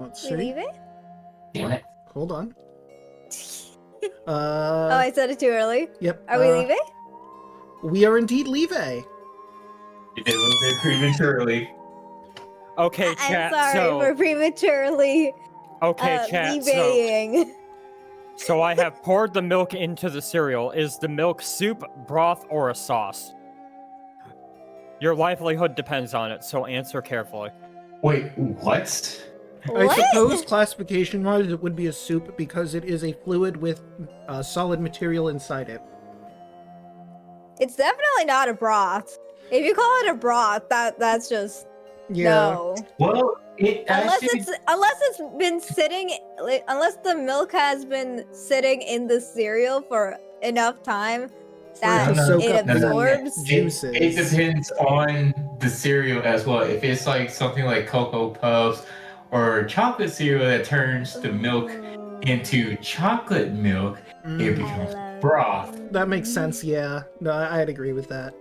Let's We see. leaving? Damn it. Hold on. Oh, I said it too early. Yep. Are we leaving? We are indeed leaving. You did a little bit prematurely. Okay, I'm chat. sorry for prematurely Chat. leaving. So I have poured the milk into the cereal. Is the milk soup, broth, or a sauce? Your livelihood depends on it, so answer carefully. Wait, what? I What? suppose classification-wise it would be a soup because it is a fluid with solid material inside it. It's definitely not a broth. If you call it a broth, that's just no. Well, Unless it's been sitting, unless the milk has been sitting in the cereal for enough time that soak it up the absorbs. juices. It depends on the cereal as well. If it's like something like Cocoa Puffs or chocolate cereal that turns the milk into chocolate milk, it becomes broth. That makes sense, yeah. No, I'd agree with that.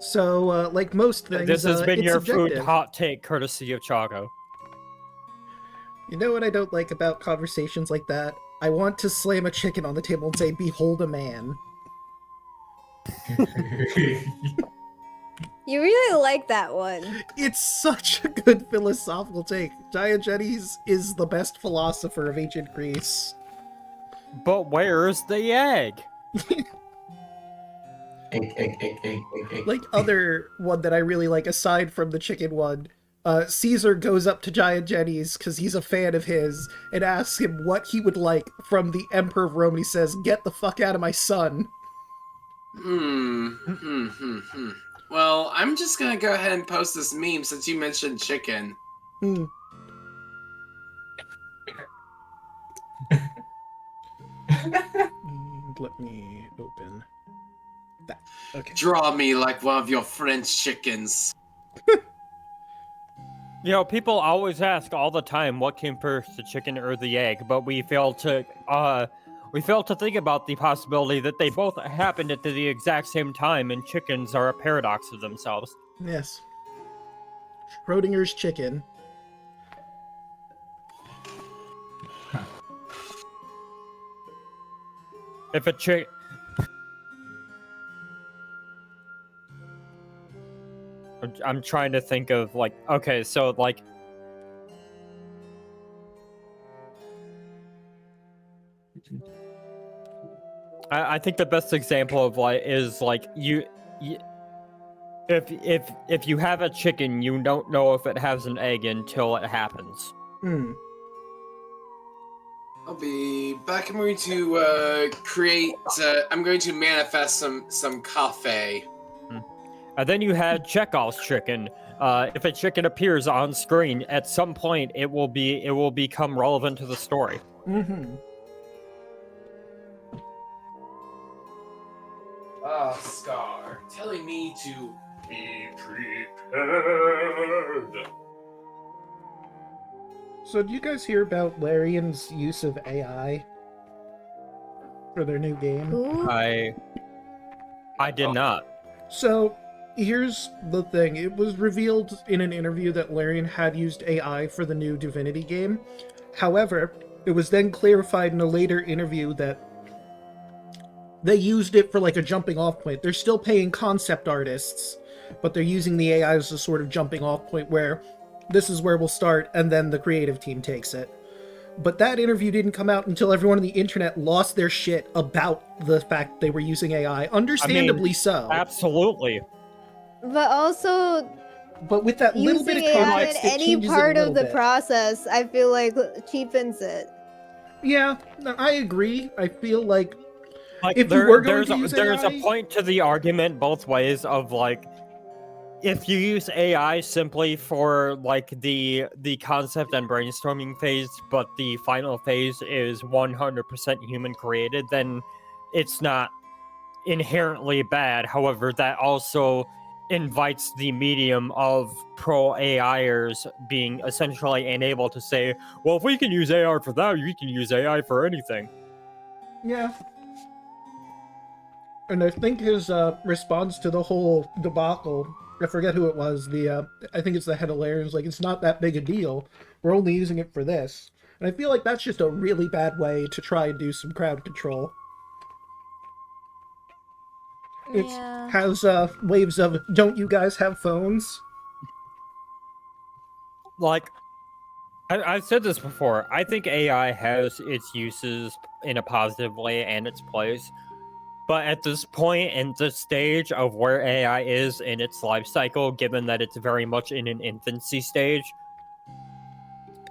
So, like most things, This has been it's your subjective. food hot take, courtesy of Chaco. You know what I don't like about conversations like that? I want to slam a chicken on the table and say, "Behold a man." You really like that one. It's such a good philosophical take. Diogenes is the best philosopher of ancient Greece. But where's the egg? Egg. Like other one that I really like, aside from the chicken one, Caesar goes up to Diogenes because he's a fan of his and asks him what he would like from the Emperor of Rome. And he says, "Get the fuck out of my son." Well, I'm just gonna go ahead and post this meme since you mentioned chicken. Let me open that. Okay. Draw me like one of your French chickens. You know, people always ask all the time what came first, the chicken or the egg, but we fail to think about the possibility that they both happened at the exact same time, and chickens are a paradox of themselves. Yes. Schrodinger's chicken. If a chick... I'm trying to think of, like, okay, so, like... I think the best example of, like, is, like, if you have a chicken, you don't know if it has an egg until it happens. I'll be back. I'm going to create. I'm going to manifest some coffee. And then you had Chekhov's chicken. If a chicken appears on screen, at some point it will become relevant to the story. Ah, Scar, telling me to be prepared. So, did you guys hear about Larian's use of AI for their new game? Who? I did not. So, here's the thing. It was revealed in an interview that Larian had used AI for the new Divinity game. However, it was then clarified in a later interview that they used it for like a jumping off point. They're still paying concept artists, but they're using the AI as a sort of jumping off point where this is where we'll start, and then the creative team takes it. But that interview didn't come out until everyone on the internet lost their shit about the fact they were using AI. Understandably so. Absolutely. But also, but with that little using bit of AI in context, it any changes part it a of little the bit. process, I feel like cheapens it. Yeah, no, I agree. I feel like Like if you were going to use there's AI, a point to the argument both ways of like, if you use AI simply for like the concept and brainstorming phase, but the final phase is 100% human created, then it's not inherently bad. However, that also invites the medium of pro AIers being essentially unable to say, well, if we can use AI for that, you can use AI for anything. Yeah. And I think his response to the whole debacle I forget who it was. I think it's the head of Larian's like, it's not that big a deal. We're only using it for this. And I feel like that's just a really bad way to try and do some crowd control. It Yeah. has waves of, don't you guys have phones? Like, I've said this before. I think AI has its uses in a positive way and its place. But at this point and this stage of where AI is in its life cycle, given that it's very much in an infancy stage,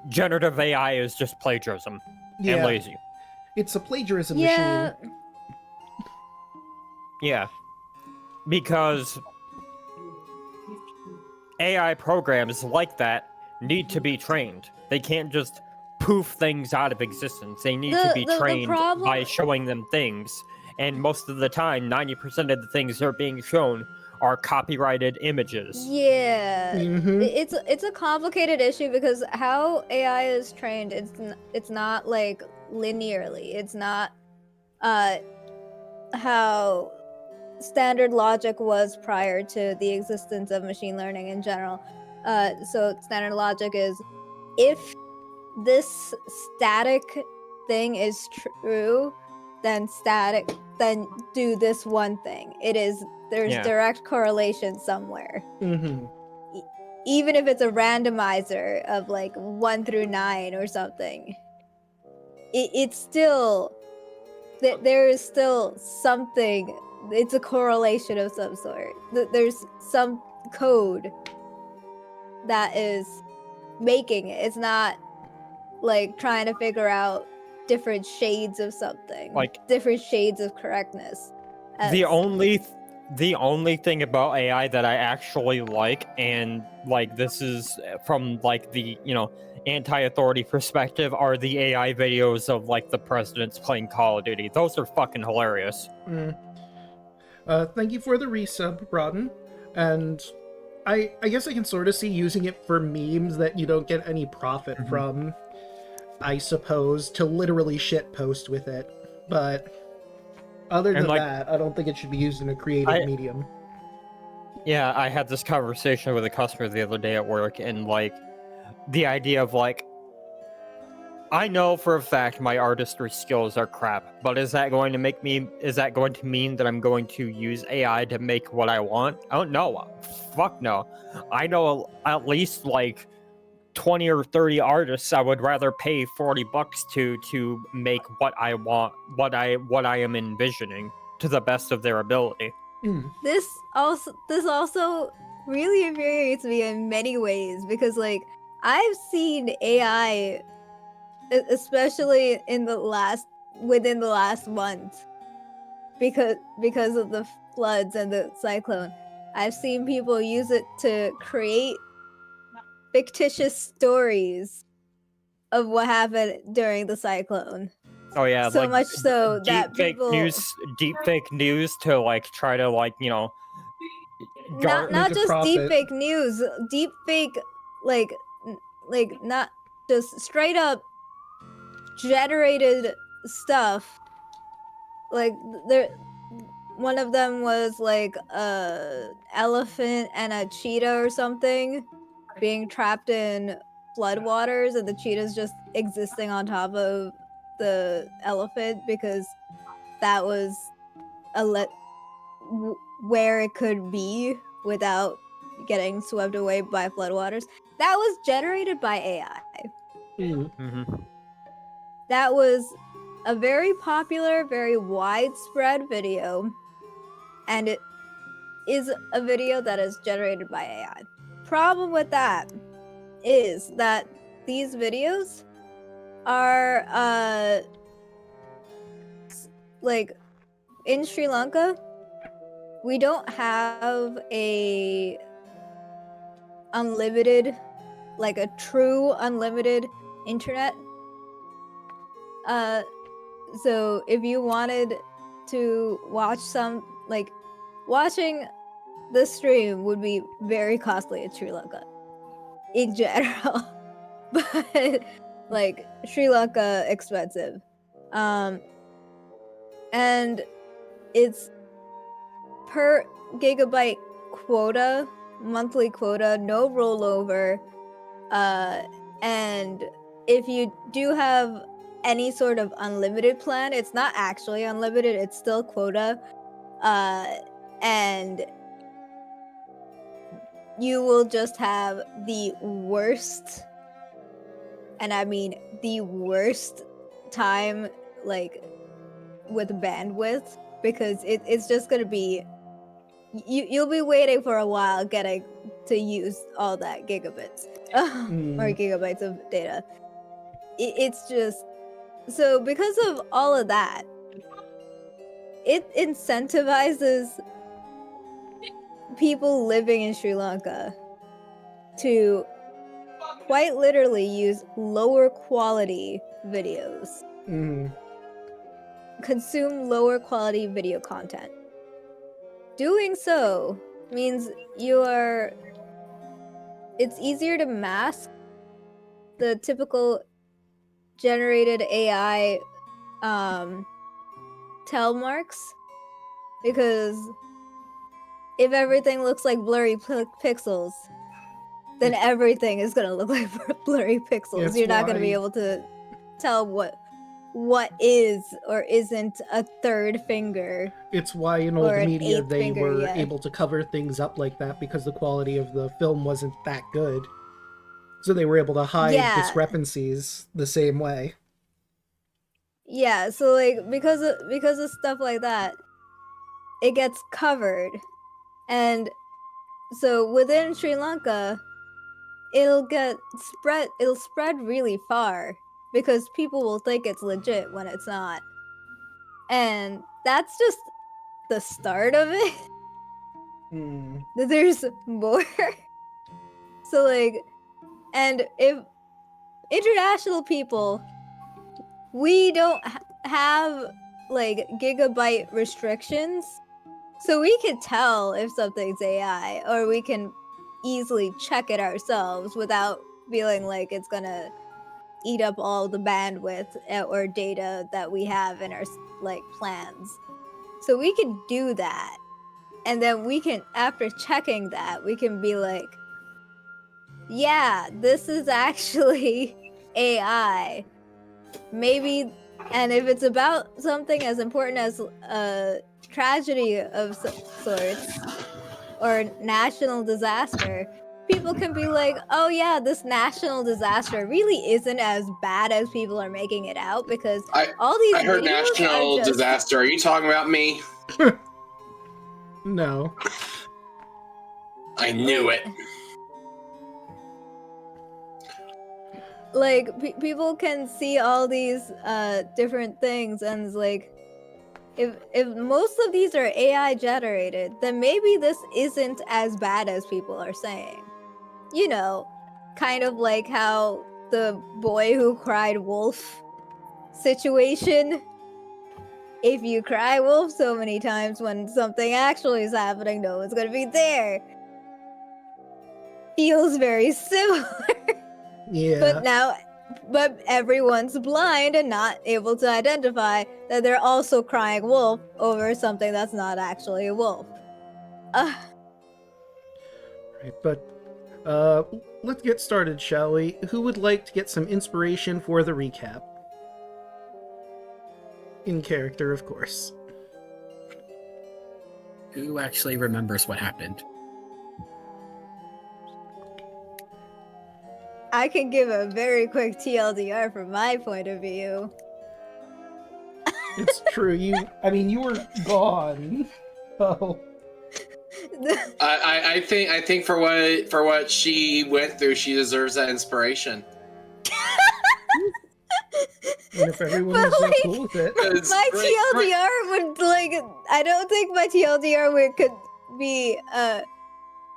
generative AI is just plagiarism and lazy. It's a plagiarism Yeah. machine. Yeah. Because AI programs like that need to be trained. They can't just poof things out of existence. They need to be trained by showing them things. And most of the time, 90% of the things that are being shown are copyrighted images. Yeah. Mhm. It's a complicated issue because how AI is trained, it's not like linearly. It's not how standard logic was prior to the existence of machine learning in general. So standard logic is, if this static thing is true, then do this one thing. There's direct correlation somewhere. Mm-hmm. Even if it's a randomizer of like 1 through 9 or something, it's still there is still something. It's a correlation of some sort. There's some code that is making it. It's not like trying to figure out different shades of something, like different shades of correctness. The only thing about AI that I actually like, and like this is from like the anti-authority perspective, are the AI videos of like the presidents playing Call of Duty. Those are fucking hilarious. Thank you for the resub, Rodden. And I guess I can sort of see using it for memes that you don't get any profit from, I suppose, to literally shitpost with it. But other than that, I don't think it should be used in a creative medium. Yeah, I had this conversation with a customer the other day at work, and like the idea of like, I know for a fact my artistry skills are crap, but is that going to mean that I'm going to use AI to make what I want? I don't know. Fuck no. I know at least like 20 or 30 artists I would rather pay $40 to make what I want, what I am envisioning to the best of their ability. This also really infuriates me in many ways, because like I've seen AI, especially within the last month, because of the floods and the cyclone. I've seen people use it to create fictitious stories of what happened during the cyclone. Oh yeah, so like much so that people deep fake news to like try to like not just deep fake news, deep fake like not just straight up generated stuff. Like one of them was like a elephant and a cheetah or something being trapped in floodwaters, and the cheetah's just existing on top of the elephant because that was where it could be without getting swept away by floodwaters. That was generated by AI. That was a very popular, very widespread video, and it is a video that is generated by AI. Problem with that is that these videos are like in Sri Lanka, we don't have a unlimited, like a true unlimited internet. So if you wanted to watch watching the stream would be very costly in Sri Lanka in general. But like Sri Lanka expensive. And it's per gigabyte quota monthly quota, no rollover, and if you do have any sort of unlimited plan, it's not actually unlimited, it's still quota, and you will just have the worst, and I mean the worst time, like, with bandwidth, because it's just gonna be, you'll be waiting for a while getting to use all that gigabits or gigabytes of data. It's just, so because of all of that, it incentivizes people living in Sri Lanka to quite literally use lower quality videos, consume lower quality video content. Doing so means it's easier to mask the typical generated AI tell marks, because if everything looks like blurry pixels, then everything is gonna look like blurry pixels. It's You're not gonna be why- able to tell what is or isn't a third finger. It's why in Or old an media eighth they finger, were yeah. able to cover things up like that because the quality of the film wasn't that good. So they were able to hide Yeah. discrepancies the same way. Yeah, so like because of stuff like that, it gets covered. And so within Sri Lanka, it'll spread really far because people will think it's legit when it's not. And that's just the start of it. There's more. So like, and if international people, we don't have like gigabyte restrictions, so we can tell if something's AI, or we can easily check it ourselves without feeling like it's gonna eat up all the bandwidth or data that we have in our like plans. So we can do that, and then we can, after checking that, we can be like, yeah, this is actually AI. Maybe, and if it's about something as important as a tragedy of sorts or national disaster, people can be like, oh yeah, this national disaster really isn't as bad as people are making it out, because all these I heard videos national are just... disaster. Are you talking about me? No. I knew it. Like, people can see all these different things, and it's like, if most of these are AI generated, then maybe this isn't as bad as people are saying. You know, kind of like how the boy who cried wolf situation. If you cry wolf so many times when something actually is happening, no one's gonna be there. Feels very similar. Yeah. But everyone's blind and not able to identify that they're also crying wolf over something that's not actually a wolf. Right, but let's get started, shall we? Who would like to get some inspiration for the recap? In character, of course. Who actually remembers what happened? I can give a very quick TLDR from my point of view. It's true. You were gone. Oh. I think for what she went through, she deserves that inspiration. And if everyone was so cool with it. My TLDR would, like, I don't think my TLDR could be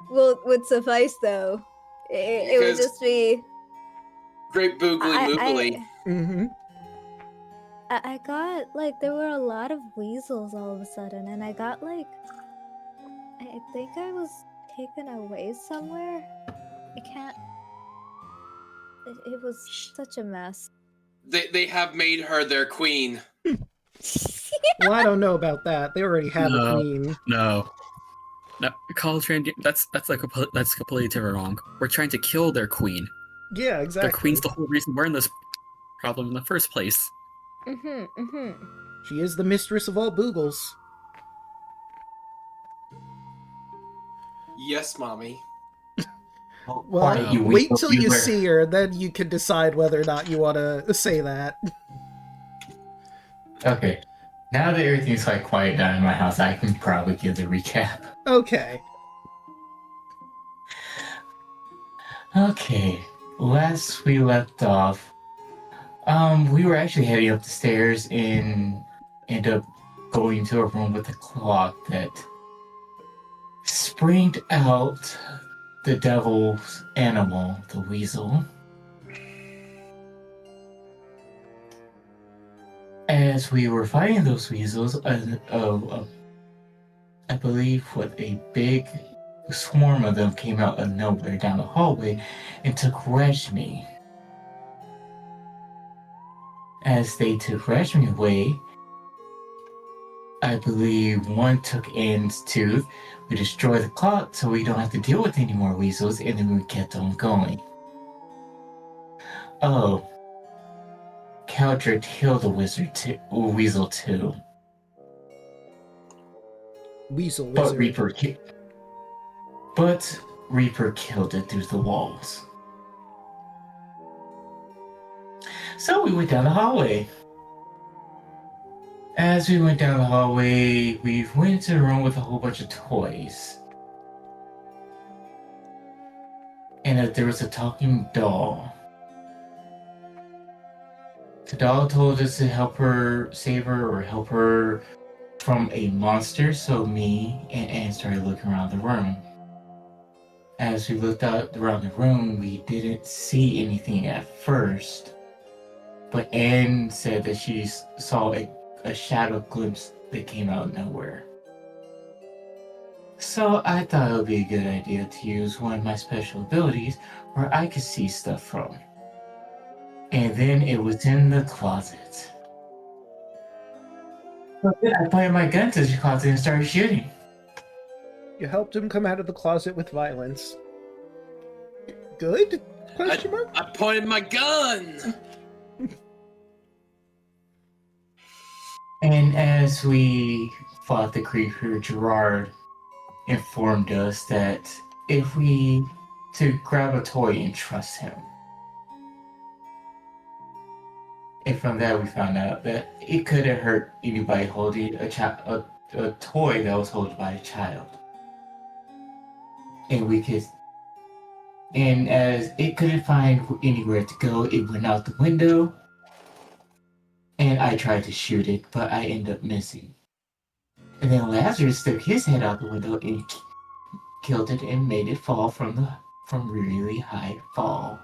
would suffice though. It would just be great boogly moogly. I got, like, there were a lot of weasels all of a sudden, and I got, like, I think I was taken away somewhere. I can't. It was such a mess. They have made her their queen. Well, I don't know about that. They already have a queen. No. No, that's completely wrong. We're trying to kill their queen. Yeah, Their exactly. queen's the whole reason we're in this problem in the first place. She is the mistress of all Boogles. Yes, mommy. Well, Quiet, you wait weasel, till you were- see her, then you can decide whether or not you want to say that. Okay. Now that everything's like quiet down in my house, I can probably give the recap. Okay. Okay. Last we left off, we were actually heading up the stairs and ended up going to a room with a clock that springed out the devil's animal, the weasel. As we were fighting those weasels, I believe what a big swarm of them came out of nowhere down the hallway and took Rashmi. As they took Rashmi away, I believe one took Anne's tooth. We destroyed the clock so we don't have to deal with any more weasels, and then we kept on going. Oh, Caldric killed the weasel too. Weasel But wizard. Reaper killed it through the walls. So we went down the hallway. As we went down the hallway, we went into a room with a whole bunch of toys. And there was a talking doll. The doll told us to help her, save her, or help her from a monster, so me and Anne started looking around the room. As we looked out around the room, we didn't see anything at first, but Anne said that she saw a shadow glimpse that came out of nowhere. So I thought it would be a good idea to use one of my special abilities where I could see stuff from. And then it was in the closet. So then I pointed my gun to the closet and started shooting. You helped him come out of the closet with violence. Good? Question mark? I pointed my gun. And as we fought the creature, Gerard informed us that if we to grab a toy and trust him. And from that we found out that it couldn't hurt anybody holding a toy that was held by a child. And as it couldn't find anywhere to go, it went out the window. And I tried to shoot it, but I ended up missing. And then Lazarus stuck his head out the window and killed it and made it fall from really high fall.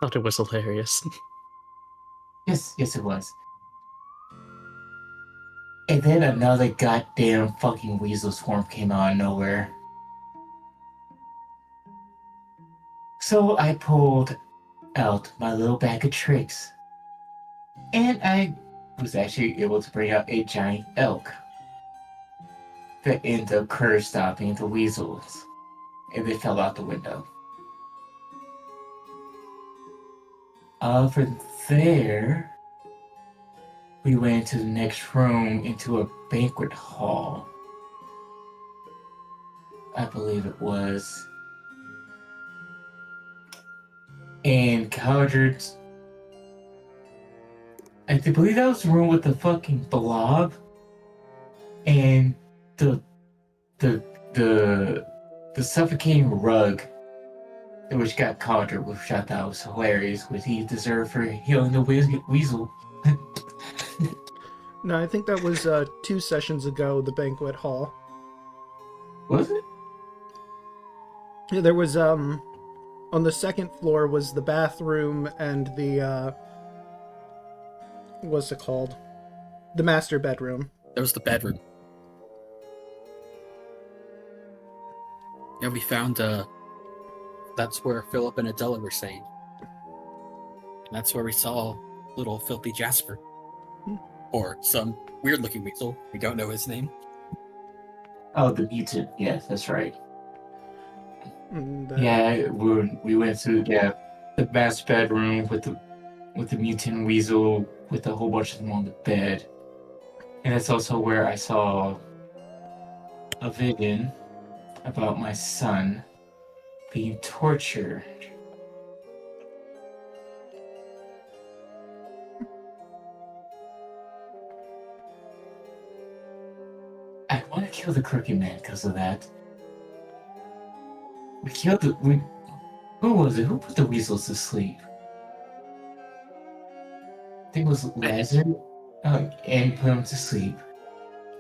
Thought it was hilarious. Yes, it was. And then another goddamn fucking weasel swarm came out of nowhere. So I pulled out my little bag of tricks. And I was actually able to bring out a giant elk that ended up curve stopping the weasels. And they fell out the window. From there, we went into the next room, into a banquet hall. I believe it was. And Caldric, I believe that was the room with the fucking blob and the suffocating rug, which got Caldric, which I thought was hilarious, which he deserved for healing the weasel. No, I think that was 2 sessions ago, the banquet hall. Was it? Yeah, there was, on the second floor was the bathroom and the, what's it called? The master bedroom. That was the bedroom. Yeah, we found, that's where Philip and Adela were staying. And that's where we saw little filthy Jasper. Or some weird-looking weasel. We don't know his name. Oh, the mutant. Yes, that's right. And, Yeah, we went to the master bedroom with the mutant weasel with a whole bunch of them on the bed, and that's also where I saw a vision about my son being tortured. I want to kill the Crooked Man because of that. We killed the. Who was it? Who put the weasels to sleep? I think it was Lazarus. And put him to sleep.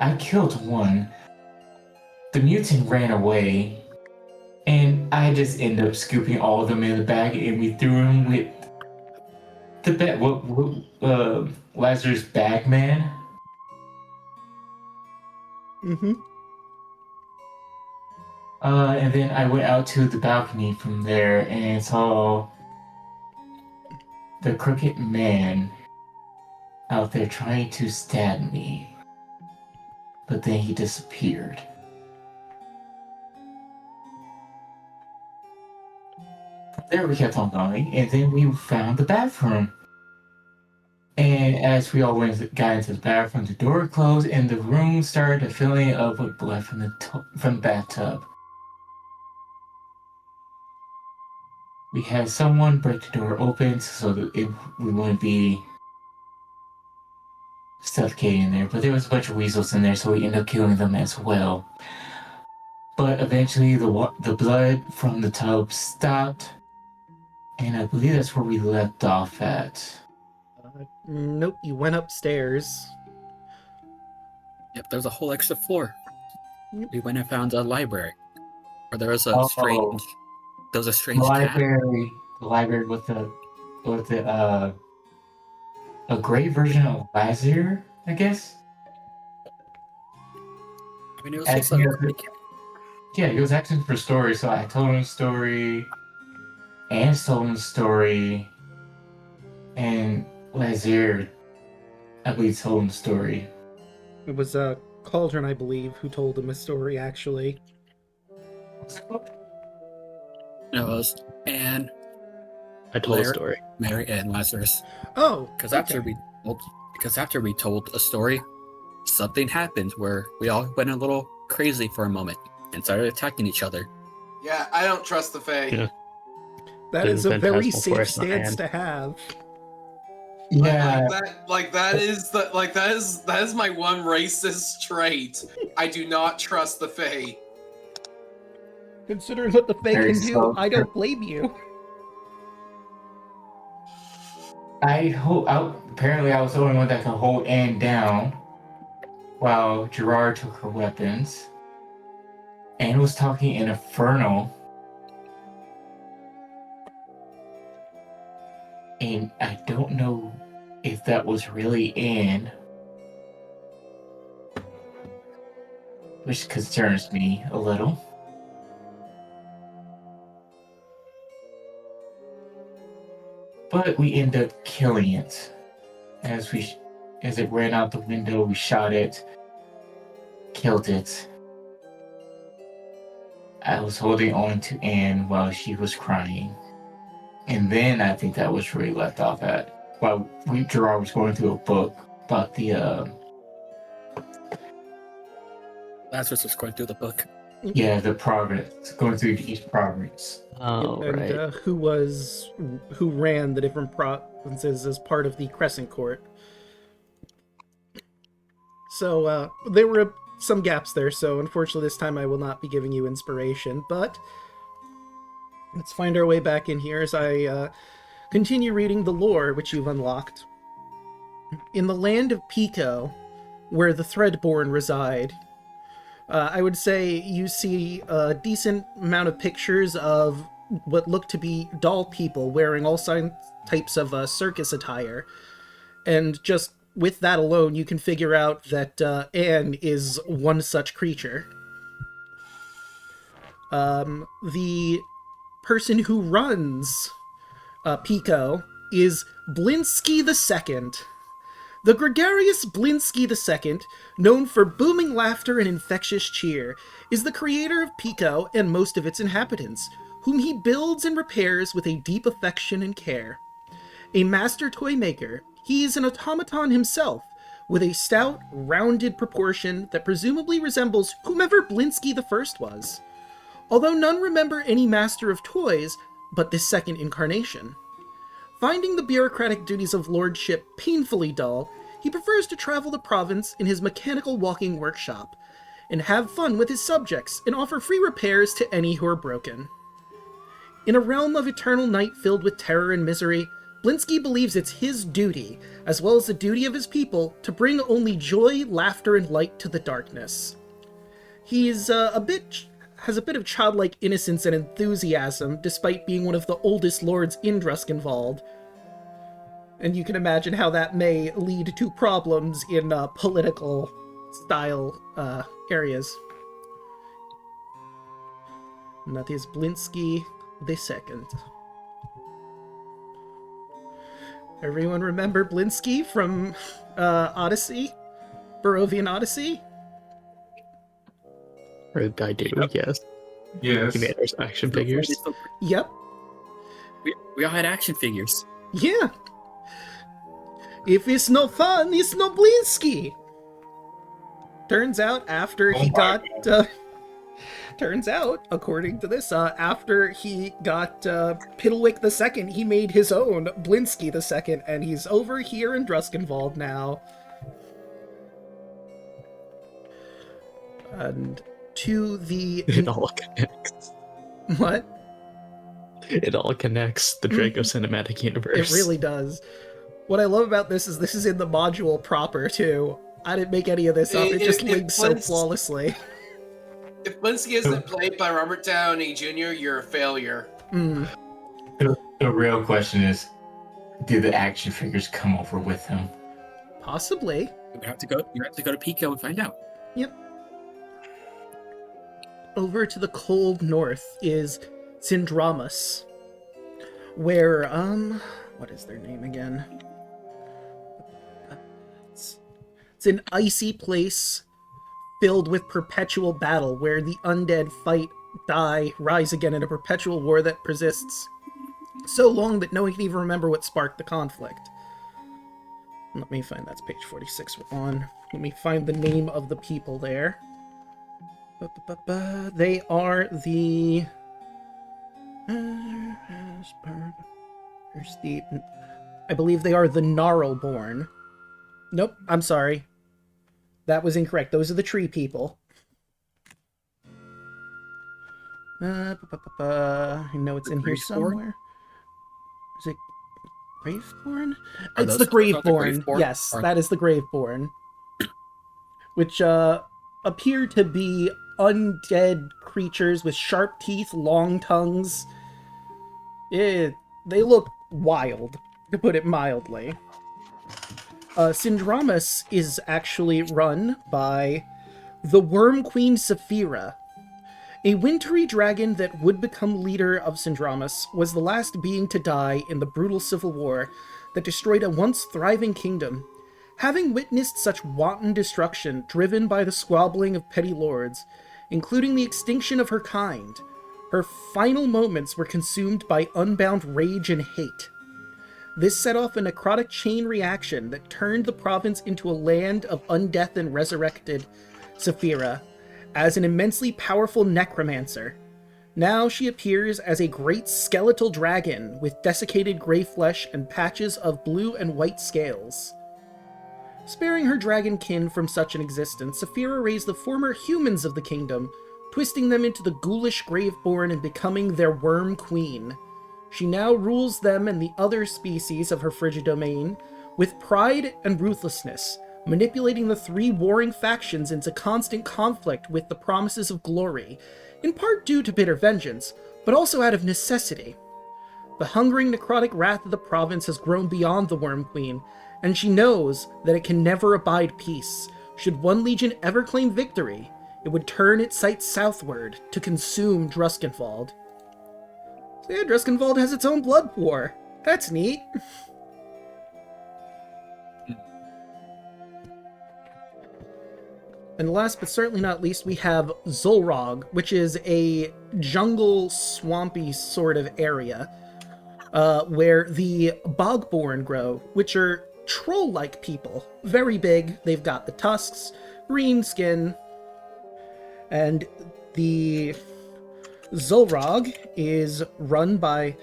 I killed one. The mutant ran away. And I just ended up scooping all of them in the bag and we threw them with the bag. Lazarus Bagman? mm-hmm. And then I went out to the balcony from there and saw the Crooked Man out there trying to stab me. But then he disappeared. From there we kept on going, and then we found the bathroom. And as we all got into the bathroom, the door closed, and the room started filling up with blood from the bathtub. We had someone break the door open so that we wouldn't be suffocating there, but there was a bunch of weasels in there, so we ended up killing them as well. But eventually the blood from the tub stopped, and I believe that's where we left off at. Nope, you went upstairs. Yep, there's a whole extra floor. Yep. We went and found a library where there was a Oh. strange. There was a strange The cat. library with a great version of Lazir, I guess. I mean, it was Asking just us- Yeah, he was asking for stories, so I told him a story, and told him a story, and Lazir, I believe, told him a story. It was Cauldron, I believe, who told him a story, actually. No, it was Anne, I told a Blair- story. Mary, and Lazarus. Oh, Because after we told a story, something happened where we all went a little crazy for a moment and started attacking each other. Yeah, I don't trust the Fae. Yeah. that Been is a very phantasmal safe forest in the stance hand. to have. Yeah, That is my one racist trait. I do not trust the Fae. Considering what the Fae Very can do, slow. I don't blame you. apparently I was the only one that could hold Anne down while Gerard took her weapons. Anne was talking in Infernal. And I don't know if that was really Anne. Which concerns me a little. But we end up killing it. As it ran out the window, we shot it, killed it. I was holding on to Anne while she was crying. And then I think that was where we left off at. While Gerard was going through a book about the Lazarus was going through the book. the province, going through each province. Oh, and right. who ran the different provinces as part of the Crescent Court. So there were some gaps there, so unfortunately this time I will not be giving you inspiration, but let's find our way back in here as I continue reading the lore which you've unlocked. In the land of Pico, where the Threadborn reside, I would say you see a decent amount of pictures of what look to be doll people wearing all types of circus attire. And just with that alone, you can figure out that Anne is one such creature. The person who runs Pico is Blinsky II. The gregarious Blinsky II, known for booming laughter and infectious cheer, is the creator of Pico and most of its inhabitants, whom he builds and repairs with a deep affection and care. A master toy maker, he is an automaton himself, with a stout, rounded proportion that presumably resembles whomever Blinsky I was, although none remember any master of toys but this second incarnation. Finding the bureaucratic duties of lordship painfully dull, he prefers to travel the province in his mechanical walking workshop, and have fun with his subjects and offer free repairs to any who are broken. In a realm of eternal night filled with terror and misery, Blinsky believes it's his duty, as well as the duty of his people, to bring only joy, laughter, and light to the darkness. He's has a bit of childlike innocence and enthusiasm, despite being one of the oldest lords in Druskenvald. And you can imagine how that may lead to problems in political style areas. And that is Blinsky II. Everyone remember Blinsky from Odyssey? Barovian Odyssey? I do, yes. Yes. He made our action figures. Yep. We all had action figures. Yeah. If it's no fun, it's no Blinsky. Turns out after he got... turns out, according to this, after he got Piddlewick II, he made his own Blinsky II, and he's over here in Druskenvald now. And to the... It all connects. What? It all connects the Draco cinematic universe. It really does. What I love about this is in the module proper, too. I didn't make any of this up, it just links so flawlessly. If Blinsky isn't played by Robert Downey Jr., you're a failure. The real question is, did the action figures come over with him? Possibly. You have to go to Pico and find out. Yep. Over to the cold north is Syndramus, where, what is their name again? It's an icy place filled with perpetual battle, where the undead fight, die, rise again in a perpetual war that persists so long that no one can even remember what sparked the conflict. Let me find, that's page 46 on. Let me find the name of the people there. They are the... I believe they are the Gnarlborn. Nope, I'm sorry. That was incorrect. Those are the tree people. I know it's in here somewhere. Is it Graveborn? It's the Graveborn. Yes, that is the Graveborn. Which appear to be undead creatures with sharp teeth, long tongues. They look wild, to put it mildly. Syndramus is actually run by the Worm Queen Saphira. A wintry dragon that would become leader of Syndramus was the last being to die in the brutal civil war that destroyed a once thriving kingdom. Having witnessed such wanton destruction driven by the squabbling of petty lords, including the extinction of her kind, her final moments were consumed by unbound rage and hate. This set off a necrotic chain reaction that turned the province into a land of undeath and resurrected Saphira as an immensely powerful necromancer. Now she appears as a great skeletal dragon with desiccated gray flesh and patches of blue and white scales. Sparing her dragon kin from such an existence, Saphira raised the former humans of the kingdom, twisting them into the ghoulish Graveborn and becoming their Worm Queen. She now rules them and the other species of her frigid domain with pride and ruthlessness, manipulating the three warring factions into constant conflict with the promises of glory, in part due to bitter vengeance, but also out of necessity. The hungering necrotic wrath of the province has grown beyond the Worm Queen, and she knows that it can never abide peace. Should one legion ever claim victory, it would turn its sights southward to consume Druskenvald. So yeah, Druskenvald has its own blood war. That's neat. And last but certainly not least, we have Zulrog, which is a jungle, swampy sort of area where the Bogborn grow, which are troll-like people. Very big. They've got the tusks, green skin, and the Zulrog is run by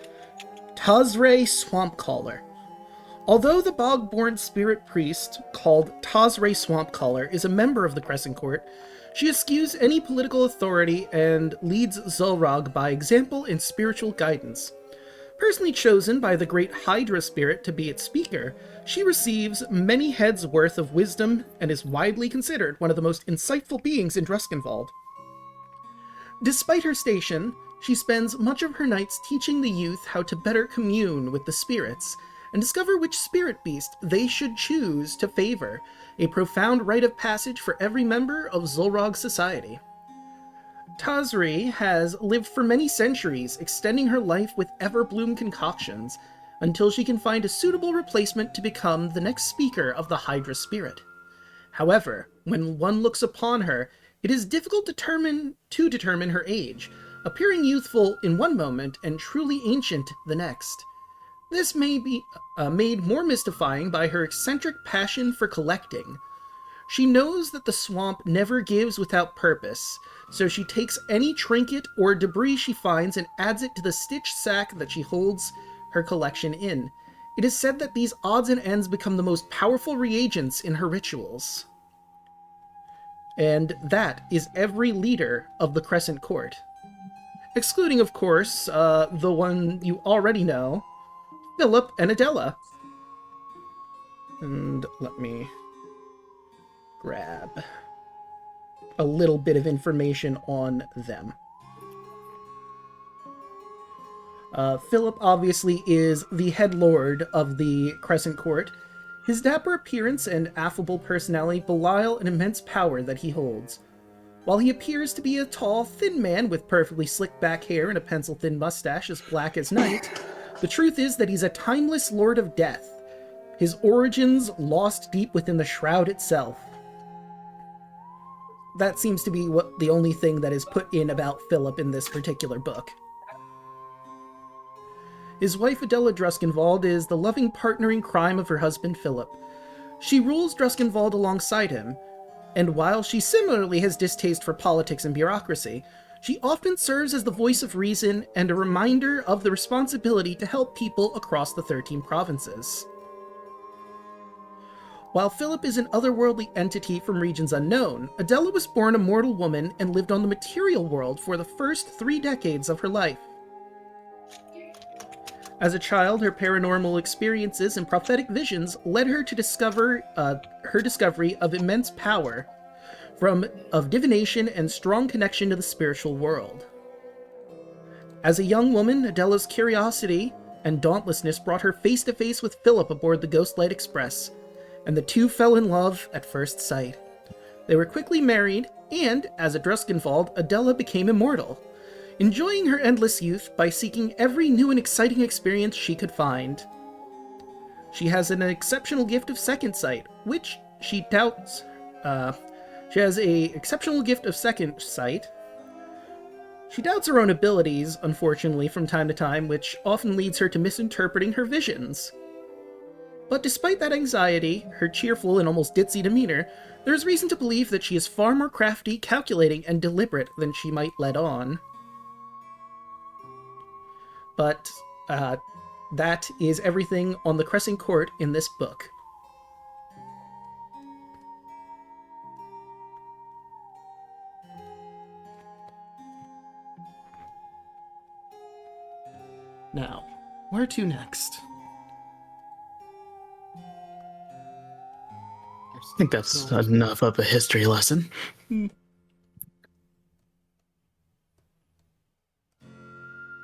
Tazre Swampcaller. Although the Bogborn spirit priest, called Tazre Swampcaller, is a member of the Crescent Court, she eschews any political authority and leads Zulrog by example and spiritual guidance. Personally chosen by the great Hydra spirit to be its speaker, she receives many heads worth of wisdom and is widely considered one of the most insightful beings in Druskenvald. Despite her station, she spends much of her nights teaching the youth how to better commune with the spirits and discover which spirit beast they should choose to favor, a profound rite of passage for every member of Zulrog's society. Tazri has lived for many centuries, extending her life with Everbloom concoctions, until she can find a suitable replacement to become the next speaker of the Hydra spirit. However, when one looks upon her, it is difficult to determine her age, appearing youthful in one moment and truly ancient the next. This may be made more mystifying by her eccentric passion for collecting. She knows that the swamp never gives without purpose, so she takes any trinket or debris she finds and adds it to the stitched sack that she holds her collection in. It is said that these odds and ends become the most powerful reagents in her rituals. And that is every leader of the Crescent Court. Excluding, of course, the one you already know, Philip and Adela. And let me grab a little bit of information on them. Philip obviously is the head lord of the Crescent Court. His dapper appearance and affable personality belie an immense power that he holds. While he appears to be a tall, thin man with perfectly slicked back hair and a pencil-thin mustache as black as night, the truth is that he's a timeless lord of death, his origins lost deep within the shroud itself. That seems to be the only thing that is put in about Philip in this particular book. His wife Adela Druskenvald is the loving partner in crime of her husband Philip. She rules Druskenvald alongside him, and while she similarly has distaste for politics and bureaucracy, she often serves as the voice of reason and a reminder of the responsibility to help people across the 13 provinces. While Philip is an otherworldly entity from regions unknown, Adela was born a mortal woman and lived on the material world for the first 3 decades of her life. As a child, her paranormal experiences and prophetic visions led her to discover her discovery of immense power of divination and strong connection to the spiritual world. As a young woman, Adela's curiosity and dauntlessness brought her face to face with Philip aboard the Ghostlight Express, and the two fell in love at first sight. They were quickly married, and, as a Druskenvald, Adela became immortal, enjoying her endless youth by seeking every new and exciting experience she could find. She has an exceptional gift of second sight, which she doubts. She has an exceptional gift of second sight. She doubts her own abilities, unfortunately, from time to time, which often leads her to misinterpreting her visions. But despite that anxiety, her cheerful and almost ditzy demeanor, there is reason to believe that she is far more crafty, calculating, and deliberate than she might let on. But that is everything on the Crescent Court in this book. Now, where to next? I think that's enough of a history lesson.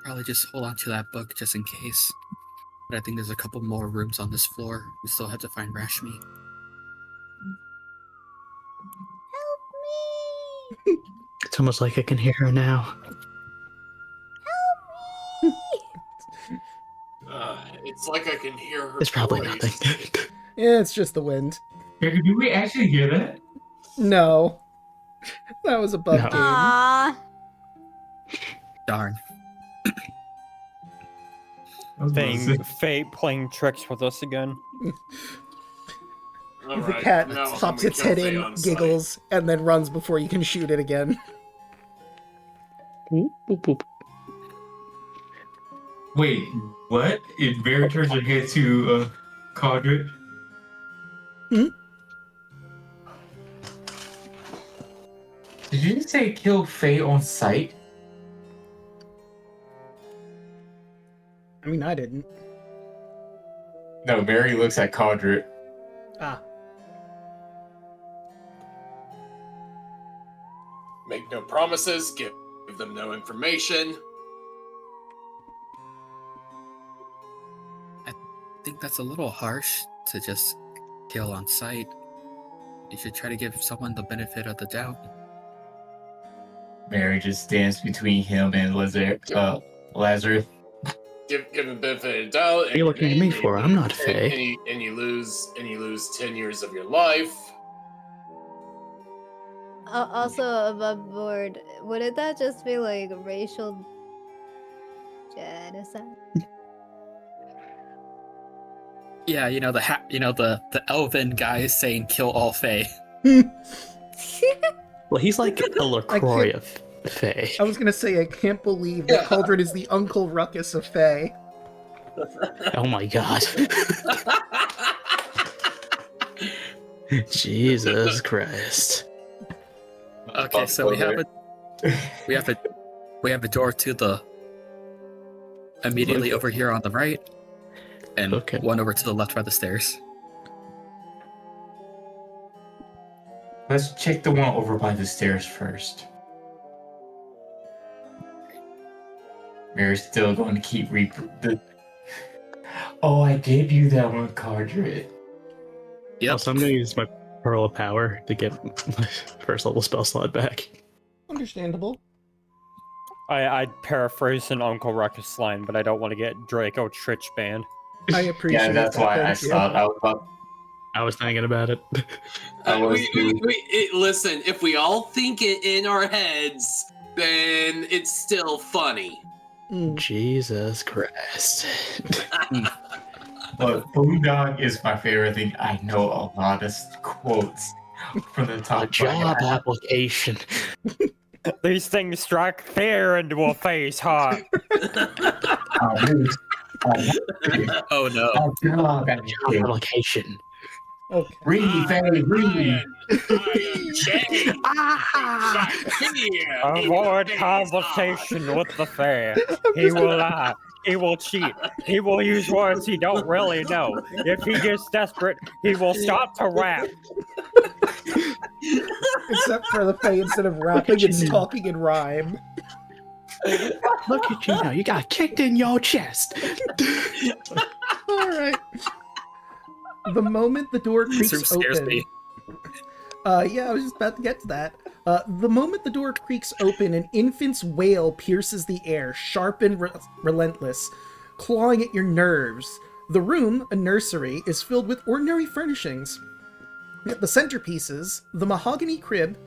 Probably just hold on to that book just in case. But I think there's a couple more rooms on this floor. We still have to find Rashmi. Help me! It's almost like I can hear her now. It's like I can hear her. It's probably voice. nothing. Yeah, it's just the wind. Do we actually hear that? No. That was a bug No. game. Aww. Darn. Fate playing tricks with us again. All The right, cat now I'm pops gonna its kill head Faye in, on sight. giggles, and then runs before you can shoot it again. Boop, boop, boop. Wait, what? It Barry turns her head to Codric. Did you say kill Faye on sight? I mean, I didn't. No, Barry looks at Codric. Ah. Make no promises, give them no information. I think that's a little harsh to just kill on sight. You should try to give someone the benefit of the doubt. Barry just stands between him and Lazarus. Give him benefit of the doubt. What are you looking at me for? I'm not Faye. And you lose 10 years of your life. Also above board, wouldn't that just be like racial genocide? Yeah, you know the elven guy is saying kill all Fae. Well, he's like a LaCroix of Faye. I was gonna say, I can't believe that Cauldron is the Uncle Ruckus of Faye. Oh my god. Jesus Christ. Okay, so we have a door to the immediately over here on the right, and Okay. one over to the left by the stairs. Let's check the one over by the stairs first. Mary's still going to keep Oh, I gave you that one, Codric. Yep. Also, I'm gonna use my Pearl of Power to get my first level spell slot back. Understandable. I'd paraphrase an Uncle Ruckus line, but I don't want to get Draco Trich banned. I appreciate Yeah, that's that. why I Thank you. thought I was about. I was thinking about it. Listen, if we all think it in our heads, then it's still funny. Jesus Christ. But Boondog is my favorite thing. I know a lot of quotes from the top. A job application. These things strike fear into a face, huh? Oh no. Job application. Okay. Read, Faye, read. Avoid conversation with the fair. He will lie. He will cheat. He will use words he don't really know. If he gets desperate, he will start to rap. Except for the Fae, instead of rapping, it's talking in rhyme. Look at you now. You got kicked in your chest. Alright. The moment the door This room creaks scares open... me. Yeah, I was just about to get to that. The moment the door creaks open, an infant's wail pierces the air, sharp and relentless, clawing at your nerves. The room, a nursery, is filled with ordinary furnishings. Yet the centerpieces, the mahogany crib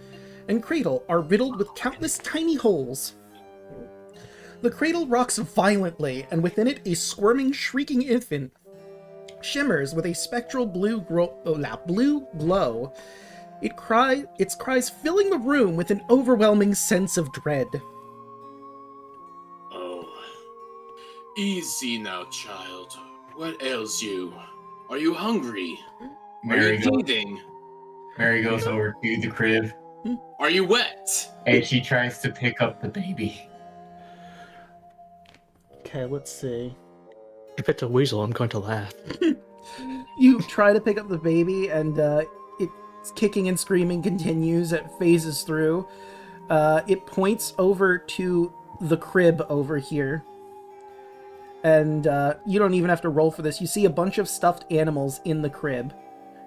and cradle, are riddled with countless tiny holes. The cradle rocks violently, and within it a squirming, shrieking infant shimmers with a spectral blue glow. Its cries filling the room with an overwhelming sense of dread. Oh. Easy now, child. What ails you? Are you hungry? Are you teething? Mary goes over to the crib Are you wet? and she tries to pick up the baby. Okay, let's see. If it's a weasel, I'm going to laugh. You try to pick up the baby, and its kicking and screaming continues. It phases through. It points over to the crib over here. And you don't even have to roll for this. You see a bunch of stuffed animals in the crib.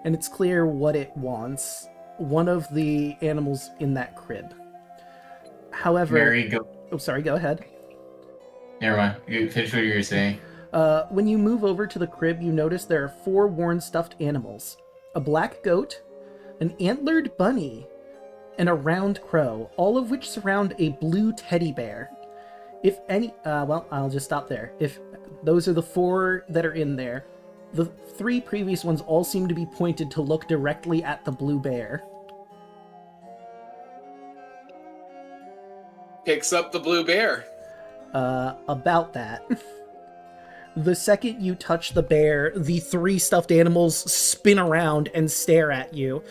And it's clear what it wants. One of the animals in that crib. However... Mary, go. Oh, sorry, go ahead. Never mind. You finish what you were saying. When you move over to the crib, you notice there are 4 worn stuffed animals. A black goat, an antlered bunny, and a round crow, all of which surround a blue teddy bear. If any, well, I'll just stop there. If those are the 4 that are in there, the 3 previous ones all seem to be pointed to look directly at the blue bear. Picks up the blue bear. About that. The second you touch the bear, the 3 stuffed animals spin around and stare at you.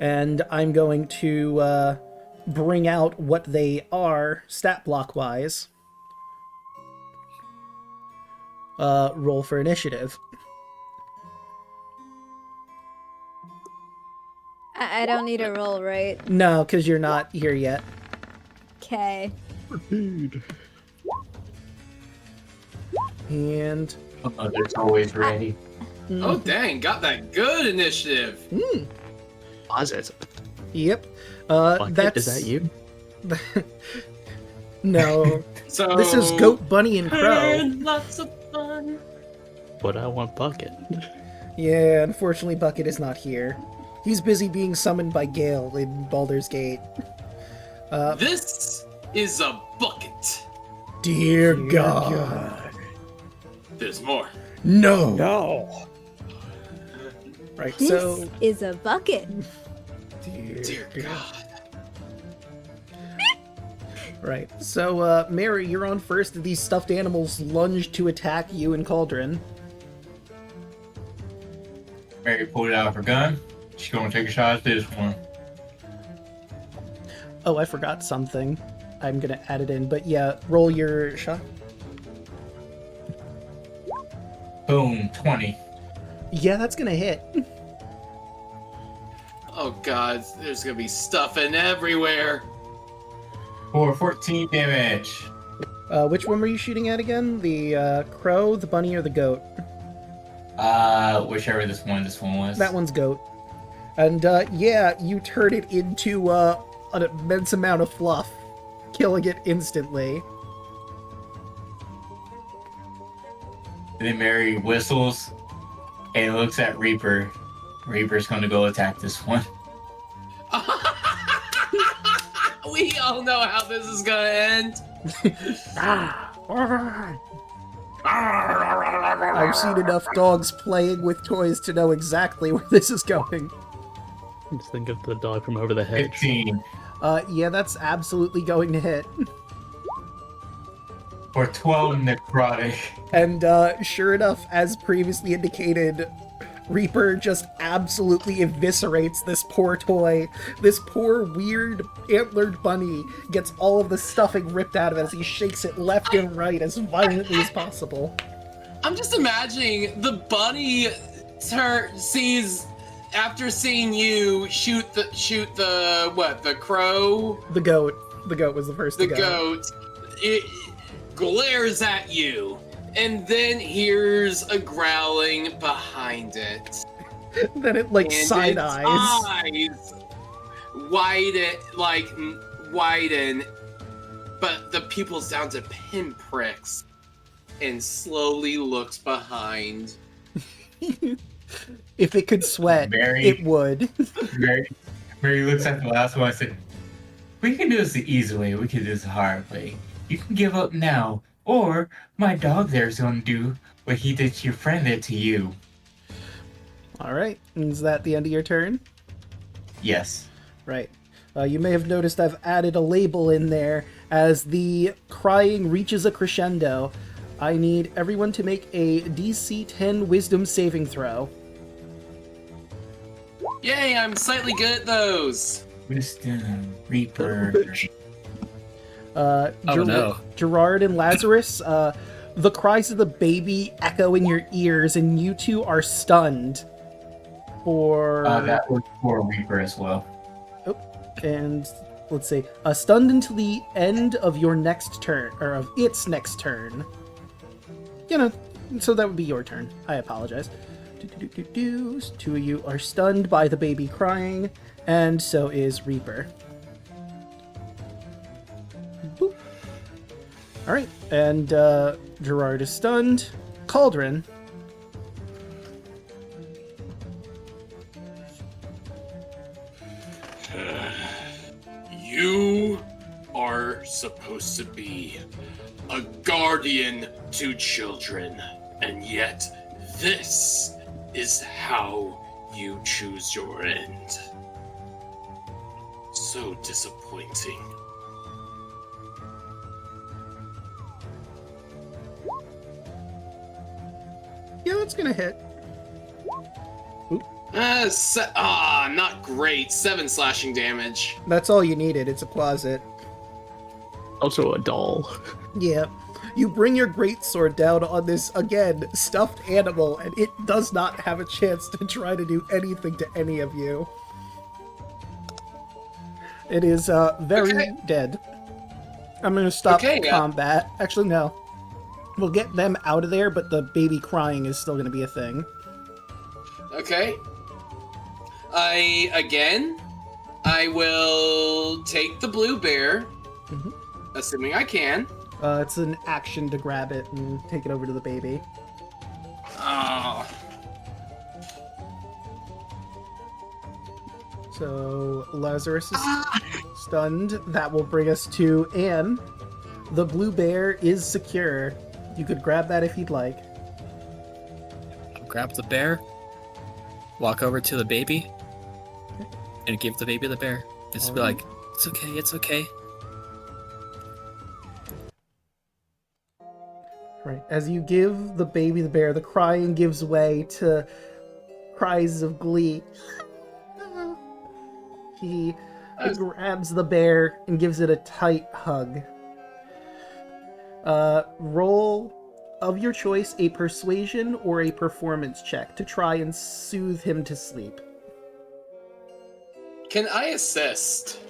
And I'm going to bring out what they are, stat block-wise. Roll for initiative. I don't need a roll, right? No, because you're not here yet. Okay. And... Mother's always ready. Oh, dang. Got that good initiative. Positive. Yep. Bucket, That's... is that you? No. So This is Goat, Bunny, and Crow. Lots of fun. But I want Bucket. Yeah, unfortunately Bucket is not here. He's busy being summoned by Gale in Baldur's Gate. This is a bucket. Dear God. There's more. No! No. Right, This so... is a bucket. Dear God. Right, so, Mary, you're on first. These stuffed animals lunge to attack you and Cauldron. Mary pulled out her gun. She's gonna take a shot at this one. Oh, I forgot something. I'm gonna add it in, but yeah, roll your shot. Boom, 20. Yeah, that's gonna hit. Oh God, there's gonna be stuffing everywhere. For 14 damage. Which one were you shooting at again? The, crow, the bunny, or the goat? Whichever this one was. That one's goat. And, yeah, you turn it into, an immense amount of fluff, killing it instantly. And then Mary whistles and looks at Reaper. Reaper's gonna go attack this one. We all know how this is gonna end. I've seen enough dogs playing with toys to know exactly where this is going. Just think of the dog from over the hedge. 15. Yeah, that's absolutely going to hit. For 12 necrotic. And, sure enough, as previously indicated, Reaper just absolutely eviscerates this poor toy. This poor, weird, antlered bunny gets all of the stuffing ripped out of it as he shakes it left and right as violently as possible. I'm just imagining the bunny sees, after seeing you shoot the crow, The goat. The goat was the first the to go. goat, it glares at you, and then hears a growling behind it. Then it, like, And side its eyes. widen, but the pupils down to pinpricks, and slowly looks behind. If it could sweat, Mary. it would. Mary looks at the last one and said, "We can do this the easy way, we can do this the hard way. You can give up now, or my dog there is going to do what he did to your friend there to you." Alright, is that the end of your turn? Yes. Right. You may have noticed I've added a label in there as the crying reaches a crescendo. I need everyone to make a DC 10 Wisdom saving throw. Yay, I'm slightly good at those. Wisdom, Reaper. No. Gerard and Lazarus, the cries of the baby echo in your ears, and you two are stunned for... That was for Reaper as well. And let's see, stunned until the end of your next turn, or of its next turn. You know, so that would be your turn. I apologize. Two of you are stunned by the baby crying, and so is Reaper. Boop. Alright, and Gerard is stunned. Cauldron. You are supposed to be a guardian to children, and yet this is how you choose your end. So disappointing. Yeah, that's gonna hit. Not great. 7 slashing damage. That's all you needed. It's a closet. Also a doll. Yeah. You bring your greatsword down on this, again, stuffed animal, and it does not have a chance to try to do anything to any of you. It is very dead. I'm gonna stop combat. Actually, no. We'll get them out of there, but the baby crying is still gonna be a thing. Okay. I will take the blue bear, assuming I can. It's an action to grab it and take it over to the baby. Oh. So Lazarus is stunned. That will bring us to Anne. The blue bear is secure. You could grab that if you'd like. I'll grab the bear, walk over to the baby, and give the baby the bear. Just be like, it's okay, it's okay. Right. As you give the baby the bear, the crying gives way to cries of glee. He grabs the bear and gives it a tight hug. Roll of your choice a persuasion or a performance check to try and soothe him to sleep. Can I assist?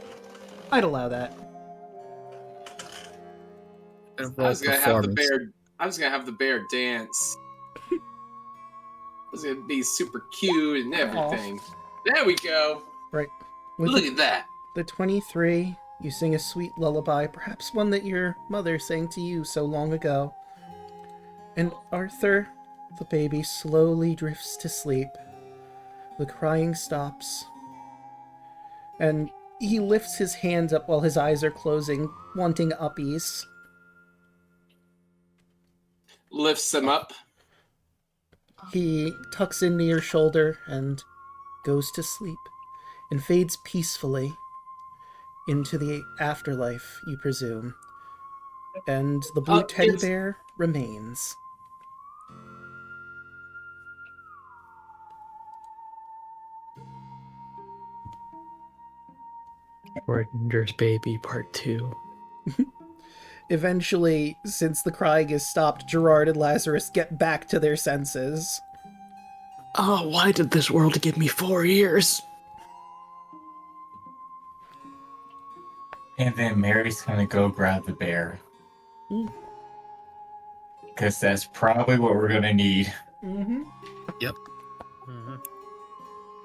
I'd allow that. I I was gonna have the bear dance. It was gonna be super cute and everything. There we go. Right. With Look at that. the 23, you sing a sweet lullaby, perhaps one that your mother sang to you so long ago. And Arthur, the baby, slowly drifts to sleep. The crying stops. And he lifts his hands up while his eyes are closing, wanting uppies. Lifts him up. He tucks into your shoulder and goes to sleep, and fades peacefully into the afterlife, you presume. And the blue teddy bear remains. Ranger's Baby Part 2. Eventually, since the crying is stopped, Gerard and Lazarus get back to their senses. Oh, why did this world give me 4 years? And then Mary's gonna go grab the bear. Because that's probably what we're gonna need. Mm-hmm. Yep.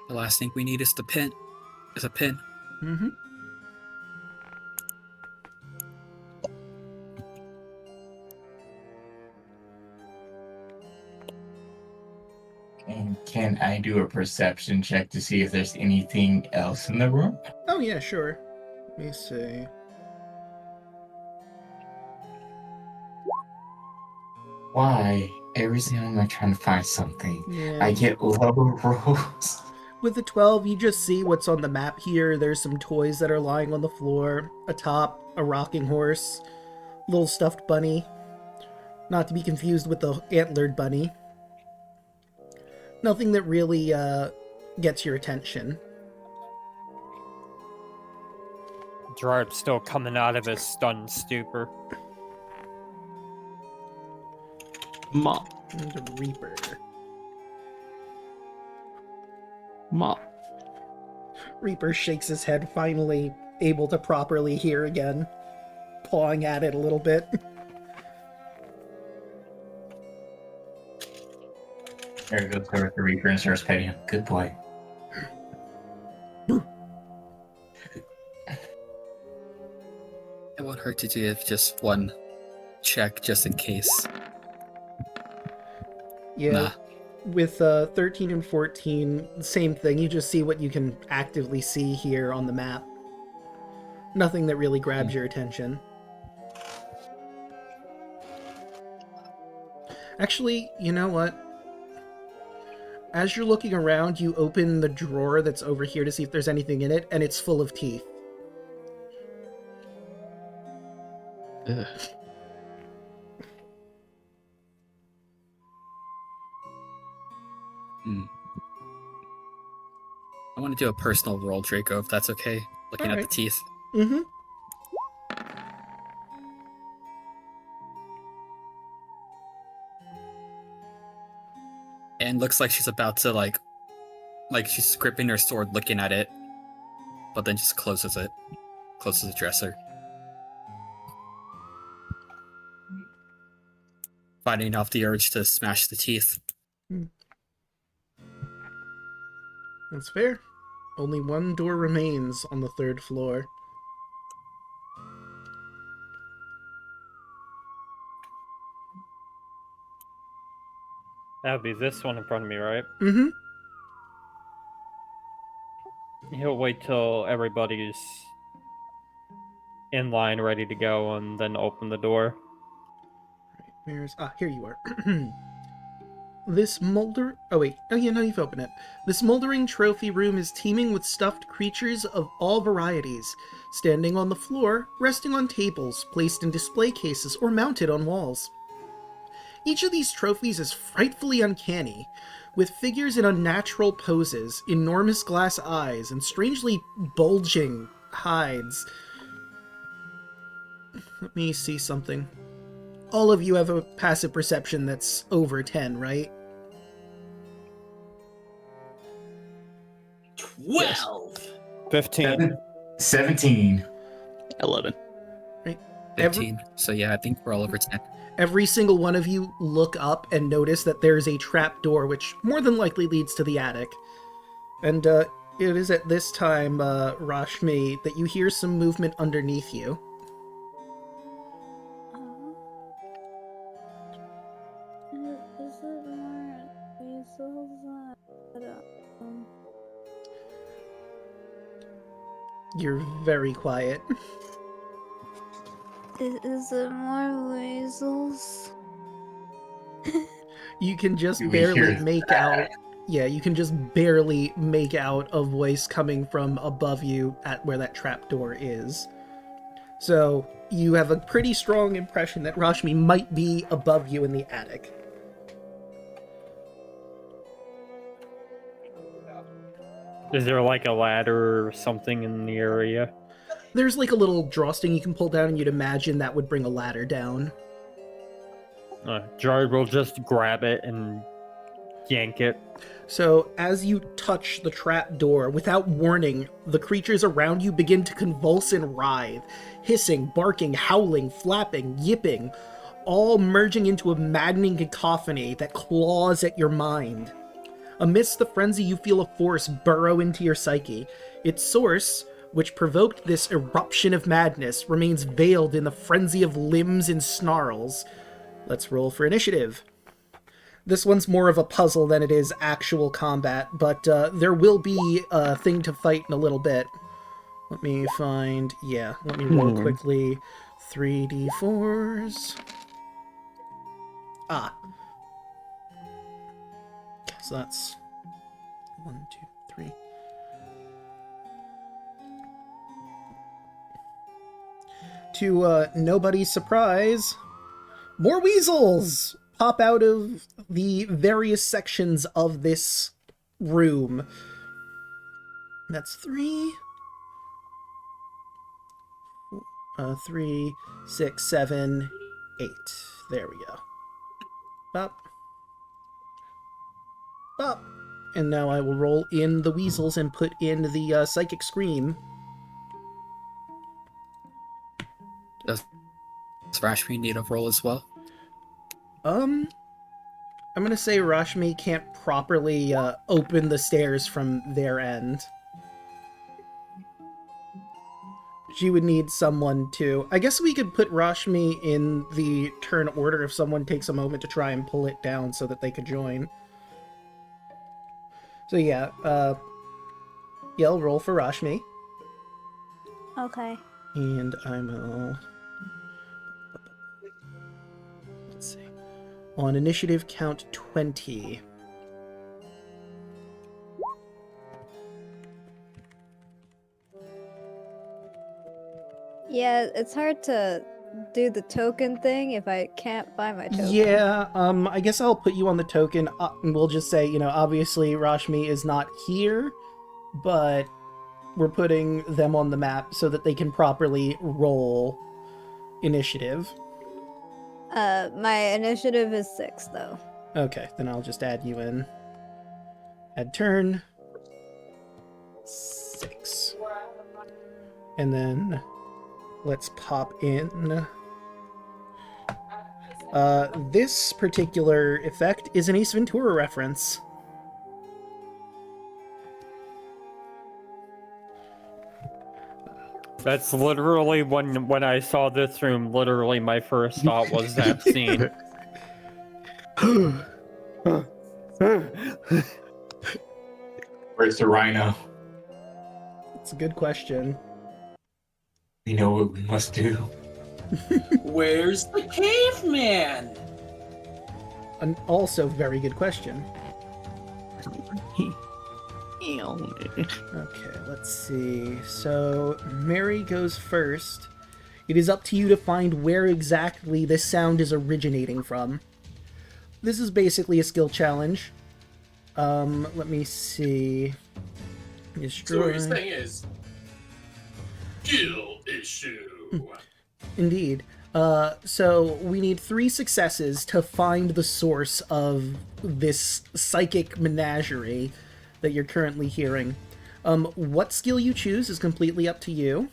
The last thing we need is a pin. Mm-hmm. And can I do a perception check to see if there's anything else in the room? Oh, yeah, sure. Let me see. Why? Every time I'm trying to find something, Yeah. I get low rolls. With the 12, you just see what's on the map here. There's some toys that are lying on the floor. A top, a rocking horse, little stuffed bunny. Not to be confused with the antlered bunny. Nothing that really gets your attention. Gerard's still coming out of his stunned stupor. Ma. And a Reaper. Ma. Reaper shakes his head, finally able to properly hear again. Pawing at it a little bit. There goes over to the Reaper and starts petting him. Good boy. It won't hurt to do just one check just in case. Yeah. Nah. With 13 and 14, same thing. You just see what you can actively see here on the map. Nothing that really grabs your attention. Actually, you know what? As you're looking around, you open the drawer that's over here to see if there's anything in it, and it's full of teeth. Ugh. I want to do a personal roll, Draco, if that's okay. Looking at the Alright. teeth. Mm-hmm. And looks like she's about to, like she's gripping her sword looking at it, but then just closes it. Closes the dresser. Fighting off the urge to smash the teeth. That's fair. Only one door remains on the 3rd floor. That would be this one in front of me, right? Mm-hmm. He'll wait till everybody's in line, ready to go, and then open the door. Where's... here you are. This molder... Oh, wait. Oh, yeah, no, you've opened it. This moldering trophy room is teeming with stuffed creatures of all varieties, standing on the floor, resting on tables, placed in display cases, or mounted on walls. Each of these trophies is frightfully uncanny, with figures in unnatural poses, enormous glass eyes, and strangely bulging hides. Let me see something. All of you have a passive perception that's over 10, right? 12. 15. 17. 11. 15. So yeah, I think we're all over 10. Every single one of you look up and notice that there's a trap door, which more than likely leads to the attic. And it is at this time, Rashmi, that you hear some movement underneath you. Is it more weasels? You're very quiet. Is it more weasels? You can just Do we barely hear make that? out... Yeah, you can just barely make out a voice coming from above you at where that trapdoor is. So, you have a pretty strong impression that Rashmi might be above you in the attic. Is there like a ladder or something in the area? There's like a little drawstring you can pull down, and you'd imagine that would bring a ladder down. Jared will just grab it and yank it. So, as you touch the trap door, without warning, the creatures around you begin to convulse and writhe, hissing, barking, howling, flapping, yipping, all merging into a maddening cacophony that claws at your mind. Amidst the frenzy, you feel a force burrow into your psyche. Its source, which provoked this eruption of madness, remains veiled in the frenzy of limbs and snarls. Let's roll for initiative. This one's more of a puzzle than it is actual combat, but there will be a thing to fight in a little bit. Let me find... Yeah, let me roll quickly. 3d4s. Ah. So that's 1, 2, 3. To nobody's surprise, more weasels pop out of the various sections of this room. That's 3, 6, 7, 8. There we go. Bop. Bop. And now I will roll in the weasels and put in the psychic scream. Does Rashmi need a roll as well? I'm gonna say Rashmi can't properly open the stairs from their end. She would need someone to... I guess we could put Rashmi in the turn order if someone takes a moment to try and pull it down so that they could join. So yeah, I'll roll for Rashmi. Okay. And I'm all... Let's see. On initiative, count 20. Yeah, it's hard to do the token thing if I can't find my token. Yeah, I guess I'll put you on the token, and we'll just say, obviously Rashmi is not here, but we're putting them on the map so that they can properly roll initiative. My initiative is 6, though. Okay, then I'll just add you in. Add turn. 6. And then let's pop in. This particular effect is an Ace Ventura reference. That's literally when I saw this room, literally my first thought was that scene. Where's the rhino? It's a good question. We know what we must do. Where's the caveman? An also very good question. Okay, let's see. So, Mary goes first. It is up to you to find where exactly this sound is originating from. This is basically a skill challenge. Let me see. So Destroy. what you're saying is skill issue. Indeed. So we need 3 successes to find the source of this psychic menagerie that you're currently hearing. What skill you choose is completely up to you,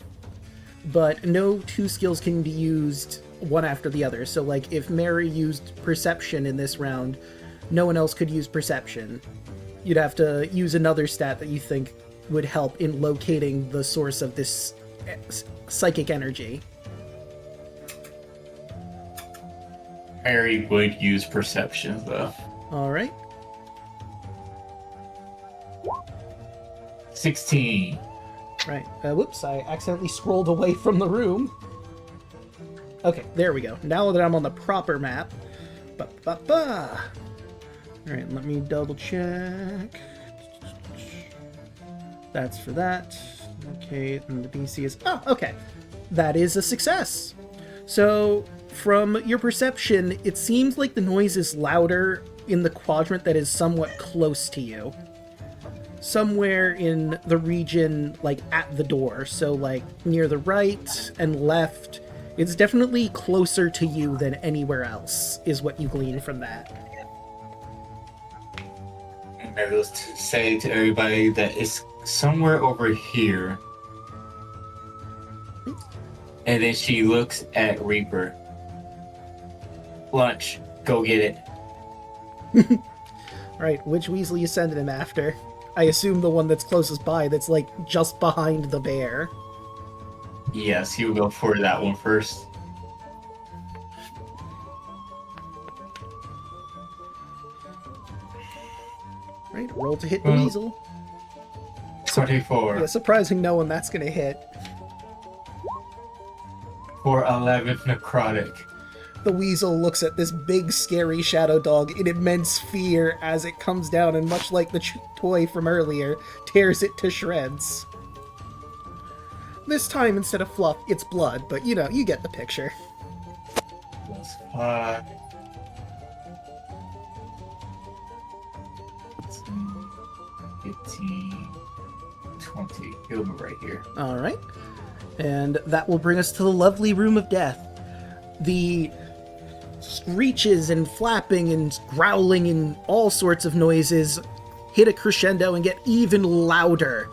but no 2 skills can be used one after the other. So, like, if Mary used perception in this round, no one else could use perception. You'd have to use another stat that you think would help in locating the source of this psychic energy. Harry would use perception, though. Alright. 16. Right. Whoops, I accidentally scrolled away from the room. Okay, there we go. Now that I'm on the proper map. Alright, let me double check. That's for that. Okay, and the DC is... Oh, okay. That is a success. So, from your perception, it seems like the noise is louder in the quadrant that is somewhat close to you. Somewhere in the region, like, at the door. So, like, near the right and left. It's definitely closer to you than anywhere else, is what you glean from that. And I will say to everybody that it's somewhere over here. And then she looks at Reaper. Lunch, go get it. Right, which Weasley you sending him after? I assume the one that's closest by, that's, like, just behind the bear. Yes, he'll go for that one first. Right, roll to hit the weasel. 24 Yeah, surprising no one that's gonna hit. for 11 necrotic. The weasel looks at this big, scary shadow dog in immense fear as it comes down and, much like the toy from earlier, tears it to shreds. This time, instead of fluff, it's blood, but you know, you get the picture. Plus 5. 15, 20. He'll be right here. Alright. And that will bring us to the lovely Room of Death. The screeches and flapping and growling and all sorts of noises hit a crescendo and get even louder.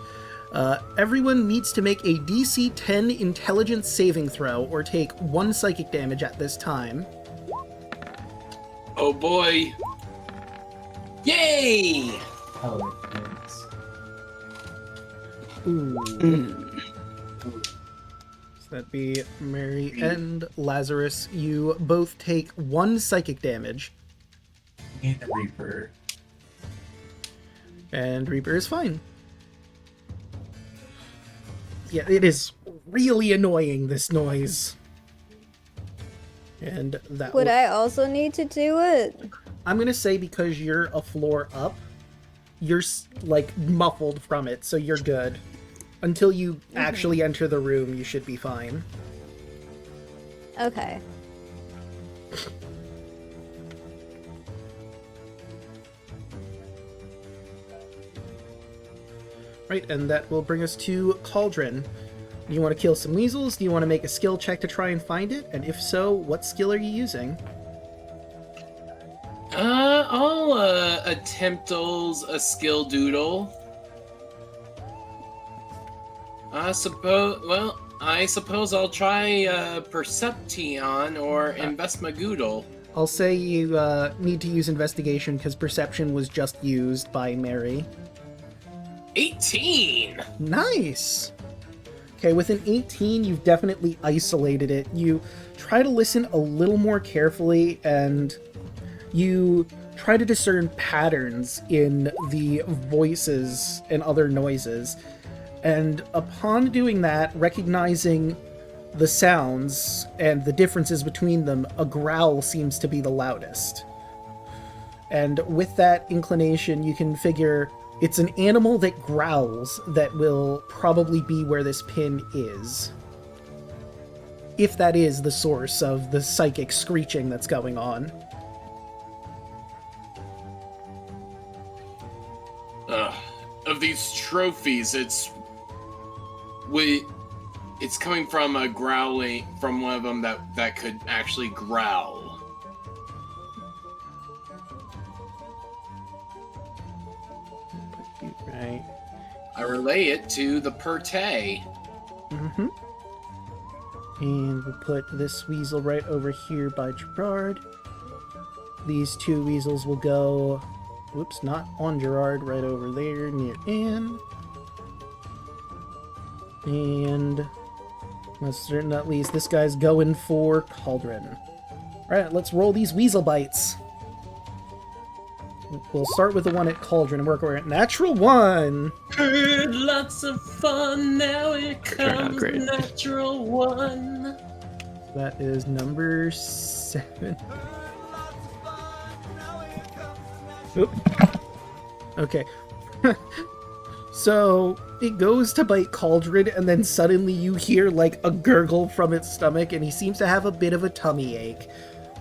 Everyone needs to make a DC 10 intelligence saving throw or take 1 psychic damage at this time. Oh boy. Yay! Oh, thanks. Ooh. So that'd be Mary and Lazarus. You both take 1 psychic damage. And the Reaper. And Reaper is fine. Yeah, it is really annoying, this noise. And that Would I also need to do it? I'm gonna say because you're a floor up, you're like muffled from it, so you're good. Until you actually enter the room, you should be fine. Okay. Right, and that will bring us to Cauldron. Do you want to kill some weasels? Do you want to make a skill check to try and find it? And if so, what skill are you using? I'll attempt a skill doodle. I suppose I'll try Perception or Investmagoodle. I'll say you need to use investigation because perception was just used by Mary. 18! Nice! Okay, with an 18, you've definitely isolated it. You try to listen a little more carefully, and you try to discern patterns in the voices and other noises. And upon doing that, recognizing the sounds and the differences between them, a growl seems to be the loudest. And with that inclination, you can figure it's an animal that growls that will probably be where this pin is. If that is the source of the psychic screeching that's going on. Of these trophies, it's coming from a growling from one of them that could actually growl. Right. I relay it to the Perte. Mm-hmm. And we'll put this weasel right over here by Gerard. These two weasels will go... Whoops, not on Gerard, right over there near Anne. And most certain not least, this guy's going for Cauldron. Alright, let's roll these weasel bites. We'll start with the one at Cauldron and work over it. Natural 1! Heard lots of fun, now it Turned out comes great. natural one. That is number 7. Oop. Okay. So, it goes to bite Cauldron, and then suddenly you hear, like, a gurgle from its stomach, and he seems to have a bit of a tummy ache.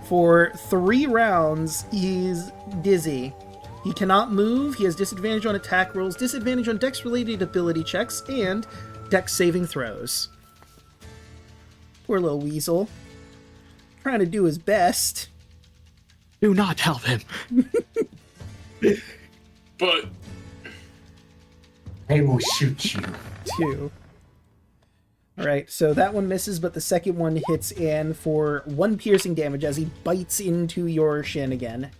For 3 rounds, he's dizzy. He cannot move, he has disadvantage on attack rolls, disadvantage on dex-related ability checks, and dex saving throws. Poor little weasel. Trying to do his best. Do not help him. But I will shoot you. 2. Alright, so that one misses, but the second one hits Anne for 1 piercing damage as he bites into your shin again.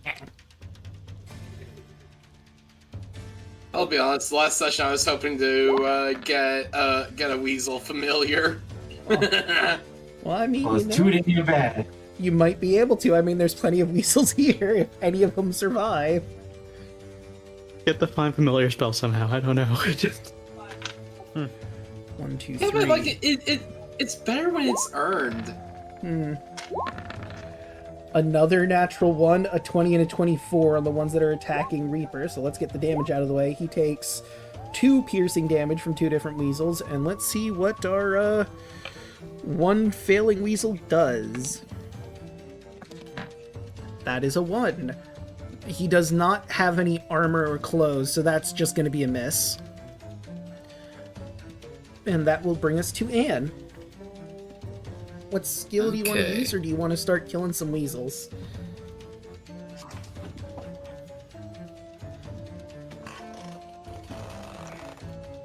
I'll be honest, last session I was hoping to get a weasel familiar. Well, I mean, Well, it's too damn bad. you might be able to. I mean, there's plenty of weasels here if any of them survive. Get the find familiar spell somehow. I don't know. 1, 2, Yeah, 3. but like it's better when it's earned. Another natural 1, a 20, and a 24 on the ones that are attacking Reaper. So let's get the damage out of the way. He takes 2 piercing damage from 2 different weasels, and let's see what our 1 failing weasel does. That is a 1. He does not have any armor or clothes, so that's just going to be a miss. And that will bring us to Anne. What skill do you want to Okay. use, or do you want to start killing some weasels?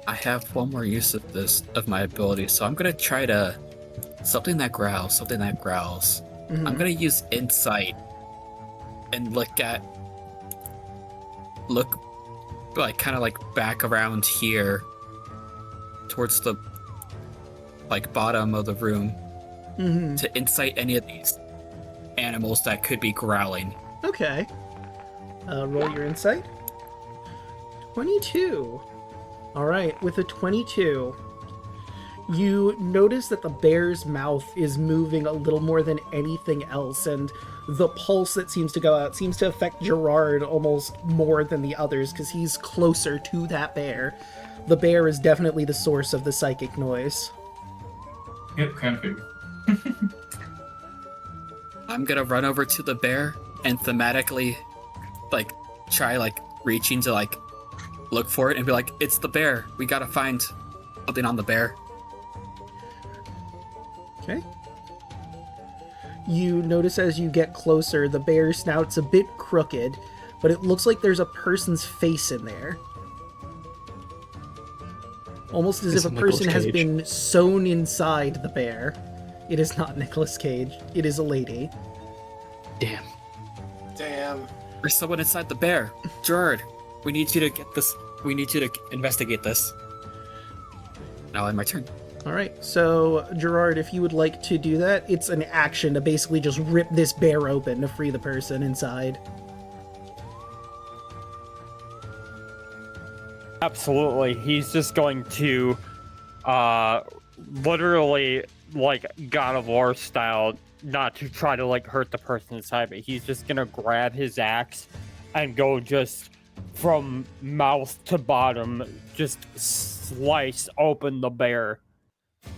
I have one more use of my ability, so I'm gonna try to something that growls. Mhm. I'm gonna use insight and look like kind of like back around here towards the like bottom of the room Mm-hmm. to insight any of these animals that could be growling. Okay. Roll your insight. 22. Alright, with a 22, You notice that the bear's mouth is moving a little more than anything else, and the pulse that seems to go out seems to affect Gerard almost more than the others because he's closer to that bear. The bear is definitely the source of the psychic noise. Yep, kind of figured. I'm gonna run over to the bear and thematically, like, try, like, reaching to, like, look for it and be like, it's the bear. We gotta find something on the bear. Okay. You notice as you get closer, the bear's snout's a bit crooked, but it looks like there's a person's face in there. Almost as It's if a Nicolas person has Cage. been sewn inside the bear. It is not Nicolas Cage. It is a lady. Damn. Damn. There's someone inside the bear. Gerard, we need you to get this. We need you to investigate this. Now in my turn. Alright, so Gerard, if you would like to do that, it's an action to basically just rip this bear open to free the person inside. Absolutely. He's just going to literally, like, God of War style, not to try to, like, hurt the person inside, but he's just gonna grab his axe and go just from mouth to bottom, just slice open the bear,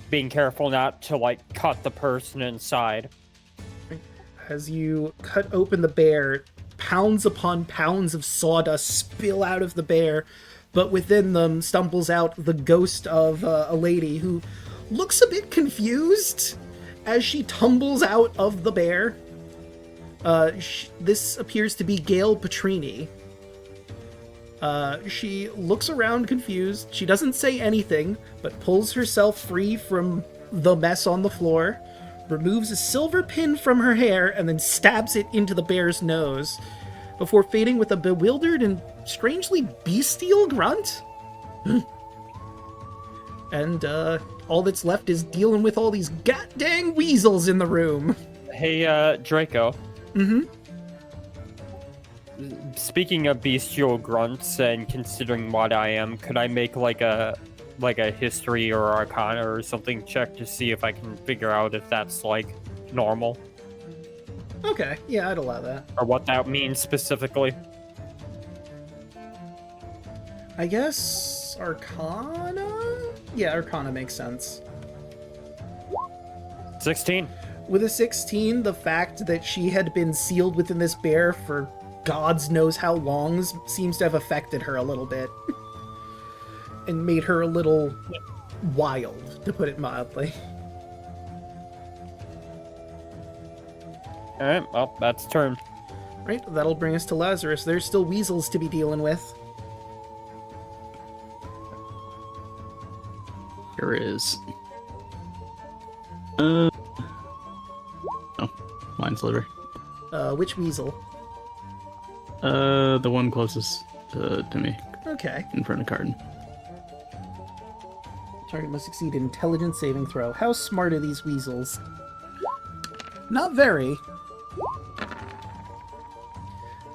being careful not to, like, cut the person inside. As you cut open the bear, pounds upon pounds of sawdust spill out of the bear, but within them stumbles out the ghost of a lady who looks a bit confused as she tumbles out of the bear. This appears to be Gail Petrini. She looks around confused. She doesn't say anything, but pulls herself free from the mess on the floor, removes a silver pin from her hair, and then stabs it into the bear's nose, before fading with a bewildered and strangely bestial grunt. And all that's left is dealing with all these goddamn weasels in the room. Hey, Draco. Mm-hmm. Speaking of bestial grunts and considering what I am, could I make like a history or arcana or something check to see if I can figure out if that's like normal Okay, yeah, I'd allow that. or what that means specifically? I guess Arcana? Yeah, Arcana makes sense. 16. With a 16, the fact that she had been sealed within this bear for gods knows how long seems to have affected her a little bit. And made her a little wild, to put it mildly. Alright, well, that's turn. Right, that'll bring us to Lazarus. There's still weasels to be dealing with. Here is. Oh, mine's liver. Which weasel? The one closest to me, Okay. in front of Carden. Target must succeed in intelligence saving throw. How smart are these weasels? Not very.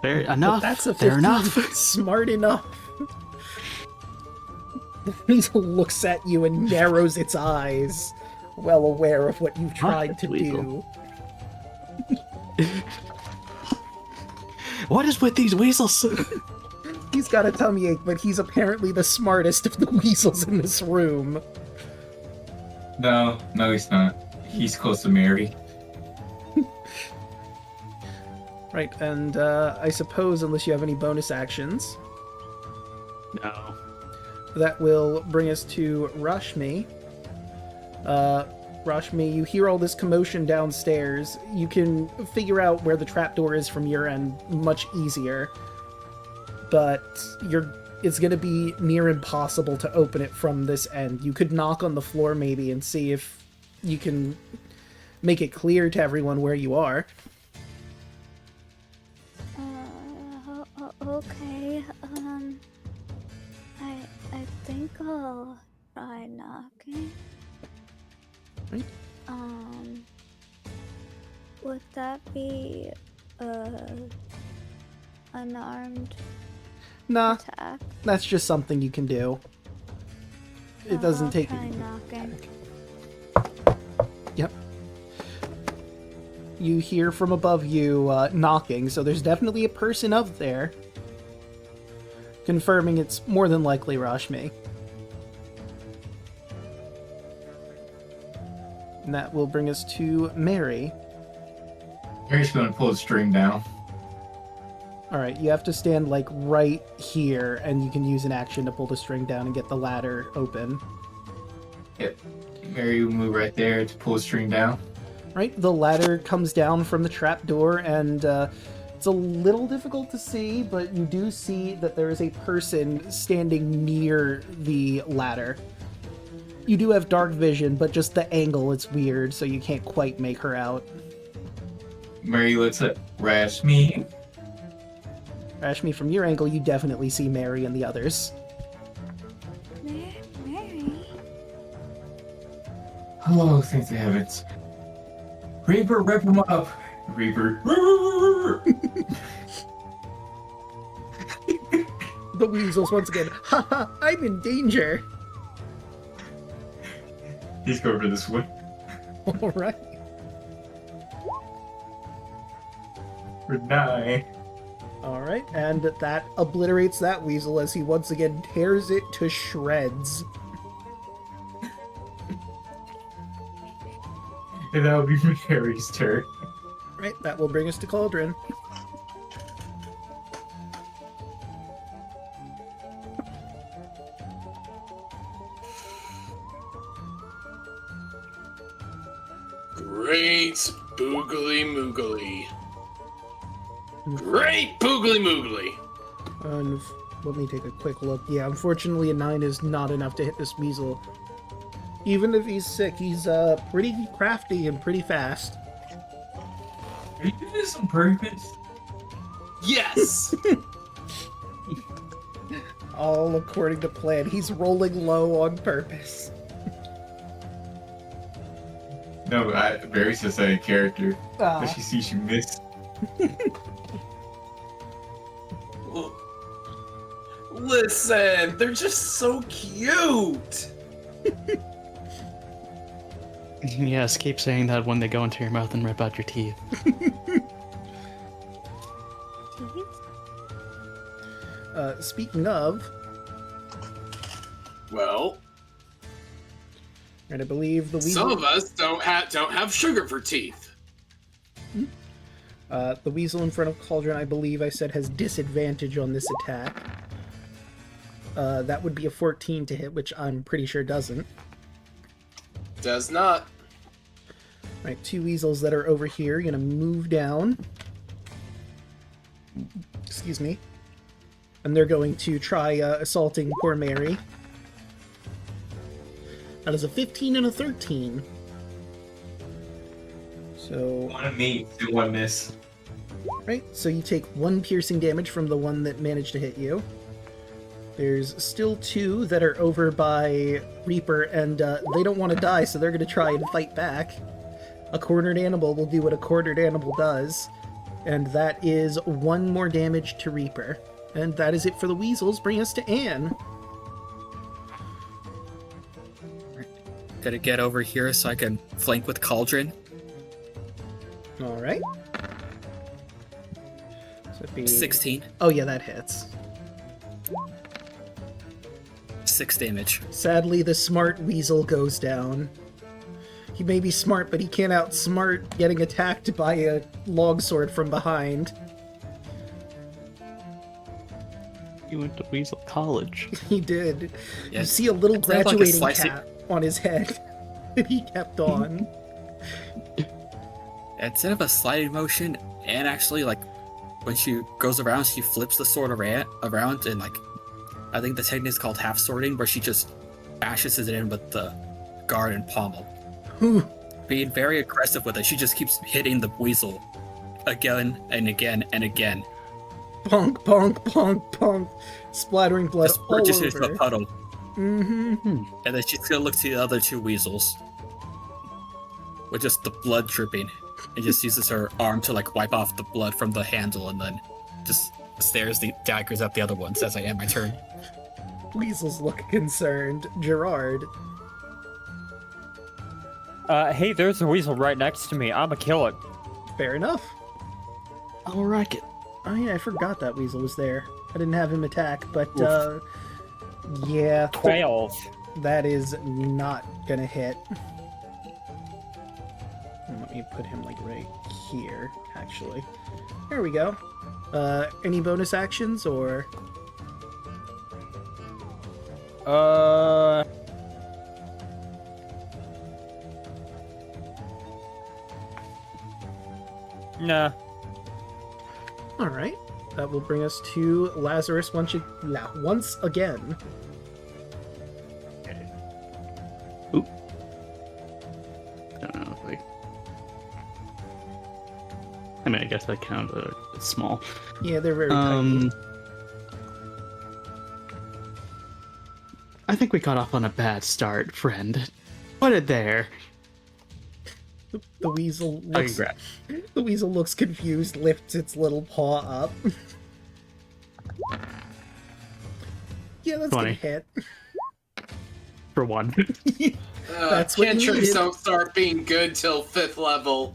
Fair But enough. that's a Fair 15. enough. Smart enough. The weasel looks at you and narrows its eyes, well aware of what you've tried to do. Weasel. What is with these weasels? He's got a tummy ache, but he's apparently the smartest of the weasels in this room. No, he's not. He's close to Mary. Right, and I suppose, unless you have any bonus actions, No. that will bring us to Rashmi. Rashmi, you hear all this commotion downstairs. You can figure out where the trapdoor is from your end much easier, but it's going to be near impossible to open it from this end. You could knock on the floor maybe and see if you can make it clear to everyone where you are. Okay. I think I'll try knocking. Right. Would that be unarmed Nah, attack? that's just something you can do. It doesn't I'll take try knocking. you hear from above you knocking, so there's definitely a person up there. Confirming it's more than likely Rashmi. And that will bring us to Mary. Mary's going to pull the string down. Alright, you have to stand, like, right here, and you can use an action to pull the string down and get the ladder open. Yep. Mary will move right there to pull the string down. Right, the ladder comes down from the trapdoor, and it's a little difficult to see, but you do see that there is a person standing near the ladder. You do have dark vision, but just the angle is weird, so you can't quite make her out. Mary looks at Rashmi. Rashmi, from your angle, you definitely see Mary and the others. Mary. Oh, thank the heavens. Reaper, rip him up. Reaper. The weasels once again. Haha, I'm in danger. He's going for this way. Alright. For 9. Alright, and that obliterates that weasel as he once again tears it to shreds. And that'll be Mary's turn. Right, that will bring us to Cauldron. Great boogly moogly. Great boogly moogly. And let me take a quick look. Yeah, unfortunately a 9 is not enough to hit this weasel. Even if he's sick, he's pretty crafty and pretty fast. Are you doing this on purpose? Yes. All according to plan. He's rolling low on purpose. No, Mary's just a character. Ah. But she sees you miss. Listen, they're just so cute. Yes, keep saying that when they go into your mouth and rip out your teeth. Speaking of, Well, and I believe the some weasel, of us don't have sugar for teeth. the weasel in front of Cauldron, I believe I said has disadvantage on this attack. That would be a 14 to hit, which I'm pretty sure doesn't. Does not. Right, 2 weasels that are over here, gonna move down. Excuse me. And they're going to try assaulting poor Mary. That is a 15 and a 13. So, One meet, 1 miss. right, so you take 1 piercing damage from the one that managed to hit you. There's still 2 that are over by Reaper, and they don't want to die, so they're going to try and fight back. A cornered animal will do what a cornered animal does, and that is 1 more damage to Reaper. And that is it for the weasels. Bring us to Anne. Gotta get over here so I can flank with Cauldron. All right. So it'd be... 16. Oh yeah, that hits. 6 damage. Sadly, the smart weasel goes down. He may be smart, but he can't outsmart getting attacked by a longsword from behind. You went to Weasel College. He did. You Yes. see a little Instead of, like, a graduating slicing- cap on his head. that he kept on. Instead of a sliding motion, and actually, like, when she goes around, she flips the sword around, and, like, I think the technique is called half swording, where she just bashes it in with the guard and pommel. Being very aggressive with it, she just keeps hitting the weasel again and again and again. Bonk, bonk, bonk, bonk. Splattering blood all Just into over. a puddle. Mm-hmm. And then she's gonna look to the other 2 weasels. With just the blood dripping. And just uses her arm to, like, wipe off the blood from the handle, and then just stares the daggers at the other ones as I end my turn. Weasels look concerned. Gerard. Hey, there's a weasel right next to me. I'ma kill it. Fair enough. I'll wreck it. Oh yeah, I forgot that Weasel was there. I didn't have him attack, but Oof. yeah, 12. that is not gonna hit. Let me put him like right here, actually. There we go. Any bonus actions or? Nah. All right. That will bring us to Lazarus once again. Oop. I don't know. Like, I mean, I guess that counted as small. Yeah, they're very tiny. I think we got off on a bad start, friend. Put it there. The weasel I looks. grab. The weasel looks confused, lifts its little paw up. Yeah, that's 20. gonna hit. For one. That's what you Cantrips needed. don't start being good till 5th level.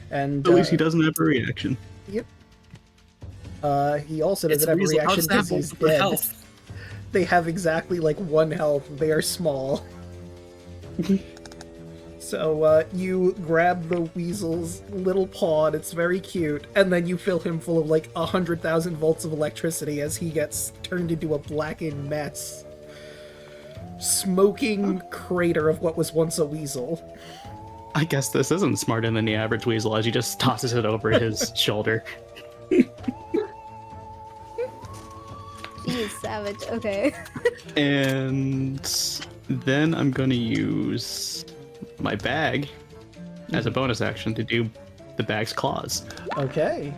And At least he doesn't have a reaction. Yep. He also It's doesn't have a weasel. How reaction does that because he's multiple dead. health? They have exactly like 1 health. They are small. So you grab the weasel's little paw, and it's very cute, and then you fill him full of like 100,000 volts of electricity as he gets turned into a blackened mess. Smoking crater of what was once a weasel. I guess this isn't smarter than the average weasel as he just tosses it over his shoulder. Jeez, savage. Okay. And then I'm gonna use my bag as a bonus action to do the bag's claws. Okay.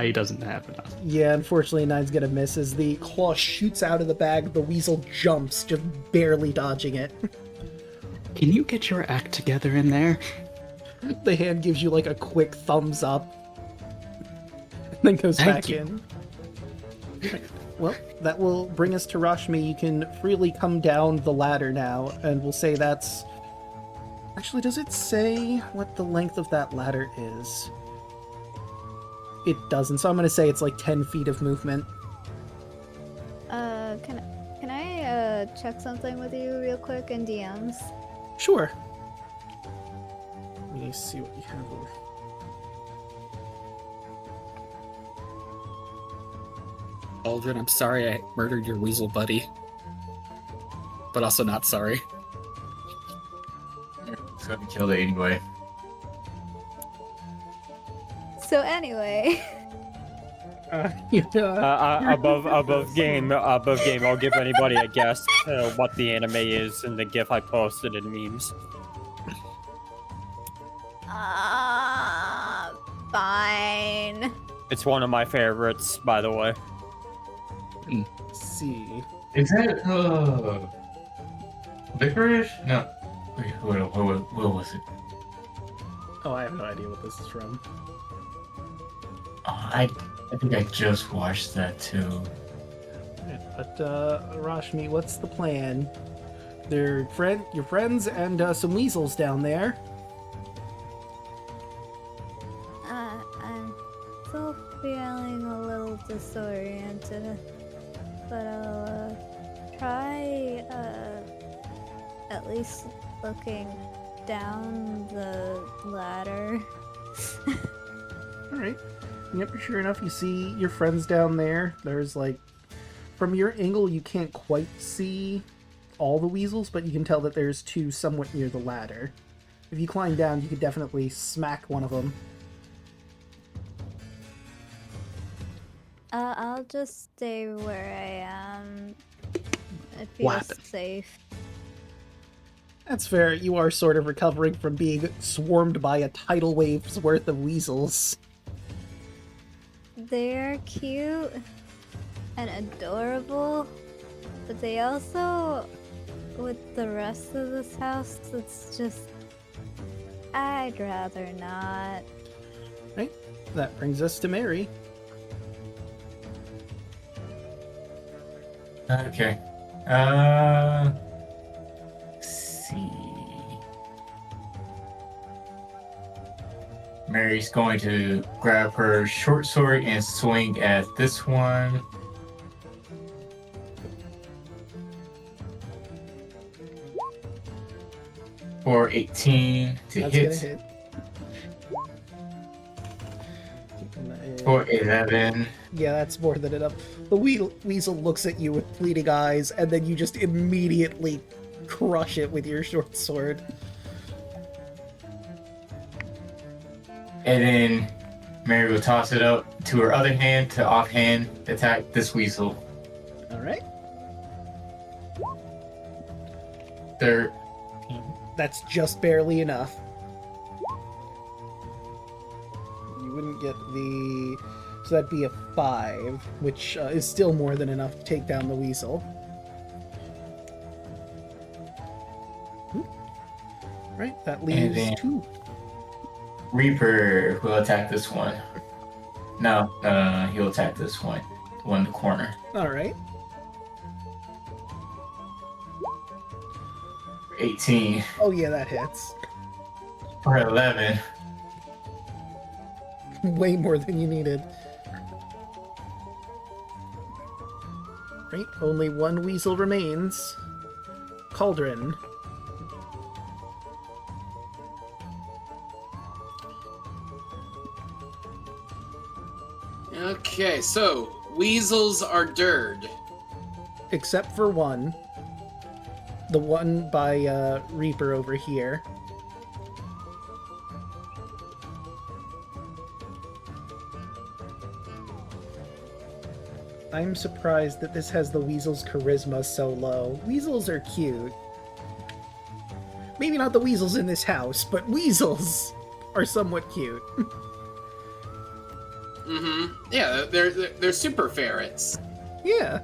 He doesn't have enough. Yeah, unfortunately, 9's gonna miss as the claw shoots out of the bag. The weasel jumps, just barely dodging it. Can you get your act together in there? The hand gives you like a quick thumbs up, and then goes Thank back you. in. Well, that will bring us to Rashmi. You can freely come down the ladder now, and we'll say that's... Actually, does it say what the length of that ladder is? It doesn't, so I'm gonna say it's like 10 feet of movement. Can I check something with you real quick in DMs? Sure. Let me see what you have over. Aldrin, I'm sorry I murdered your weasel buddy. But also not sorry. So I killed it anyway. So anyway, Above game. I'll give anybody a guess what the anime is in the GIF I posted in memes. fine. It's one of my favorites, by the way. Let's see. Is that licorice? No. Wait, what was it? Oh, I have no idea what this is from. Oh, I think I just watched that too. But Rashmi, what's the plan? Your friends, and some weasels down there. I'm still feeling a little disoriented, but I'll try at least looking down the ladder. All right. Yep. Sure enough, you see your friends down there. There's like, from your angle, you can't quite see all the weasels, but you can tell that there's 2 somewhat near the ladder. If you climb down, you could definitely smack one of them. I'll just stay where I am. It What feels safe. That's fair. You are sort of recovering from being swarmed by a tidal wave's worth of weasels. They're cute and adorable, but they also, with the rest of this house, it's just... I'd rather not. Right. That brings us to Mary. Okay. Let's see. Mary's going to grab her short sword and swing at this one. For 18 to That's hit. gonna hit. For 11. Yeah, that's more than enough. The weasel looks at you with pleading eyes, and then you just immediately crush it with your short sword. And then Mary will toss it up to her other hand to offhand attack this weasel. Alright. Third. That's just barely enough. You wouldn't get the... So that'd be a 5, which is still more than enough to take down the weasel. Right, that leaves then- 2. Reaper will attack this one. No, he'll attack this one. The one in the corner. Alright. 18. Oh yeah, that hits. For 11. Way more than you needed. Right, only one weasel remains. Cauldron. Okay, so weasels are dirt. Except for one. The one by Reaper over here. I'm surprised that this has the weasel's charisma so low. Weasels are cute. Maybe not the weasels in this house, but weasels are somewhat cute. Mm-hmm. Yeah, they're super ferrets. Yeah.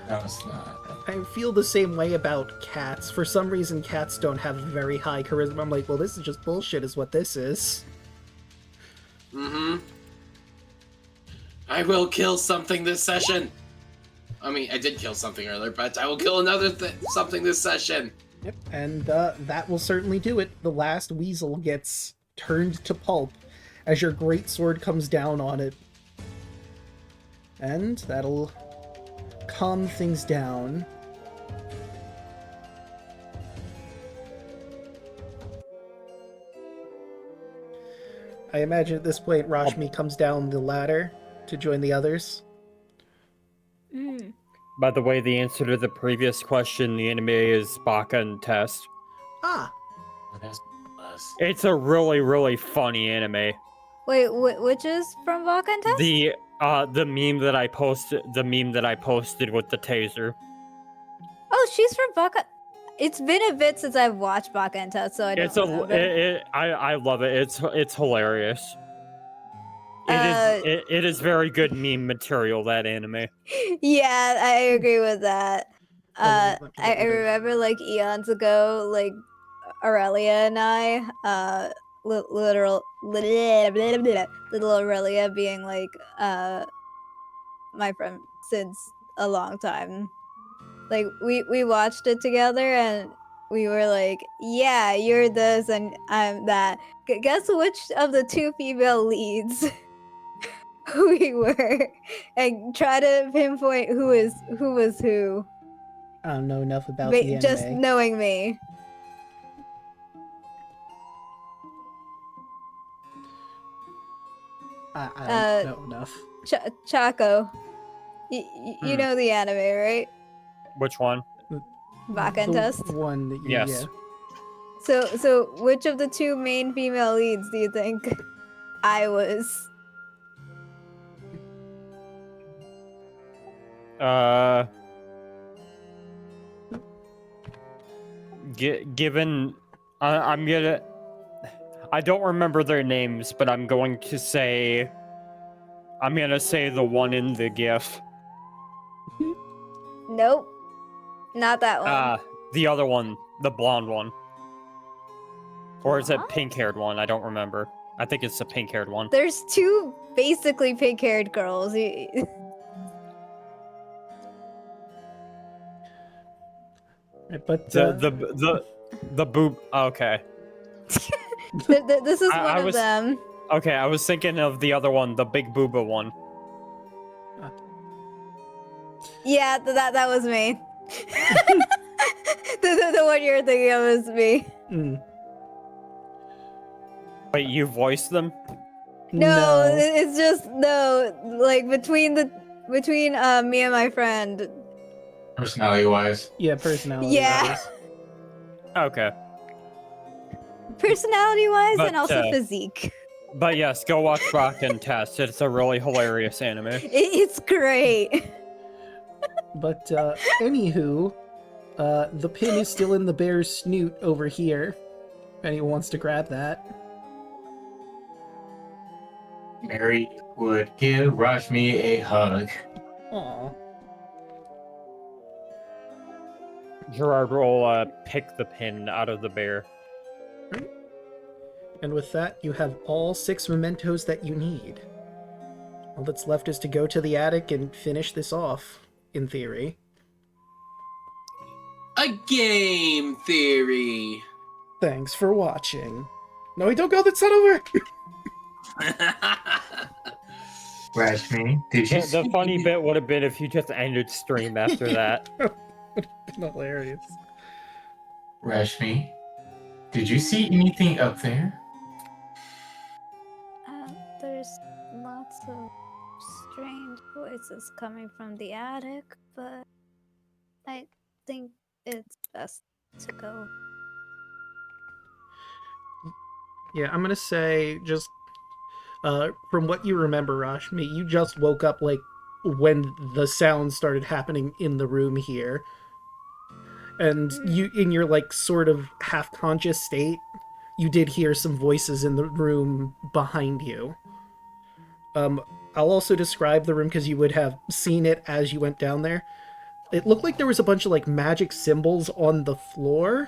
No, it's not. I feel the same way about cats. For some reason, cats don't have very high charisma. I'm like, well, this is just bullshit is what this is. Mm-hmm. I will kill something this session. I mean, I did kill something earlier, but I will kill another something this session. Yep, and that will certainly do it. The last weasel gets turned to pulp as your greatsword comes down on it. And that'll calm things down. I imagine at this point Rashmi comes down the ladder to join the others. Mm. By the way, the answer to the previous question, the anime is Baka and Test. Ah, Oh, that's less. It's a really, really funny anime. Wait, which is from Vulcan Test? The meme that I posted with the taser. Oh, she's from Baka. It's been a bit since I've watched Baka and Test, so I don't remember. I love it. It's hilarious. It is very good meme material, that anime. Yeah, I agree with that. let me I remember like eons ago, like Aurelia and I, little Aurelia being like my friend since a long time. Like we watched it together and we were like, yeah, you're this and I'm that. Guess which of the two female leads we were, and try to pinpoint who was who. I don't know enough about the anime. Just knowing me. I don't know enough. Chaco. You know the anime, right? Which one? Baka and The Test. one that you, Yes. yeah. So which of the two main female leads do you think I was? Given, I'm gonna. I don't remember their names, but I'm going to say. I'm gonna say the one in the GIF. Nope. Not that one. The other one, the blonde one. Or is it What? pink-haired one? I don't remember. I think it's the pink-haired one. There's two basically pink-haired girls. But the boob. Okay. This is I one of was- them. Okay, I was thinking of the other one, the big booba one. Yeah, that was me. the one you're thinking of was me. Wait, you voiced them? No, it's just like between me and my friend. Personality-wise. Yeah, personality. Yeah. wise. Okay. Personality-wise But, and also uh, physique. But yes, go watch Rock and Test. It's a really hilarious anime. It's great. But anywho, the pin is still in the bear's snoot over here. If anyone wants to grab that. Mary would give Rashmi a hug. Aw. Gerard will pick the pin out of the bear. And with that, you have all 6 mementos that you need. All that's left is to go to the attic and finish this off, in theory. A game theory. Thanks for watching. No, wait, don't go, that's not over! Rashmi, did you The funny bit would have been if you just ended stream after that. Hilarious. Rashmi, did you see anything up there? There's lots of strange voices coming from the attic, but I think it's best to go. Yeah, I'm gonna say, just from what you remember, Rashmi, you just woke up like when the sound started happening in the room here. And you, in your like sort of half-conscious state, you did hear some voices in the room behind you. I'll also describe the room because you would have seen it as you went down there. It looked like there was a bunch of like magic symbols on the floor,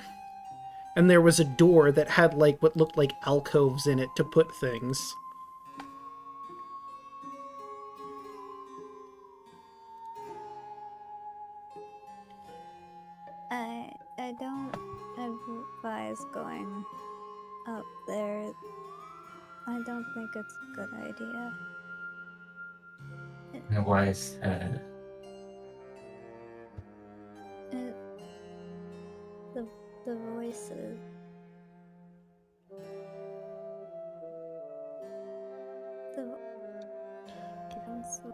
and there was a door that had like what looked like alcoves in it to put things. I don't advise going up there. I don't think it's a good idea. And why is that? The voices.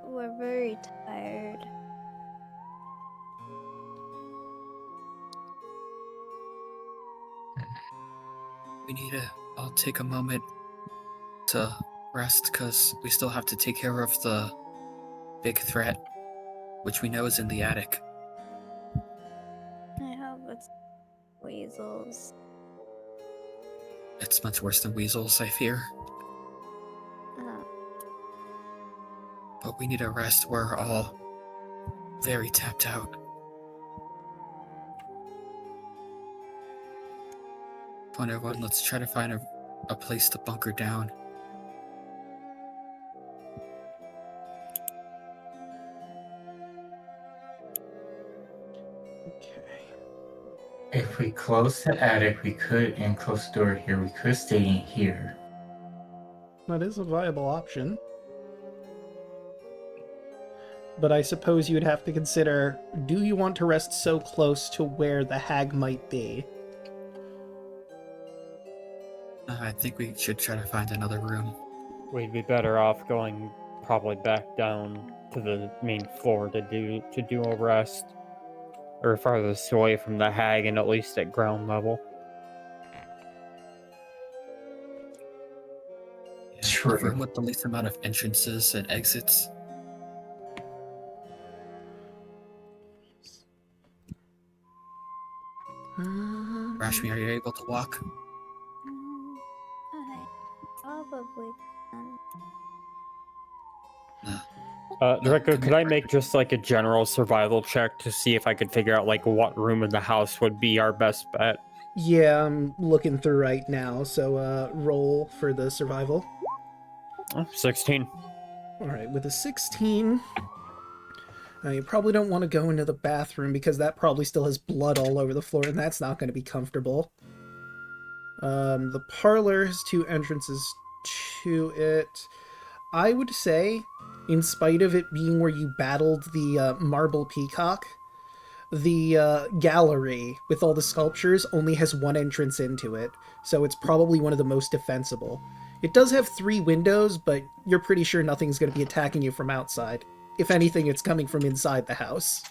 We're very tired. We need to all take a moment to rest because we still have to take care of the big threat, which we know is in the attic. I hope it's weasels. It's much worse than weasels, I fear. But we need a rest. We're all very tapped out. Come on, everyone, let's try to find a place to bunker down. Okay. If we close the attic, we could, and close the door here, we could stay in here. That is a viable option. But I suppose you'd have to consider, do you want to rest so close to where the hag might be? I think we should try to find another room. We'd be better off going probably back down to the main floor to do a rest. Or farthest away from the hag and at least at ground level. Yeah, True. the room with the least amount of entrances and exits. Rashmi, are you able to walk? I probably can. Draco, could I make just like a general survival check to see if I could figure out like what room in the house would be our best bet? Yeah, I'm looking through right now, so roll for the survival. 16. Alright, with a 16, Now, you probably don't want to go into the bathroom because that probably still has blood all over the floor, and that's not going to be comfortable. The parlor has 2 entrances to it. I would say, in spite of it being where you battled the marble peacock, the gallery with all the sculptures only has 1 entrance into it, so it's probably one of the most defensible. It does have 3 windows, but you're pretty sure nothing's going to be attacking you from outside. If anything, it's coming from inside the house.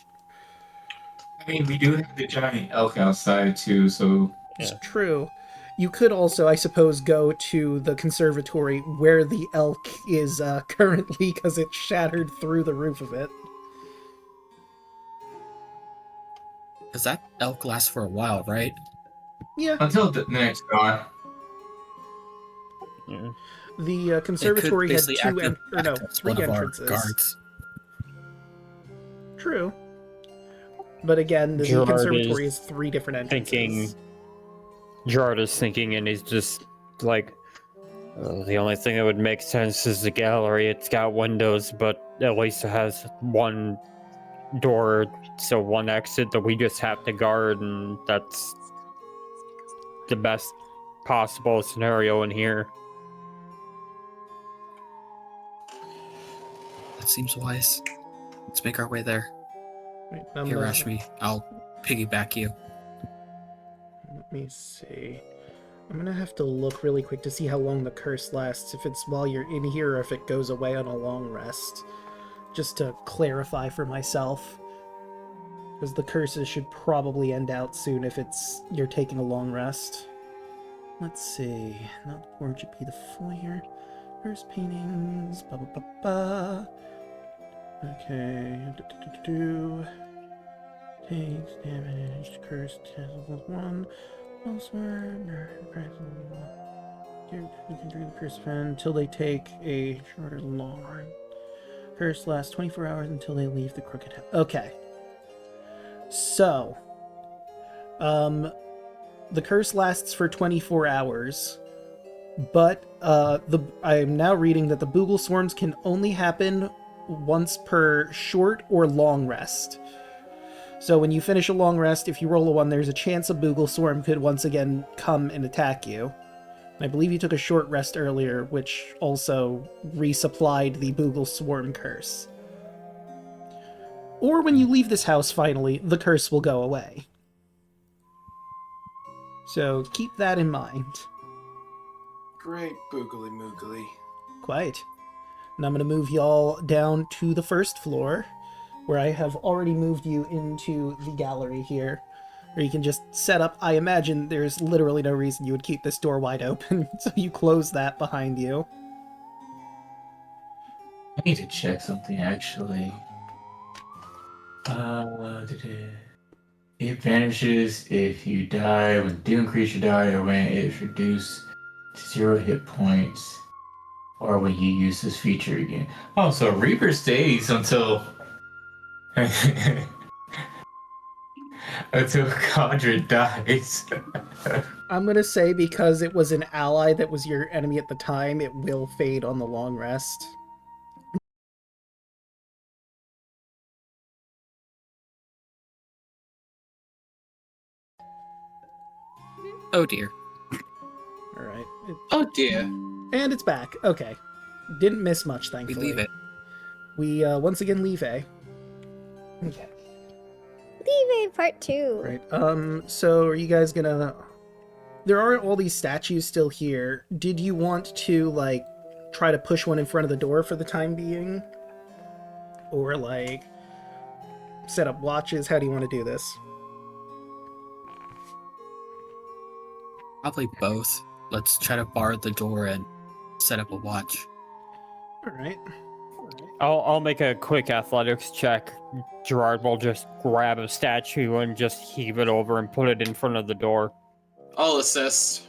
I mean, we do have the giant elk outside too, so It's true. You could also, I suppose, go to the conservatory where the elk is currently, because it shattered through the roof of it. Because that elk lasts for a while, right? Yeah, until the next dawn. Yeah. the conservatory had basically 2 act as 3 one of our entrances. guards. True. But again, the Gerard conservatory is has 3 different entrances. Gerard is thinking, and he's just like, the only thing that would make sense is the gallery. It's got windows, but at least it has 1 door, so 1 exit that we just have to guard, and that's the best possible scenario in here. That seems wise. Let's make our way there. Wait, Here, Rashmi, I'll piggyback you. Let me see. I'm gonna have to look really quick to see how long the curse lasts, if it's while you're in here or if it goes away on a long rest. Just to clarify for myself. Because the curses should probably end out soon if you're taking a long rest. Let's see. Not the porch, should be the foyer. First paintings. Ba ba ba ba. Okay. Takes damage. Curse level 1. Elsewhere. You can do the curse event until they take a shorter long run. Curse lasts 24 hours until they leave the crooked house. Okay. So, the curse lasts for 24 hours, but I am now reading that the Boogle swarms can only happen once per short or long rest. So when you finish a long rest, if you roll a 1, there's a chance a Boogle swarm could once again come and attack you. I believe you took a short rest earlier, which also resupplied the Boogle swarm curse. Or when you leave this house finally, the curse will go away. So keep that in mind. Great boogly moogly. Quite. And I'm going to move y'all down to the first floor, where I have already moved you into the gallery here, where you can just set up. I imagine there's literally no reason you would keep this door wide open, so you close that behind you. I need to check something actually. It vanishes if you die, when demon creature die, or when it is reduced to 0 hit points, or when you use this feature again. Oh, so Reaper stays until until Condra dies. I'm going to say because it was an ally that was your enemy at the time, it will fade on the long rest. Oh dear. Alright. Oh dear. And it's back. Okay. Didn't miss much, We thankfully. leave it. We once again leave A. Okay. Leave it part 2. Right. So are you guys gonna... There are all these statues still here. Did you want to, like, try to push one in front of the door for the time being? Or, like, set up watches? How do you want to do this? Probably both. Let's try to bar the door and set up a watch. Alright. I'll make a quick athletics check. Gerard will just grab a statue and just heave it over and put it in front of the door. I'll assist.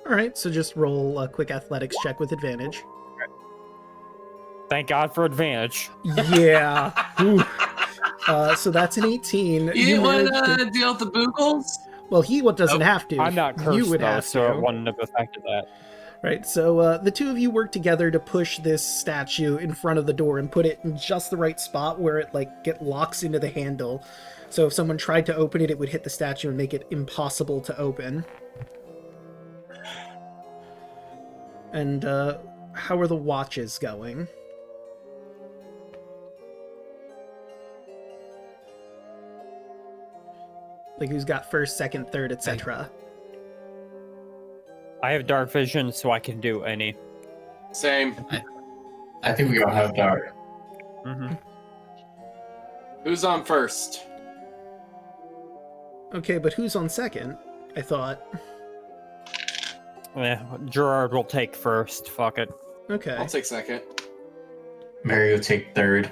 Alright, so just roll a quick athletics check with advantage. Thank God for advantage. Yeah. Ooh. So that's an 18. You want managed to deal with the Boogles? Well, he doesn't have to. I'm not You cursed would though, have so to. it wouldn't have affected that. Right, so the two of you work together to push this statue in front of the door and put it in just the right spot where it locks into the handle. So if someone tried to open it, it would hit the statue and make it impossible to open. And how are the watches going? Like who's got first, second, third, etc. I have dark vision, so I can do any. Same. I think we all have dark. Mm-hmm. Who's on first? Okay, but who's on second? I thought. Yeah, Gerard will take first. Fuck it. Okay. I'll take second. Mary will take third.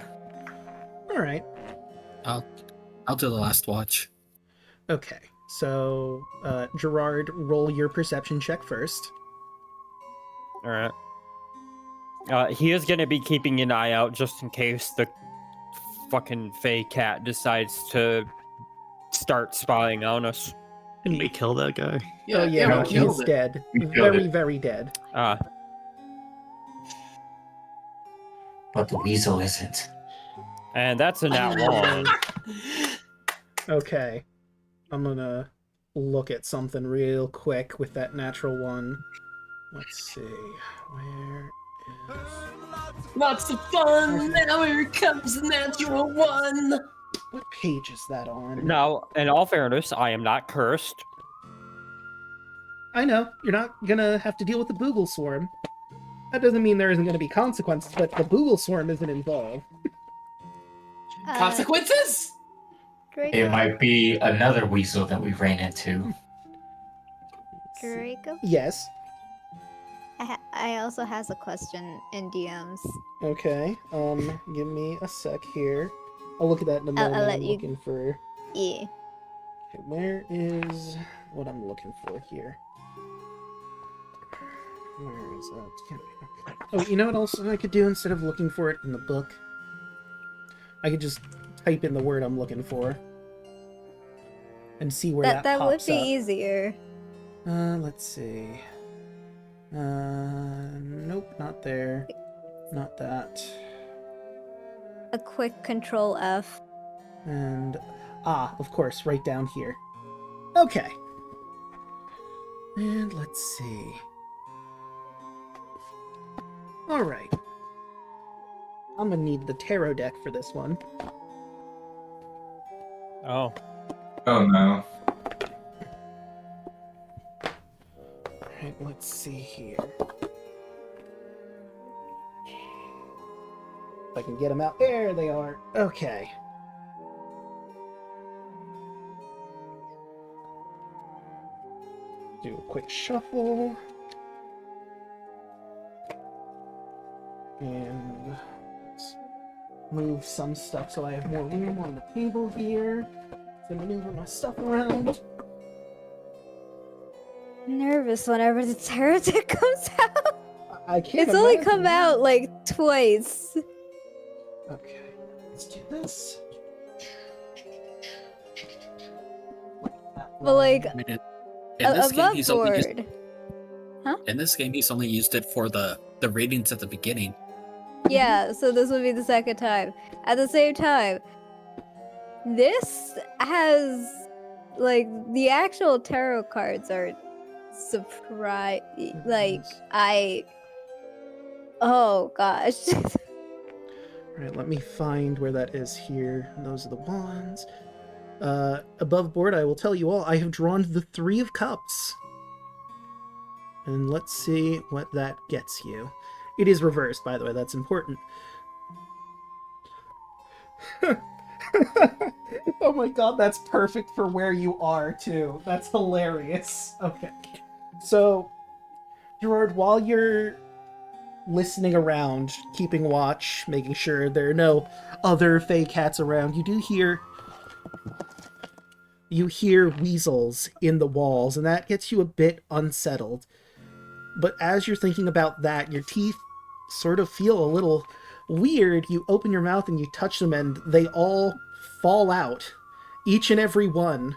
All right. I'll do the last watch. Okay. So, Gerard, roll your perception check first. All right. He is gonna be keeping an eye out just in case the fucking Fey cat decides to start spying on us. Didn't we kill that guy? Oh yeah, no, no, we he's killed it. dead. We killed Very, it. very dead. But the weasel isn't. And that's a nat one. Okay. I'm gonna look at something real quick with that natural one. Let's see. Where is... Lots of fun. Now here comes the natural one. What page is that on? Now, in all fairness, I am not cursed. I know. You're not gonna have to deal with the Boogle Swarm. That doesn't mean there isn't gonna be consequences, but the Boogle Swarm isn't involved. Consequences? Draco. It might be another weasel that we ran into. Draco. Yes. I also has a question in DMs. Okay. Give me a sec here. I'll look at that in a moment. I'll let I'm you- looking for... Yeah. Okay, where is what I'm looking for here? Where is that? Oh, you know what else I could do instead of looking for it in the book? I could just type in the word I'm looking for and see where that That would pops be up. easier. Let's see. Nope, not there. Not that. A quick Control F. And of course, right down here. Okay. And let's see. All right. I'm gonna need the tarot deck for this one. Oh. Oh no. All right, let's see here. If I can get them out. There they are. Okay. Do a quick shuffle. And let's move some stuff so I have more room on the table here to maneuver my stuff around. Nervous whenever the tarot deck comes out. I can't It's only imagine. come out like twice. Okay, let's do this. But like I mean, in this game, above he's only used, board. in this game, he's only used it for the readings at the beginning. Yeah, so this would be the second time. At the same time, this has like the actual tarot cards are surprise. Like oh gosh. Alright, let me find where that is here. Those are the wands. Above board, I will tell you all, I have drawn the Three of Cups. And let's see what that gets you. It is reversed, by the way, that's important. Oh my god, that's perfect for where you are, too. That's hilarious. Okay. So, Gerard, while you're listening around, keeping watch, making sure there are no other fey cats around, you hear weasels in the walls, and that gets you a bit unsettled. But as you're thinking about that, your teeth sort of feel a little weird. You open your mouth and you touch them, and they all fall out. Each and every one.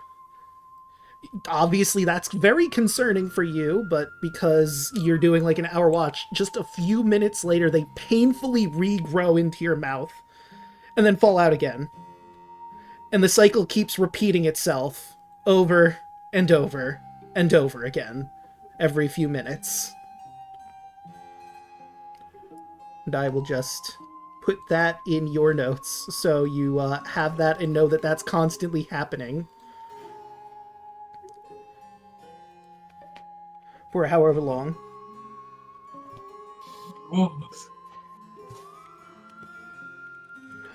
Obviously, that's very concerning for you, but because you're doing like an hour watch, just a few minutes later, they painfully regrow into your mouth and then fall out again. And the cycle keeps repeating itself over and over and over again every few minutes. And I will just put that in your notes so you have that and know that that's constantly happening. For however long.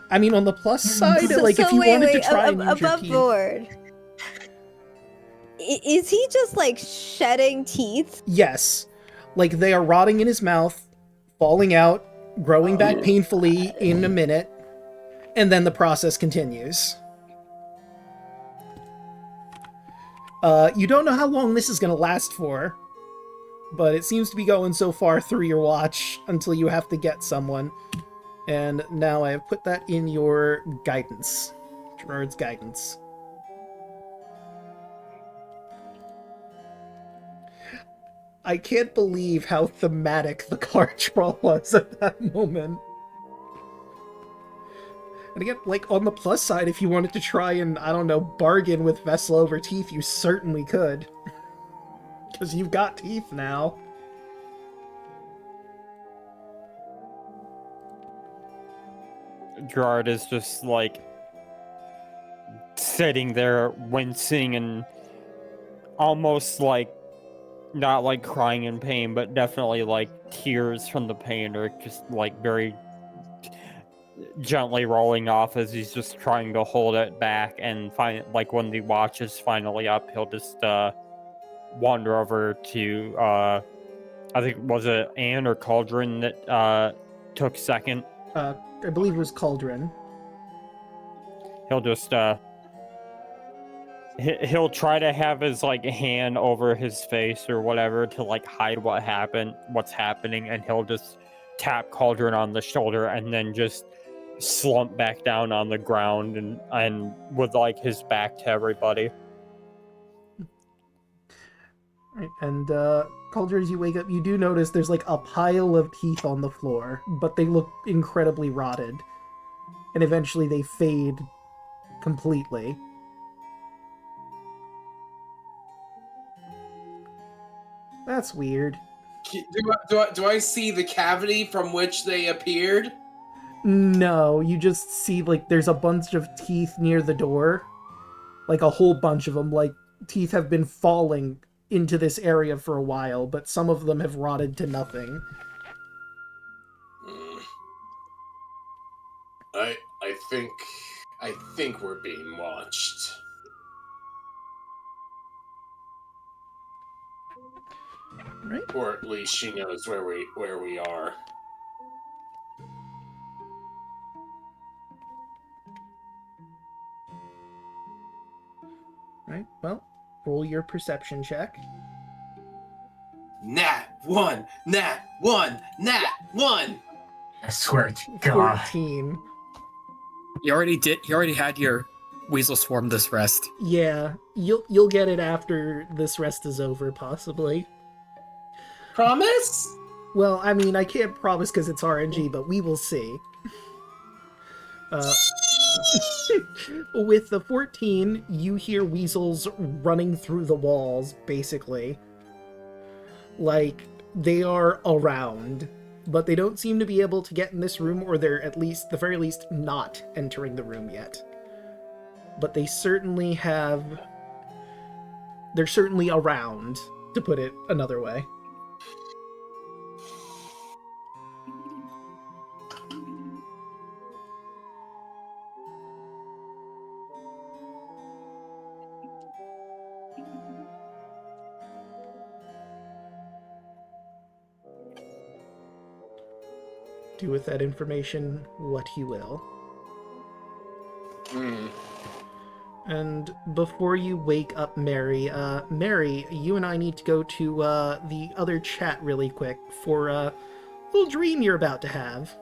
I mean, on the plus side, like, if you wanted to try and use your above teeth... board. Is he just, like, shedding teeth? Yes. Like, they are rotting in his mouth, falling out, growing back painfully in a minute, and then the process continues. You don't know how long this is going to last for, but it seems to be going so far through your watch until you have to get someone. And now I have put that in your guidance. Gerard's guidance. I can't believe how thematic the card draw was at that moment. And again, like, on the plus side, if you wanted to try and, I don't know, bargain with Vessla over teeth, you certainly could. Because you've got teeth now. Gerard is just, like, sitting there wincing and almost, like, not, like, crying in pain, but definitely, like, tears from the pain are just, like, very gently rolling off as he's just trying to hold it back. And like, when the watch is finally up, he'll just wander over to, I think, was it Anne or Cauldron that took second? I believe it was Cauldron. He'll just, he'll try to have his, like, hand over his face or whatever to, like, hide what's happening, and he'll just tap Cauldron on the shoulder and then just slump back down on the ground and with, like, his back to everybody. Right, and Cauldron, as you wake up, you do notice there's like a pile of teeth on the floor, but they look incredibly rotted. And eventually they fade completely. That's weird. Do I see the cavity from which they appeared? No, you just see, like, there's a bunch of teeth near the door. Like, a whole bunch of them. Like, teeth have been falling into this area for a while, but some of them have rotted to nothing. I think we're being watched. Right. Or at least she knows where we are. Right, well, roll your perception check. Nat 1! Nat 1! Nat 1! I swear to God. 14. You already had your weasel swarm this rest. Yeah, you'll get it after this rest is over, possibly. Promise? Well, I mean, I can't promise because it's RNG, but we will see. With the 14, you hear weasels running through the walls, basically. Like, they are around, but they don't seem to be able to get in this room, or they're at least, the very least, not entering the room yet. But they certainly have... They're certainly around, to put it another way. Do with that information what he will. And before you wake up Mary, Mary, you and I need to go to the other chat really quick for a little dream you're about to have.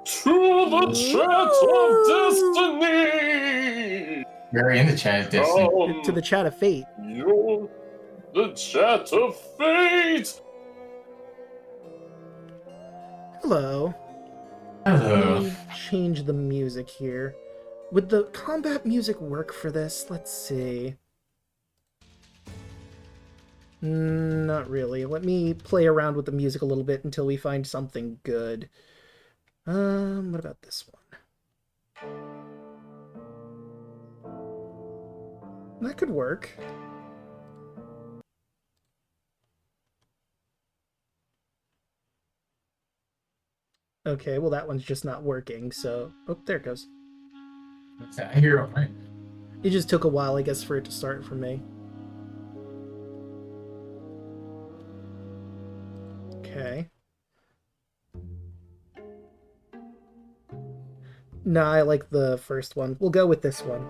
To the chat of destiny! We're in the chat, Destiny. To the chat of fate. You're the chat of fate! Hello. Hello. Let me change the music here. Would the combat music work for this? Let's see. Not really. Let me play around with the music a little bit until we find something good. What about this one? That could work. Okay, well that one's just not working, so... Oh, there it goes. I hear it, right? It just took a while, I guess, for it to start for me. Okay. Nah, I like the first one. We'll go with this one.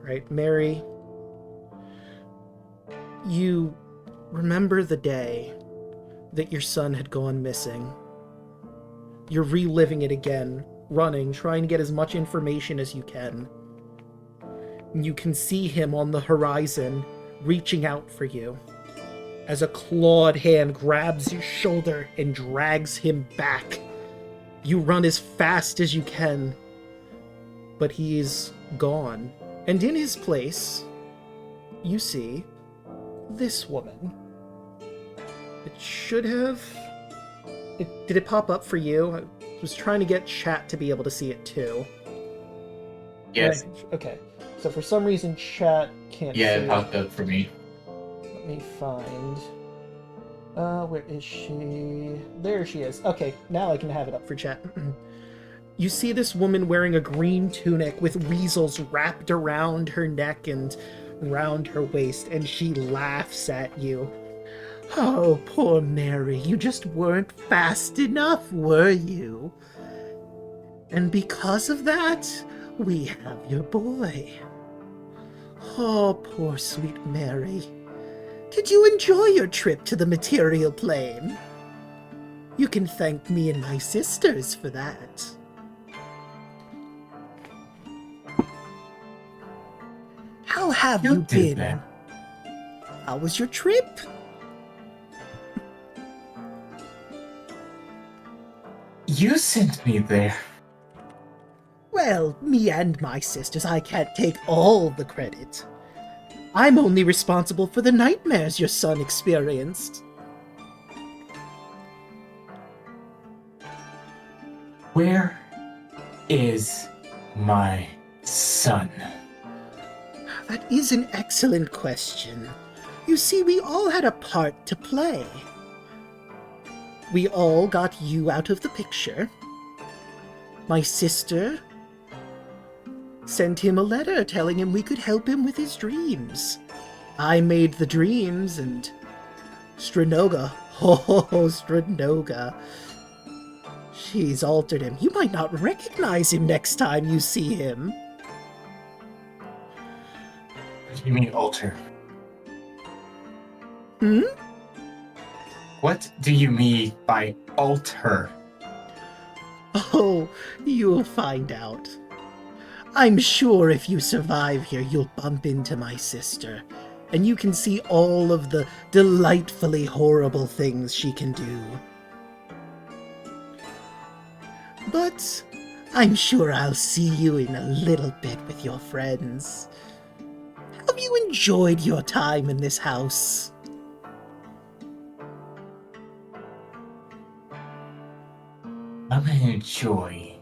Right, Mary. You remember the day that your son had gone missing. You're reliving it again, running, trying to get as much information as you can. You can see him on the horizon, reaching out for you, as a clawed hand grabs your shoulder and drags him back. You run as fast as you can, but he is gone. And in his place, you see this woman. It should have... Did it pop up for you? I was trying to get chat to be able to see it too. Yes. Right, okay. So for some reason chat can't Yeah, see it popped up for me. Let me find... where is she? There she is. Okay, now I can have it up for chat. You see this woman wearing a green tunic with weasels wrapped around her neck and round her waist, and she laughs at you. Oh, poor Mary, you just weren't fast enough, were you? And because of that, we have your boy. Oh, poor sweet Mary. Did you enjoy your trip to the material plane? You can thank me and my sisters for that. How have you did been? that. How was your trip? You sent me there. Well, me and my sisters, I can't take all the credit. I'm only responsible for the nightmares your son experienced. Where is my son? That is an excellent question. You see, we all had a part to play. We all got you out of the picture. My sister sent him a letter telling him we could help him with his dreams. I made the dreams, and Stranoga, Stranoga, she's altered him. You might not recognize him next time you see him. What do you mean alter? Hmm? What do you mean by alter? Oh, you'll find out. I'm sure if you survive here, you'll bump into my sister, and you can see all of the delightfully horrible things she can do. But I'm sure I'll see you in a little bit with your friends. Have you enjoyed your time in this house? I'm gonna enjoy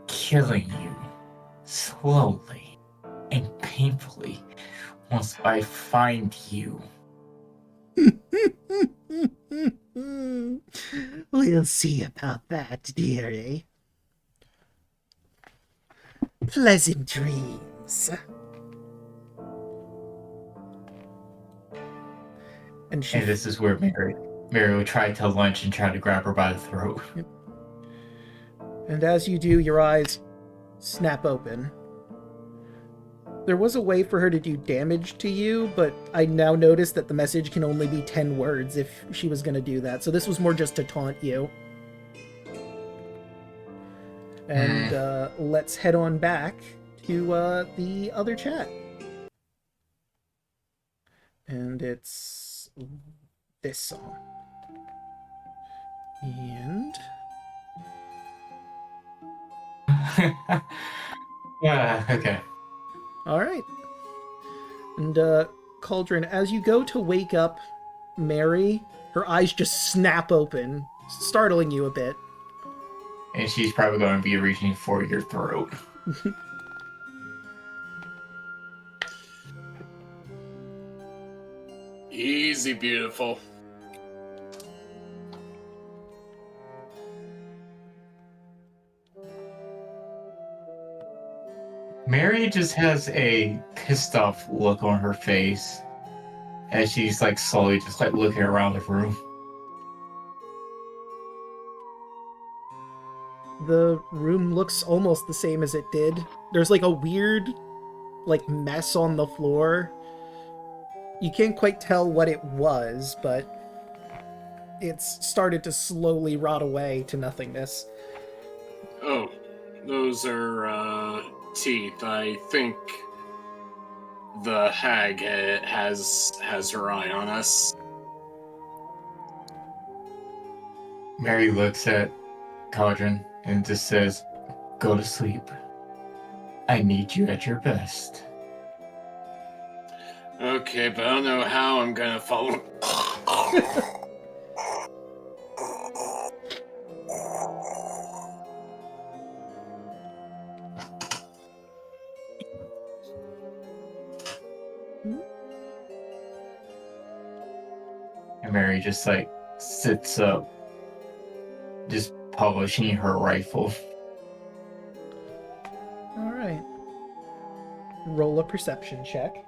killing you slowly and painfully once I find you. We'll see about that, dearie. Pleasant dreams. And this is where Mary would try to lunge and try to grab her by the throat. And as you do, your eyes snap open. There was a way for her to do damage to you, but I now notice that the message can only be 10 words if she was going to do that. So this was more just to taunt you. And let's head on back to the other chat. And it's this song. And Okay. all right. And Cauldron, as you go to wake up Mary, her eyes just snap open, startling you a bit. And she's probably going to be reaching for your throat. Easy, beautiful. Mary just has a pissed off look on her face as she's like slowly just like looking around the room. The room looks almost the same as it did. There's like a weird like mess on the floor. You can't quite tell what it was, but it's started to slowly rot away to nothingness. Oh, those are teeth. I think the hag has her eye on us. Mary looks at Cauldron and just says, "Go to sleep. I need you at your best." Okay, but I don't know how I'm gonna follow. And Mary just like sits up, just polishing her rifle. All right. Roll a perception check.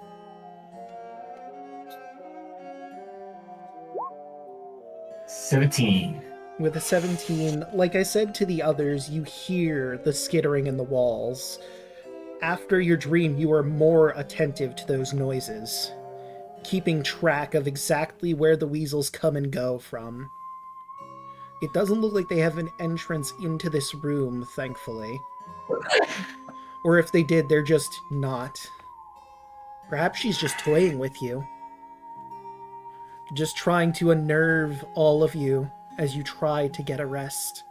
"17. With a 17, like I said to the others, you hear the skittering in the walls. After your dream, you are more attentive to those noises, keeping track of exactly where the weasels come and go from. It doesn't look like they have an entrance into this room, thankfully. Or if they did, they're just not. Perhaps she's just toying with you. Just trying to unnerve all of you as you try to get a rest.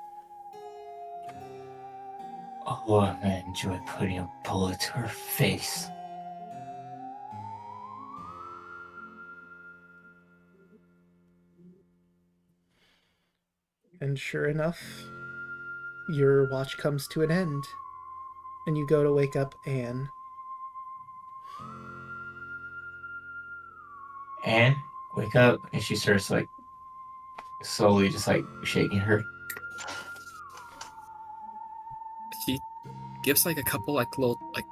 Oh, I'm gonna enjoy putting a bullet to her face." And sure enough, your watch comes to an end, and you go to wake up Anne. "Anne, wake up." And she starts like slowly just like shaking her. She gives like a couple like little like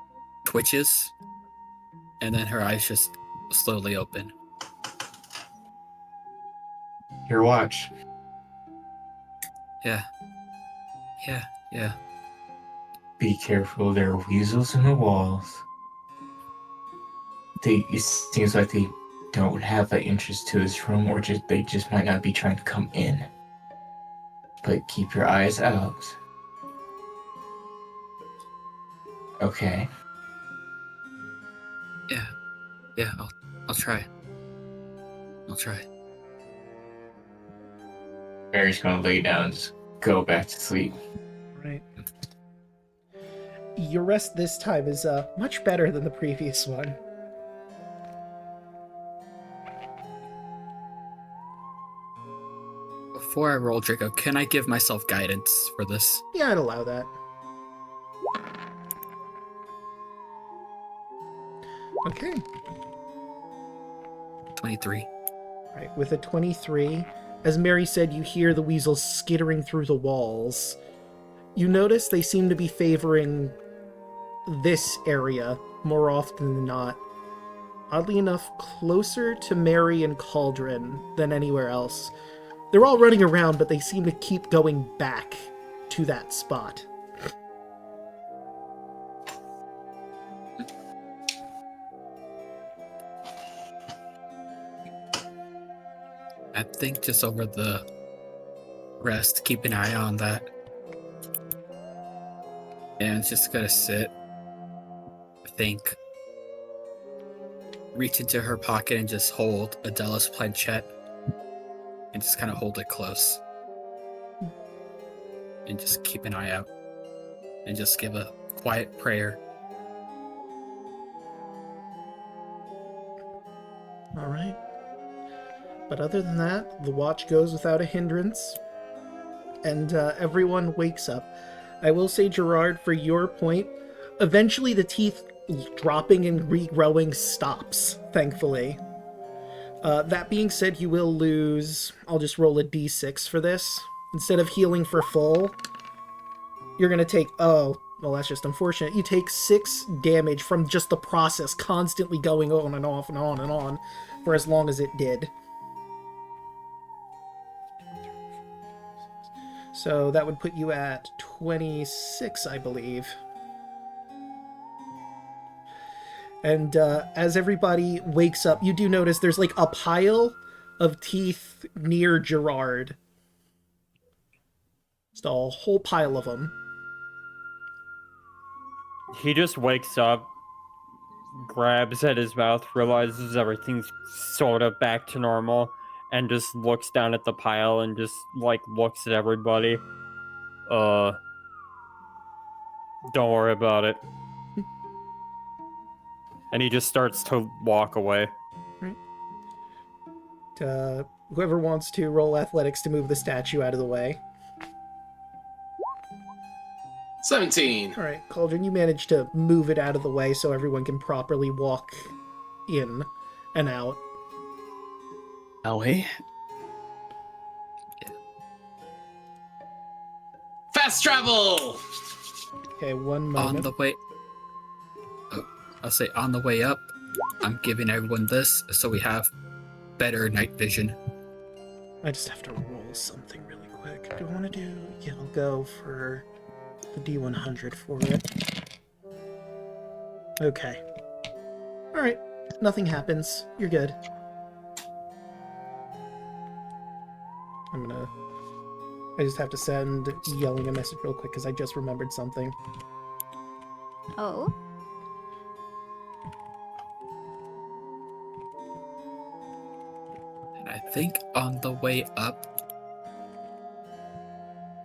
twitches, and then her eyes just slowly open. "Your watch." Yeah. "Be careful, there are weasels in the walls. It seems like they don't have an interest to this room, or they just might not be trying to come in. But keep your eyes out. Okay." Yeah, I'll try. Mary's gonna lay down and just go back to sleep. Right. Your rest this time is much better than the previous one. Before I roll, Draco, can I give myself guidance for this? Yeah, I'd allow that. Okay. 23. Right, with a 23, as Mary said, you hear the weasels skittering through the walls. You notice they seem to be favoring this area more often than not. Oddly enough, closer to Mary and Cauldron than anywhere else. They're all running around, but they seem to keep going back to that spot. I think just over the rest, keep an eye on that. And it's just gonna sit think, reach into her pocket and just hold Adela's planchette and just kind of hold it close. And just keep an eye out. And just give a quiet prayer. All right. But other than that, the watch goes without a hindrance, and everyone wakes up. I will say, Gerard, for your point, eventually the teeth dropping and regrowing stops, thankfully. That being said, you will lose... I'll just roll a d6 for this. Instead of healing for full, you're going to take... Oh, well, that's just unfortunate. You take 6 damage from just the process constantly going on and off and on and on for as long as it did. So that would put you at 26, I believe. And as everybody wakes up, you do notice there's like a pile of teeth near Gerard. Just a whole pile of them. He just wakes up, grabs at his mouth, realizes everything's sort of back to normal, and just looks down at the pile and just, like, looks at everybody. Don't worry about it. And he just starts to walk away. Right. Whoever wants to roll athletics to move the statue out of the way. 17. All right, Cauldron, you managed to move it out of the way so everyone can properly walk in and out. Away. Fast travel! Okay, one moment. On the way... Oh, I'll say on the way up, I'm giving everyone this so we have better night vision. I just have to roll something really quick. Do I want to do... Yeah, I'll go for the D100 for it. Okay. Alright, nothing happens. You're good. I just have to send Yelling a message real quick because I just remembered something. Oh. And I think on the way up,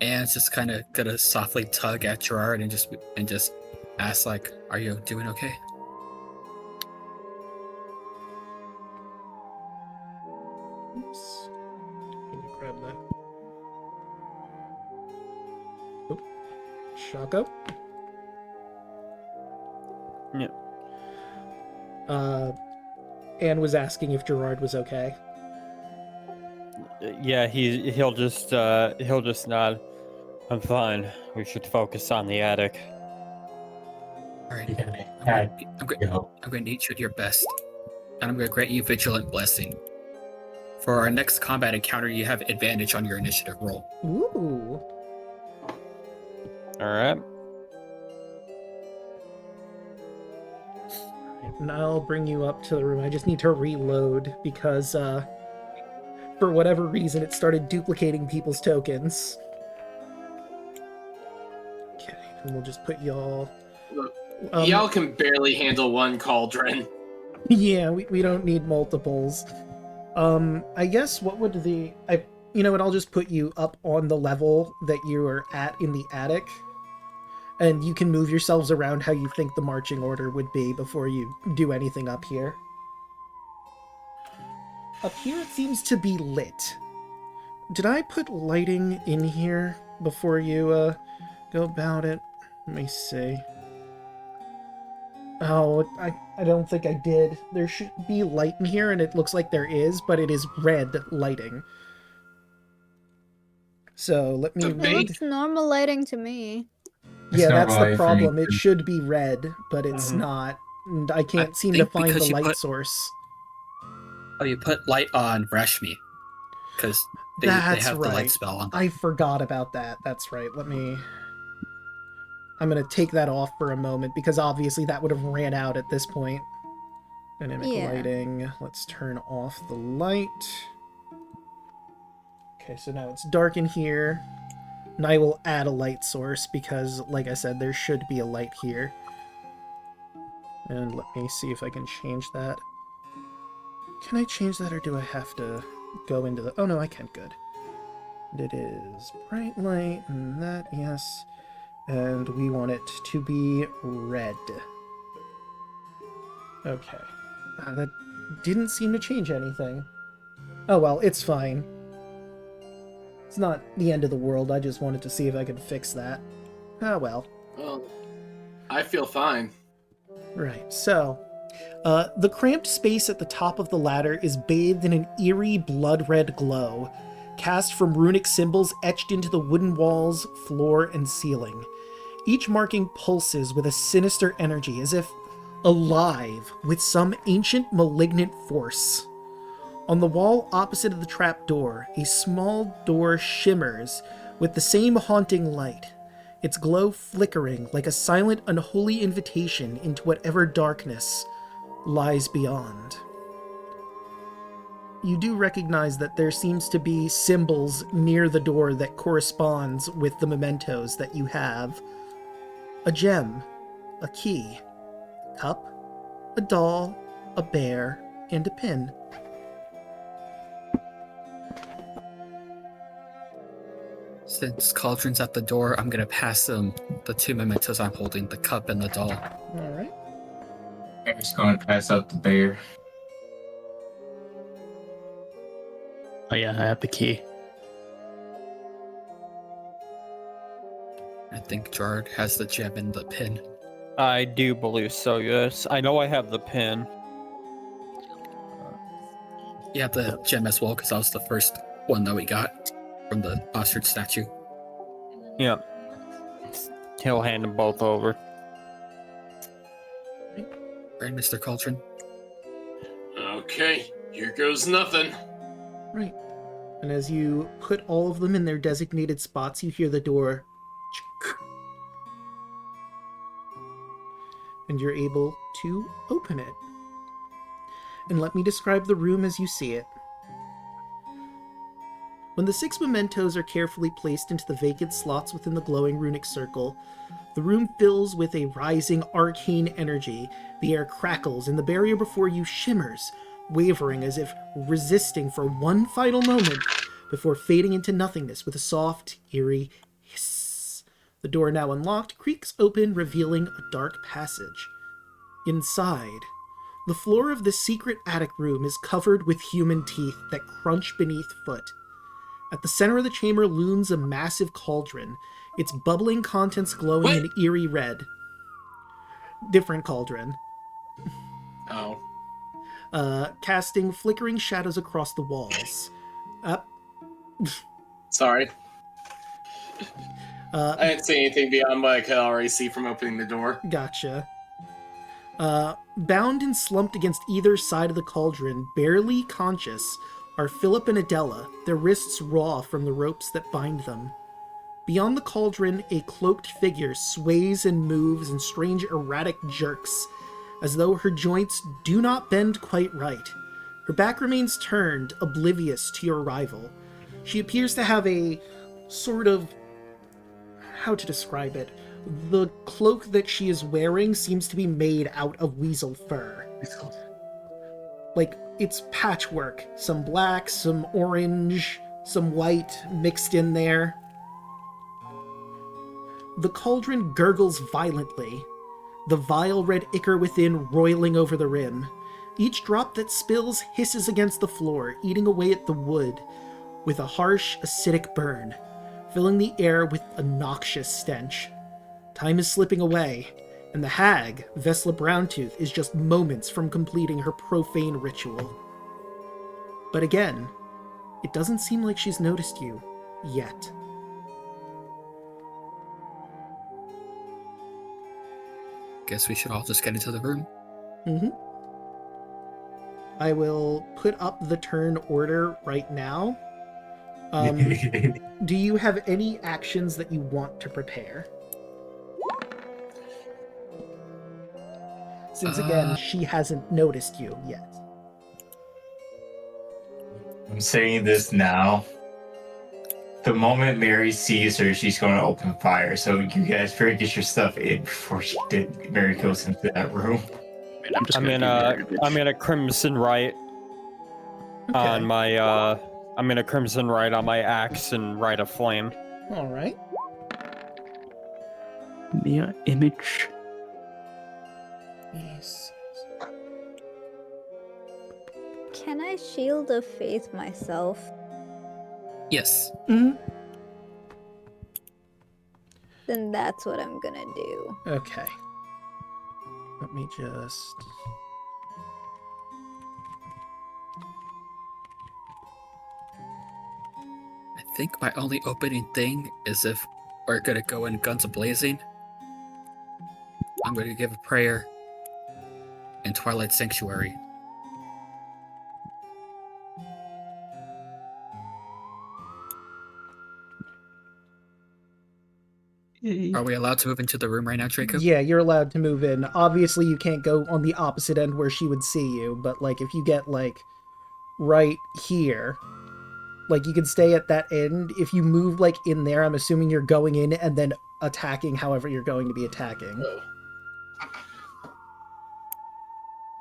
Anne's just kind of gonna softly tug at Gerard and just ask, like, "Are you doing okay?" Oops. Let me grab that. Oop. Shako? Yeah. Anne was asking if Gerard was okay. Yeah, he'll just nod. I'm fine. We should focus on the attic. All right. Yeah. I'm going to need you to your best, and I'm going to grant you Vigilant Blessing. For our next combat encounter, you have advantage on your initiative roll. Ooh. All right. And I'll bring you up to the room. I just need to reload because, for whatever reason, it started duplicating people's tokens. Okay, and we'll just put y'all... Look, y'all can barely handle one cauldron. Yeah, we don't need multiples. I guess what would the... you know what, I'll just put you up on the level that you are at in the attic. And you can move yourselves around how you think the marching order would be before you do anything up here. Up here it seems to be lit. Did I put lighting in here before you go about it? Let me see. Oh, I don't think I did. There should be light in here, and it looks like there is, but it is red lighting. So let me The It bait. looks normal lighting to me. Yeah, not that's the right for me. problem. It should be red, but it's not. And I can't I seem to think find because the you light put- source. Oh, you put light on Rashmi, because they That's have the right. light spell on them. I forgot about that. That's right. I'm gonna take that off for a moment because obviously that would have ran out at this point. Dynamic Yeah. lighting. Let's turn off the light. Okay, so now it's dark in here. And I will add a light source because, like I said, there should be a light here. And let me see if I can change that. Can I change that, or do I have to go into the... Oh, no, I can't. Good. It is bright light, and that, yes. And we want it to be red. Okay. That didn't seem to change anything. Oh, well, it's fine. It's not the end of the world. I just wanted to see if I could fix that. Oh, well. Well, I feel fine. Right, so... the cramped space at the top of the ladder is bathed in an eerie blood-red glow, cast from runic symbols etched into the wooden walls, floor, and ceiling. Each marking pulses with a sinister energy, as if alive with some ancient malignant force. On the wall opposite of the trapdoor, a small door shimmers with the same haunting light, its glow flickering like a silent, unholy invitation into whatever darkness lies beyond. You do recognize that there seems to be symbols near the door that corresponds with the mementos that you have. A gem, a key, a cup, a doll, a bear, and a pin. Since Cauldron's at the door, I'm gonna pass him the two mementos I'm holding, the cup and the doll. Alright. I'm just going to pass out the bear. Oh yeah, I have the key. I think Gerard has the gem and the pin. I do believe so, yes. I know I have the pin. You have the gem as well, because that was the first one that we got from the ostrich statue. Yeah. He'll hand them both over. Right, Mr. Cauldron? Okay, here goes nothing. Right. And as you put all of them in their designated spots, you hear the door. And you're able to open it. And let me describe the room as you see it. When the 6 mementos are carefully placed into the vacant slots within the glowing runic circle, the room fills with a rising arcane energy. The air crackles, and the barrier before you shimmers, wavering as if resisting for one final moment before fading into nothingness with a soft, eerie hiss. The door, now unlocked, creaks open, revealing a dark passage. Inside, the floor of the secret attic room is covered with human teeth that crunch beneath foot. At the center of the chamber looms a massive cauldron, its bubbling contents glowing an eerie red. Different cauldron. Oh. Casting flickering shadows across the walls. Sorry. I didn't see anything beyond what I could already see from opening the door. Gotcha. Bound and slumped against either side of the cauldron, barely conscious, are Philip and Adela, their wrists raw from the ropes that bind them. Beyond the cauldron, a cloaked figure sways and moves in strange erratic jerks, as though her joints do not bend quite right. Her back remains turned, oblivious to your arrival. She appears to have a sort of... how to describe it? The cloak that she is wearing seems to be made out of weasel fur. Like, it's patchwork. Some black, some orange, some white mixed in there. The cauldron gurgles violently, the vile red ichor within roiling over the rim. Each drop that spills hisses against the floor, eating away at the wood with a harsh, acidic burn, filling the air with a noxious stench. Time is slipping away, and the hag, Vessla Browntooth, is just moments from completing her profane ritual. But again, it doesn't seem like she's noticed you yet. Guess we should all just get into the room. I will put up the turn order right now. Do you have any actions that you want to prepare? Since again, she hasn't noticed you yet. I'm saying this now. The moment Mary sees her, she's going to open fire. So you guys better get your stuff in before Mary goes into that room. I'm just I'm gonna in do the a damage. I'm in a crimson right on my I'm in a crimson right on my axe and right of flame. All right. Mia image. Yes. Can I shield of faith myself? Yes. Mhm. Then that's what I'm gonna do. Okay. Let me just. I think my only opening thing is if we're gonna go in guns a-blazing. I'm gonna give a prayer in Twilight Sanctuary. Are we allowed to move into the room right now, Draco? Yeah, you're allowed to move in. Obviously, you can't go on the opposite end where she would see you, but like if you get like right here, like you can stay at that end. If you move like in there, I'm assuming you're going in and then attacking however you're going to be attacking. Oh.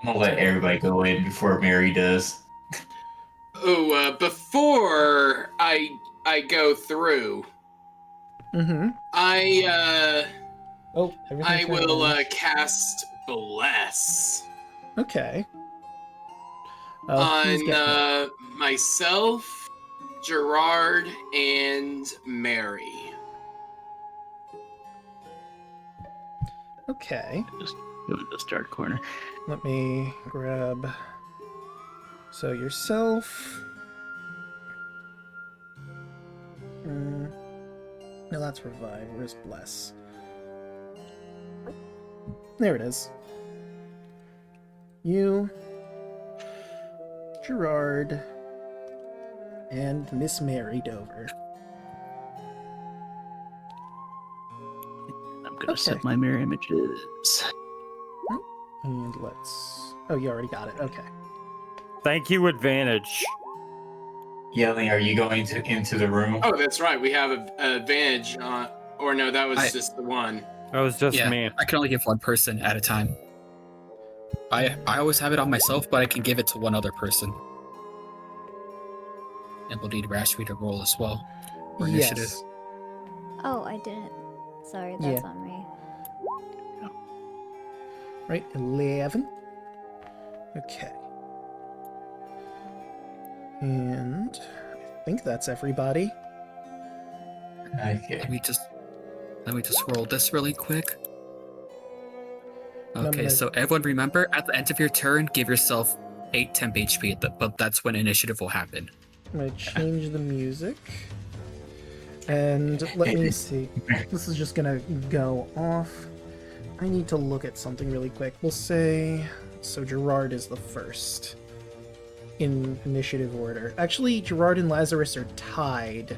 I'm gonna let everybody go in before Mary does. Oh, before I go through, Mm-hmm. I Everything's will right. cast Bless Okay. Who's on getting myself, Gerard, and Mary. it? Okay. Just go to the start corner. Let me grab. So yourself. No, that's revive. Where's bless? There it is. You, Gerard, and Miss Mary Dover. I'm gonna Okay. set my mirror images. And let's. Oh, you already got it. Okay. Thank you, advantage. Yelling, are you going into the room? Oh, that's right. We have an advantage on. Or no, that was I- just the one. That was just Yeah, me. I can only give one person at a time. I always have it on myself, but I can give it to one other person. And we'll need Rashmi to roll as well. For initiative. Yes. Oh, I didn't. Sorry, that's Yeah. on me. Right. 11. Okay. And I think that's everybody. Okay. Let me just roll this really quick. I'm Okay, gonna- so everyone remember, at the end of your turn, give yourself 8 temp HP, but that's when initiative will happen. I'm gonna change the music. And let me see. This is just gonna go off. I need to look at something really quick. We'll say. So Gerard is the first in initiative order. Actually, Gerard and Lazarus are tied.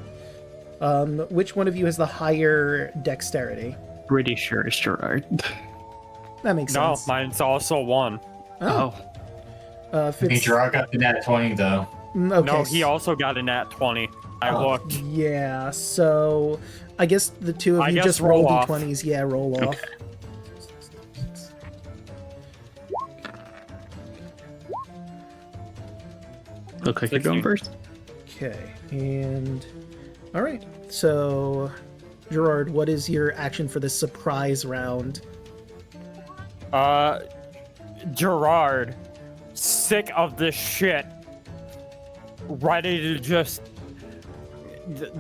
Which one of you has the higher dexterity? Pretty sure it's Gerard. That makes No, sense. mine's also 1. Oh. Hey, Fitz. Gerard got the nat 20 though. Okay. No, he also got a nat 20. I Oh. looked. Yeah, so I guess the two of I you guess just roll roll off. d20s. Yeah, roll off. Okay. Look like you're going 16. first. Okay, and all right. So, Gerard, what is your action for this surprise round? Gerard, sick of this shit. Ready to just.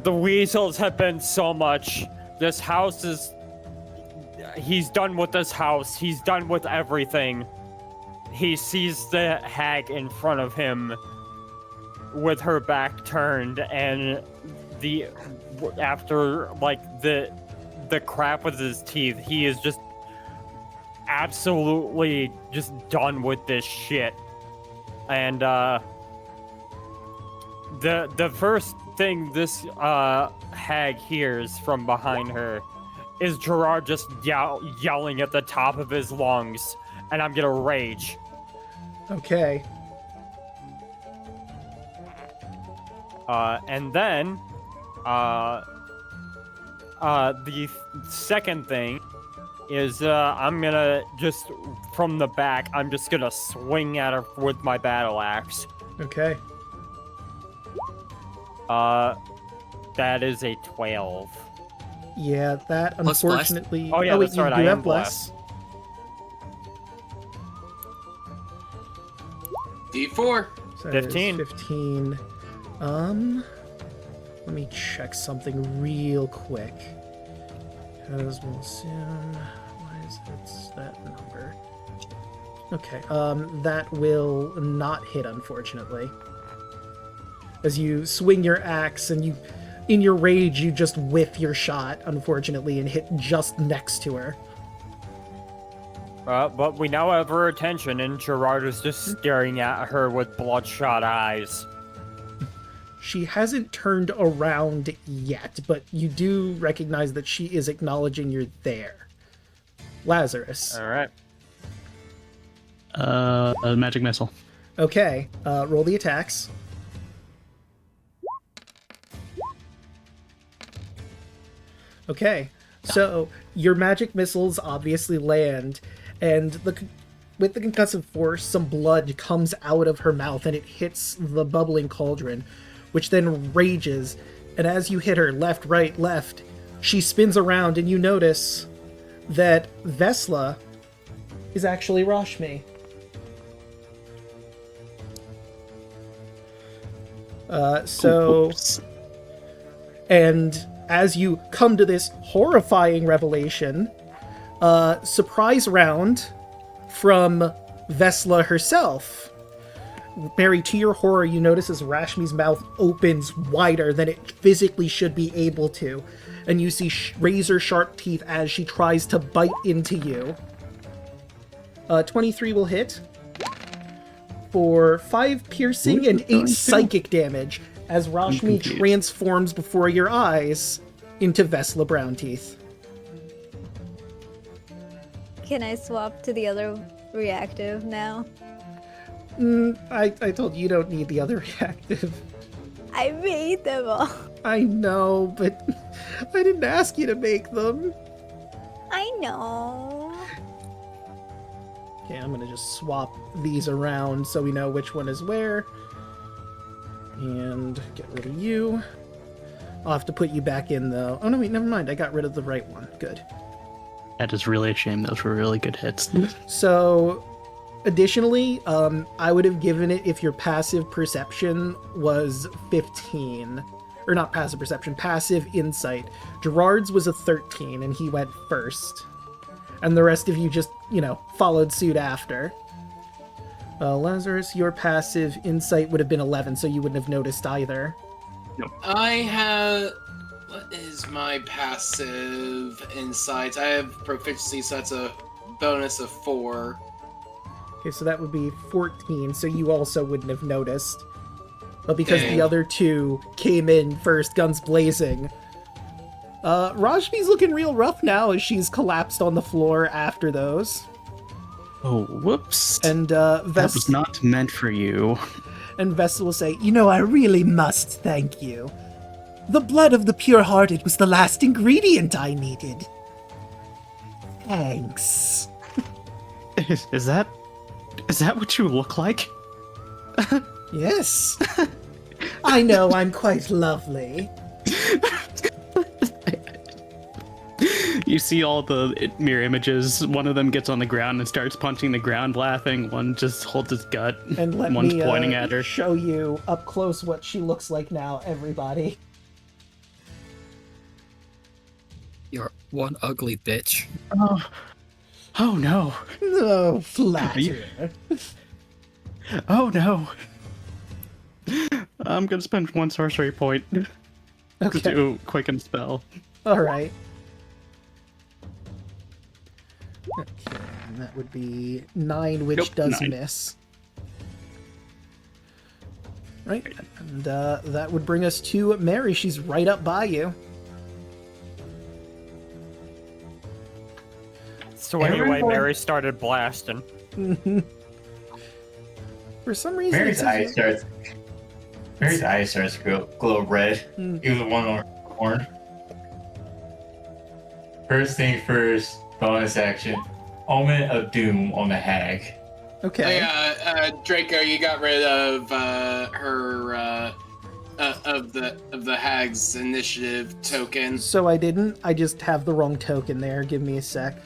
The weasels have been so much. This house is. He's done with this house. He's done with everything. He sees the hag in front of him with her back turned, and after like the crap with his teeth, he is just absolutely just done with this shit. And the first thing this hag hears from behind her is Gerard just yelling at the top of his lungs, and I'm gonna rage. Okay. And then the second thing is I'm gonna just from the back. I'm just gonna swing at her with my battle axe. Okay. That is a 12. Yeah, that Plus bless? unfortunately. Oh, yeah, wait, that's you right, do I have am bless. D4. So that is 15. 15. Let me check something real quick. Because we'll assume. Why is it that number? Okay, that will not hit, unfortunately. As you swing your axe and you, in your rage, you just whiff your shot, unfortunately, and hit just next to her. But we now have her attention, and Gerard is just staring at her with bloodshot eyes. She hasn't turned around yet, but you do recognize that she is acknowledging you're there. Lazarus. All right. A magic missile. Okay, roll the attacks. Okay, so your magic missiles obviously land, and with the concussive force, some blood comes out of her mouth and it hits the bubbling cauldron, which then rages, and as you hit her left, right, left, she spins around and you notice that Vessla is actually Rashmi. Oops. And as you come to this horrifying revelation, surprise round from Vessla herself. Mary, to your horror, you notice as Rashmi's mouth opens wider than it physically should be able to, and you see razor-sharp teeth as she tries to bite into you. 23 will hit for 5 piercing and 8 psychic damage as Rashmi transforms before your eyes into Vessla Brownteeth. Can I swap to the other reactive now? I told you don't need the other reactive. I made them all. I know, but I didn't ask you to make them. I know. Okay, I'm gonna just swap these around so we know which one is where. And get rid of you. I'll have to put you back in, though. Oh, no, wait, never mind. I got rid of the right one. Good. That is really a shame. Those were really good hits. So, additionally, I would have given it if your passive perception was 15. Or not passive perception, passive insight. Gerard's was a 13, and he went first. And the rest of you just, followed suit after. Lazarus, your passive insight would have been 11, so you wouldn't have noticed either. I have... What is my passive insight? I have proficiency, so that's a bonus of 4. Okay, so that would be 14, so you also wouldn't have noticed. But because Dang. the other two came in first, guns blazing. Rashmi's looking real rough now as she's collapsed on the floor after those. Oh, whoops. And That was not meant for you. And Vessla will say, I really must thank you. The blood of the pure-hearted was the last ingredient I needed. Thanks. Is that what you look like? Yes. I know I'm quite lovely. You see all the mirror images. One of them gets on the ground and starts punching the ground, laughing. One just holds his gut. And let One's me pointing at her. show you up close what she looks like now, everybody. You're one ugly bitch. Oh no. No, flatterer. Oh no. I'm gonna spend 1 sorcery point to Okay, do quicken spell. alright. Okay, and that would be 9, which Nope, does 9. miss. Right, and that would bring us to Mary. She's right up by you. So anyway, Everyone- Mary started blasting. For some reason, Mary's it eyes says- starts to glow red. Mm. Even one horn. First thing first, Bonus action. Omen of Doom on the hag. Okay. Draco, you got rid of her of the hag's initiative token. So I didn't. I just have the wrong token there. Give me a sec.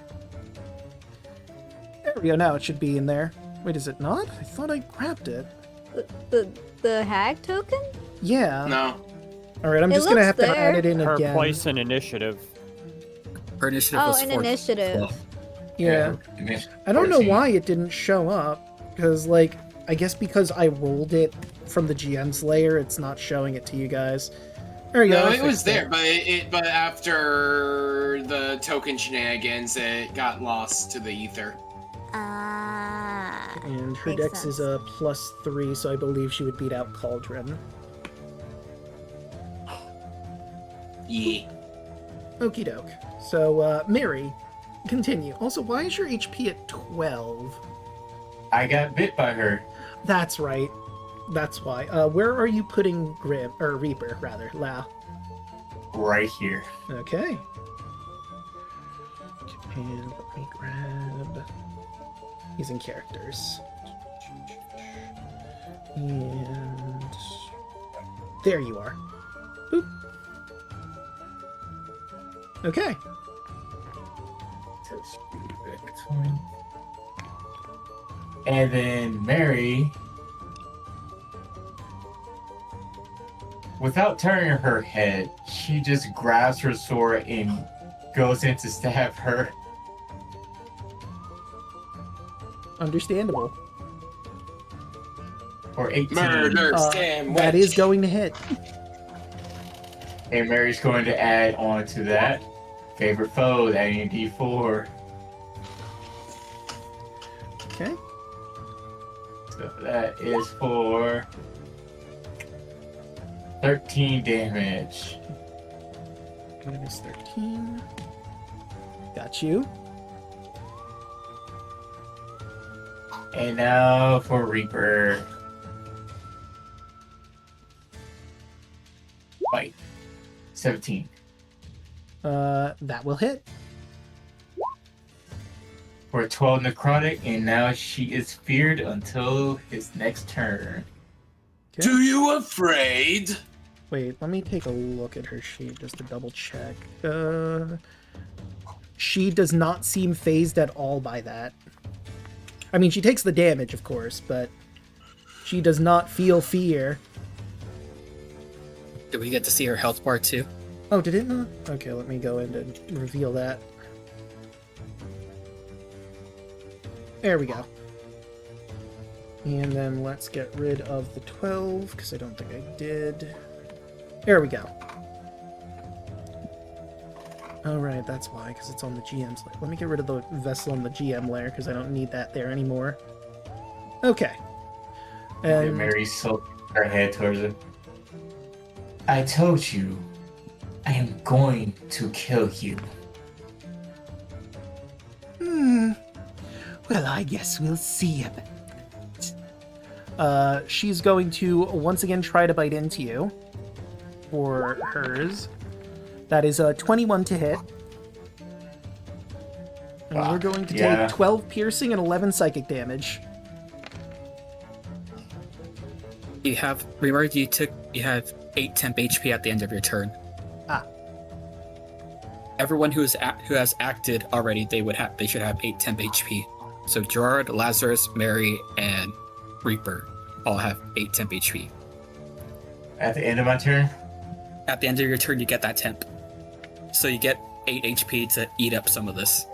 There we go. Now it should be in there. Wait, is it not? I thought I grabbed it. The hag token? Yeah. No. All right. I'm It just gonna looks have to there. add it in Her again. place in initiative. Her initiative Oh, was an 14. initiative. Yeah. I don't know why it didn't show up. Because, like, I guess because I rolled it from the GM's layer, it's not showing it to you guys. There you go. No, I it was fixed there, but after the token shenanigans, it got lost to the ether. Ah. And her makes dex sense. is a +3, so I believe she would beat out Cauldron. Yeah. Okie doke. So, Mary, continue. Also, why is your HP at 12? I got bit by her. That's right. That's why. Where are you putting Grim, or Reaper, rather, Lao? Right here. Okay. And let me grab... Using characters. And... There you are. Boop. Okay. And then Mary, without turning her head, she just grabs her sword and goes in to stab her. Understandable. For 18. Murder sandwich. That is going to hit. And Mary's going to add on to that. Favorite foe, adding a D4. Okay. So that is for 13 damage. Minus 13. Got you. And now for Reaper. Fight. 17. That will hit. For 12 necrotic, and now she is feared until his next turn. Okay. Do you afraid? Wait, let me take a look at her sheet just to double check. She does not seem phased at all by that. I mean, she takes the damage, of course, but she does not feel fear. Did we get to see her health bar too? Oh, did it not? Okay, let me go in and reveal that. There we go. And then let's get rid of the 12, because I don't think I did. There we go. Alright, that's why, because it's on the GM's layer. Let me get rid of the Vessla on the GM layer, because I don't need that there anymore. Okay. And And Mary tilts her head towards it. I told you, I am going to kill you. well, I guess we'll see about it. She's going to once again try to bite into you for hers. That is a 21 to hit. And we're going to take 12 piercing and 11 psychic damage. You have remember you have 8 temp HP at the end of your turn. Ah. Everyone who has acted already, they should have 8 temp HP. So Gerard, Lazarus, Mary, and Reaper all have 8 temp HP. At the end of my turn? At the end of your turn, you get that temp. So you get 8 HP to eat up some of this.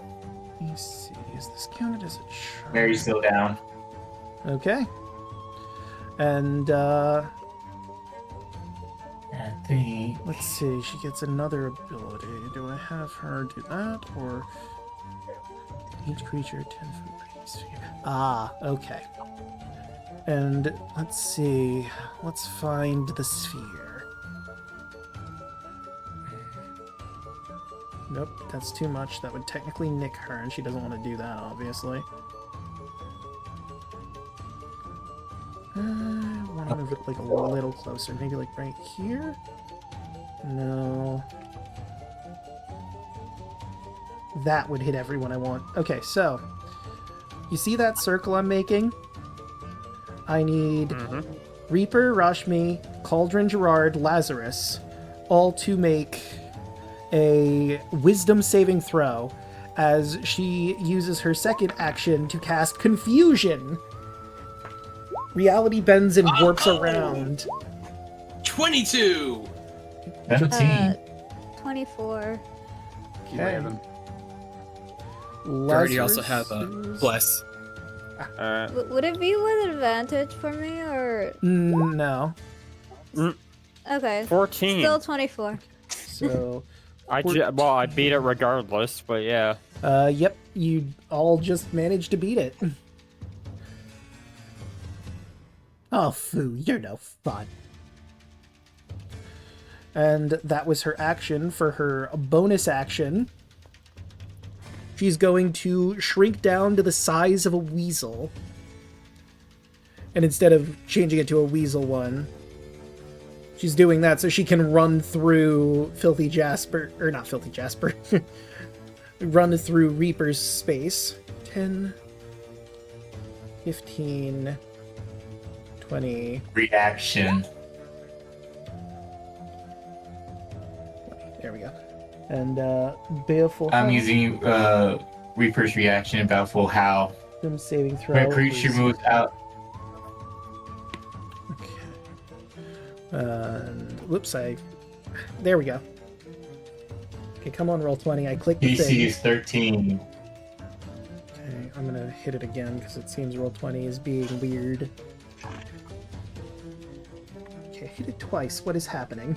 Let me see. Is this counted as a charge? Mary's still down. Okay. And, I think. let's see. She gets another ability. Do I have her do that, or each creature 10 foot radius? Ah, okay. And let's see. Let's find the sphere. Nope, that's too much. That would technically nick her, and she doesn't want to do that, obviously. I want to move it like a little closer. Maybe like right here? No. that would hit everyone I want. Okay, so you see that circle I'm making? I need Reaper, Rashmi, Cauldron, Gerard, Lazarus, all to make a wisdom saving throw as she uses her second action to cast Confusion. Reality bends and warps around. 22! 17. 24. 11. You already also Lazarus have a is- bless. Would it be with advantage for me, or... No. Okay. 14. Still 24. So, I beat it regardless, but yeah. yep, you all just managed to beat it. Oh, Foo, you're no fun. And that was her action. For her bonus action, she's going to shrink down to the size of a weasel. And instead of changing it to a weasel one, she's doing that so she can run through Filthy Jasper, or not Filthy Jasper, run through Reaper's space. 10, 15, 20. Reaction. There we go. And Baleful I'm Howl, using Reaper's reaction in Baleful Howl. Wisdom saving throw. When a creature is- moves out. Okay. And whoops, there we go. Okay, come on, roll 20. I clicked the DC thing. is 13. Okay, I'm gonna hit it again because it seems roll 20 is being weird. Okay, hit it twice. What is happening?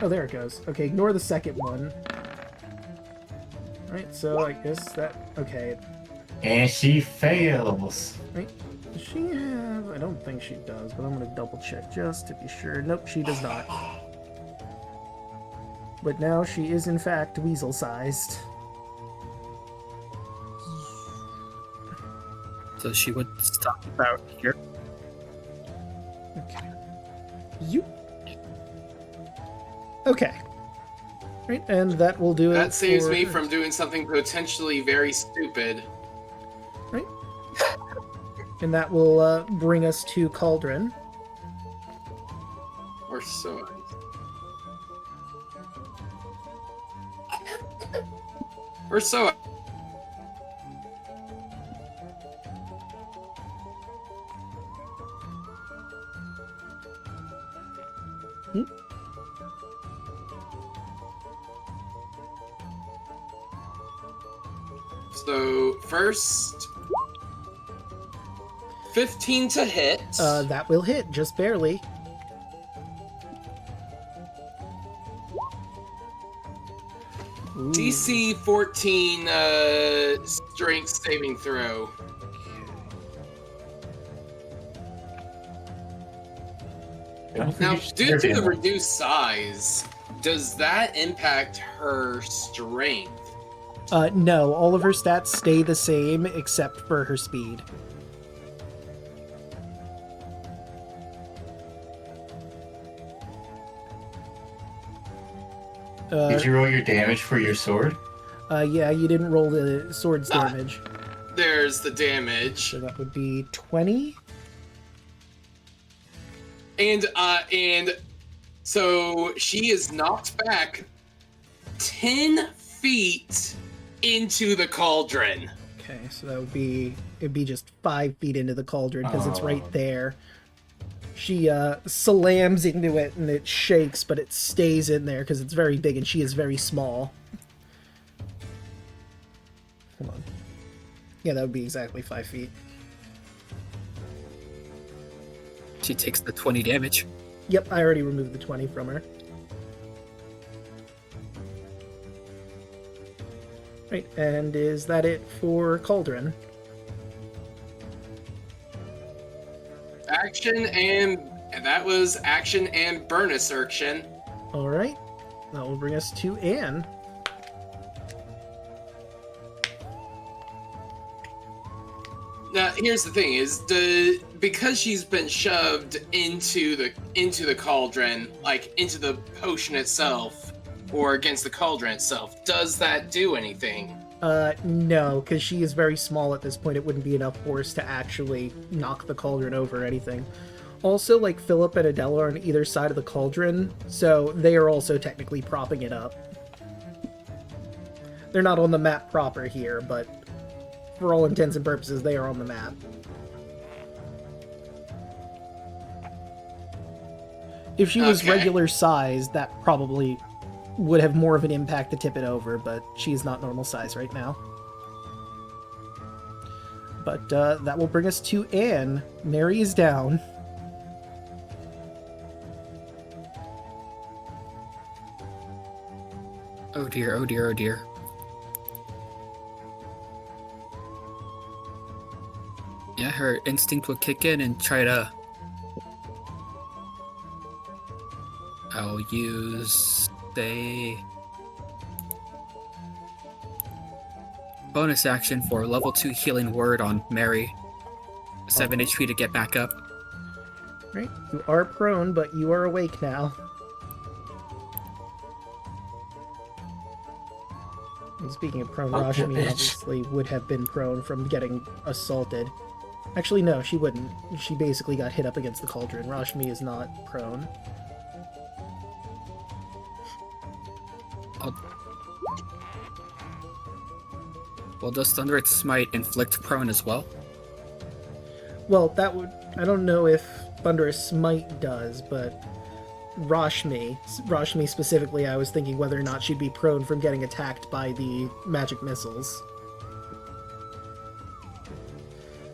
Oh, there it goes. Okay, ignore the second one. Alright, so I guess that... Okay. And she fails. Right. Does she have... I don't think she does, but I'm gonna double check just to be sure. Nope, she does not. But now she is in fact weasel-sized. So she would stop about here. Okay. You. Okay. Right, and that will do it. That saves for me her. from doing something potentially very stupid. Right. And that will bring us to Cauldron. Or so. Or so. So, first, 15 to hit. That will hit, just barely. Ooh. DC 14 strength saving throw. Now, due to the reduced size, does that impact her strength? No, all of her stats stay the same except for her speed. Did you roll your damage for your sword? Yeah, you didn't roll the sword's damage. There's the damage. So that would be 20. And so she is knocked back 10 feet into the cauldron. Okay, so that would be... It'd be just 5 feet into the cauldron, because it's right there. She slams into it, and it shakes, but it stays in there, because it's very big, and she is very small. Hold on. Yeah, that would be exactly 5 feet. She takes the 20 damage. Yep, I already removed the 20 from her. Right, and is that it for Cauldron? Action and that was action and burn assertion. Alright, that will bring us to Anne. Now, here's the thing: is because she's been shoved into the cauldron, like into the potion itself. or against the cauldron itself. Does that do anything? No, because she is very small at this point. It wouldn't be enough force to actually knock the cauldron over or anything. Also, like, Philip and Adela are on either side of the cauldron, so they are also technically propping it up. They're not on the map proper here, but for all intents and purposes, they are on the map. If she was Okay. regular size, that probably would have more of an impact to tip it over, but she's not normal size right now. But that will bring us to Anne. Mary is down. Oh dear, oh dear, oh dear. Yeah, her instinct will kick in and try to... I'll use a bonus action for level 2 healing word on Mary. 7 HP to get back up. Right, you are prone, but you are awake now. And speaking of prone, Rashmi obviously would have been prone from getting assaulted. Actually, no, she wouldn't. She basically got hit up against the cauldron. Rashmi is not prone. Well, does Thunderous Smite inflict prone as well? Well, that would... I don't know if Thunderous Smite does, but Rashmi specifically, I was thinking whether or not she'd be prone from getting attacked by the magic missiles.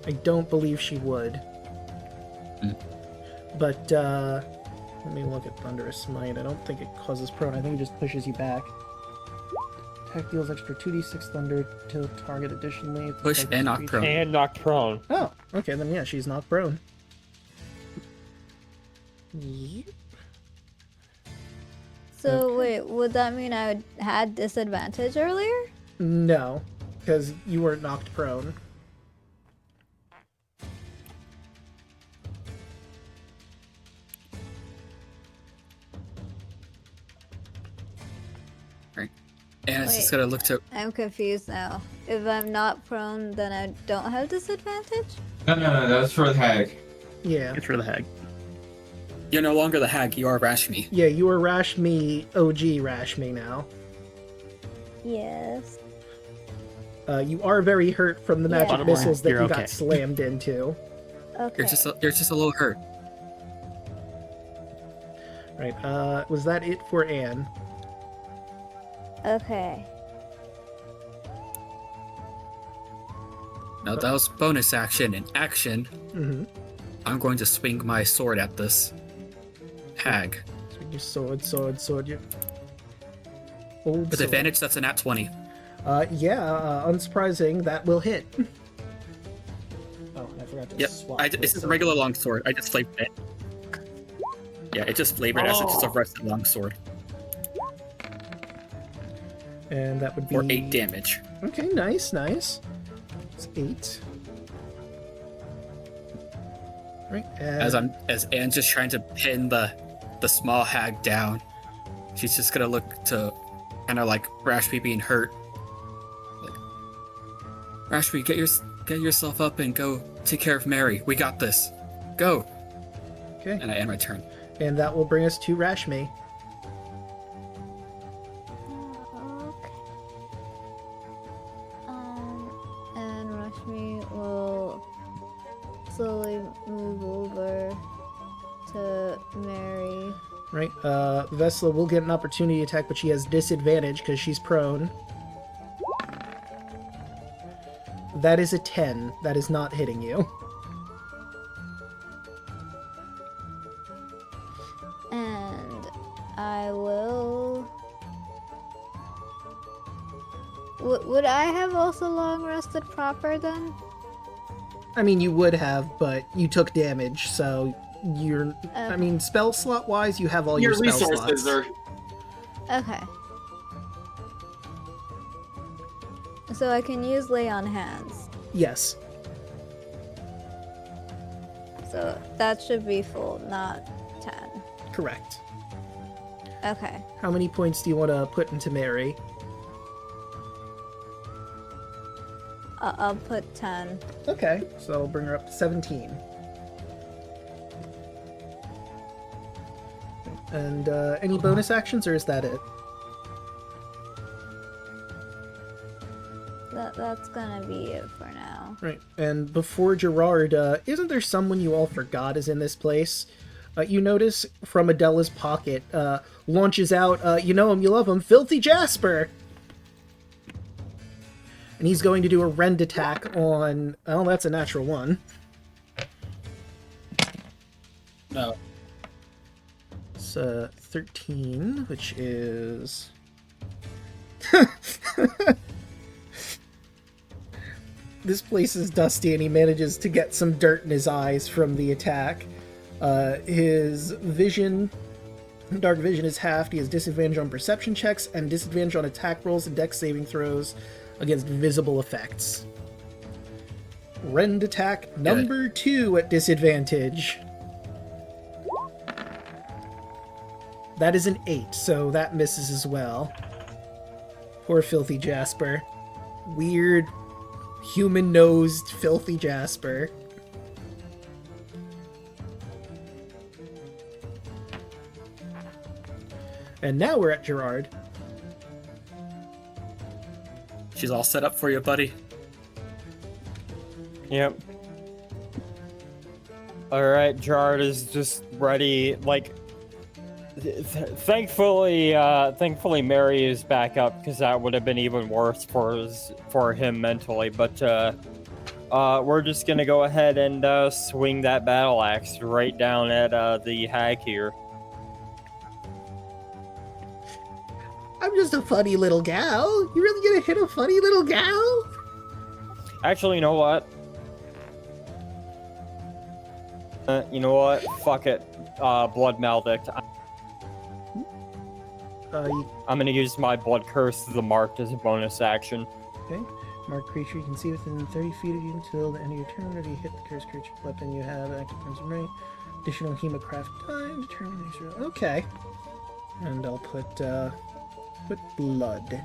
I don't believe she would. But, let me look at Thunderous Smite. I don't think it causes prone. I think it just pushes you back. Attack deals extra 2d6 thunder to target additionally. Push and knock prone. And knocked prone. Oh, okay, then yeah, she's knocked prone. So wait, would that mean I had disadvantage earlier? No, because you weren't knocked prone. And it's just Wait. gonna look to... I'm confused now. If I'm not prone, then I don't have disadvantage? No, that's for the hag. Yeah. It's for the hag. You're no longer the hag, you are Rashmi. Yeah, you are Rashmi, OG Rashmi now. Yes. You are very hurt from the Yeah. magic Bottom line, missiles that you're you okay. got slammed into. Okay. You're just a little hurt. Right, was that it for Anne? Okay. Now that was bonus action. In action, Mm-hmm. I'm going to swing my sword at this hag. So your sword, your... Old With sword. advantage, that's a nat 20. Unsurprising, that will hit. Oh, I forgot to Yep, swap. it's just a regular long sword. I just flavored it. Yeah, it just flavored as it's just a rusted long sword. And that would be... For 8 damage. Okay, nice. It's 8. Right, As Anne's just trying to pin the small hag down, she's just gonna look to kind of like Rashmi being hurt. Like, Rashmi, get yourself up and go take care of Mary. We got this. Go. Okay, And I end my turn. and that will bring us to Rashmi. Okay. And Rashmi will slowly move over to Mary. Right, Vessla will get an opportunity attack, but she has disadvantage because she's prone. That is a 10. That is not hitting you. And I will... Would I have also long rested proper then? I mean, you would have, but you took damage, so you're... I mean, spell slot-wise, you have all your spell resources slots. are. Okay. So I can use lay on hands. Yes. So that should be full, not 10. Correct. Okay. How many points do you want to put into Mary? I'll put 10. Okay, so I'll bring her up to 17. And any bonus actions, or is that it? That's gonna be it for now. Right. And before Gerard, isn't there someone you all forgot is in this place? You notice from Adela's pocket, launches out, you know him, you love him, Filthy Jasper! And he's going to do a rend attack on... Oh, that's a natural one. No. It's 13, which is... This place is dusty, and he manages to get some dirt in his eyes from the attack. His vision... Dark vision is halved. He has disadvantage on perception checks and disadvantage on attack rolls and dex saving throws against visible effects. Rend attack number 2 at disadvantage. That is an 8, so that misses as well. Poor Filthy Jasper. Weird, human-nosed Filthy Jasper. And now we're at Gerard. She's all set up for you, buddy. Yep. Alright, Gerard is just ready, like... Thankfully Mary is back up, because that would have been even worse for him mentally, but, we're just gonna go ahead and, swing that battle axe right down at, the hag here. I'm just a funny little gal. You really gonna hit a funny little gal? Actually, you know what? Fuck it. Blood Maledict. I'm gonna use my Blood Curse of the Marked as a bonus action. Okay. Marked creature you can see within 30 feet of you until the end of your turn. If you hit the cursed creature weapon you have active crimson ray. Additional Hemocraft time. Determine extra. Okay. And I'll put blood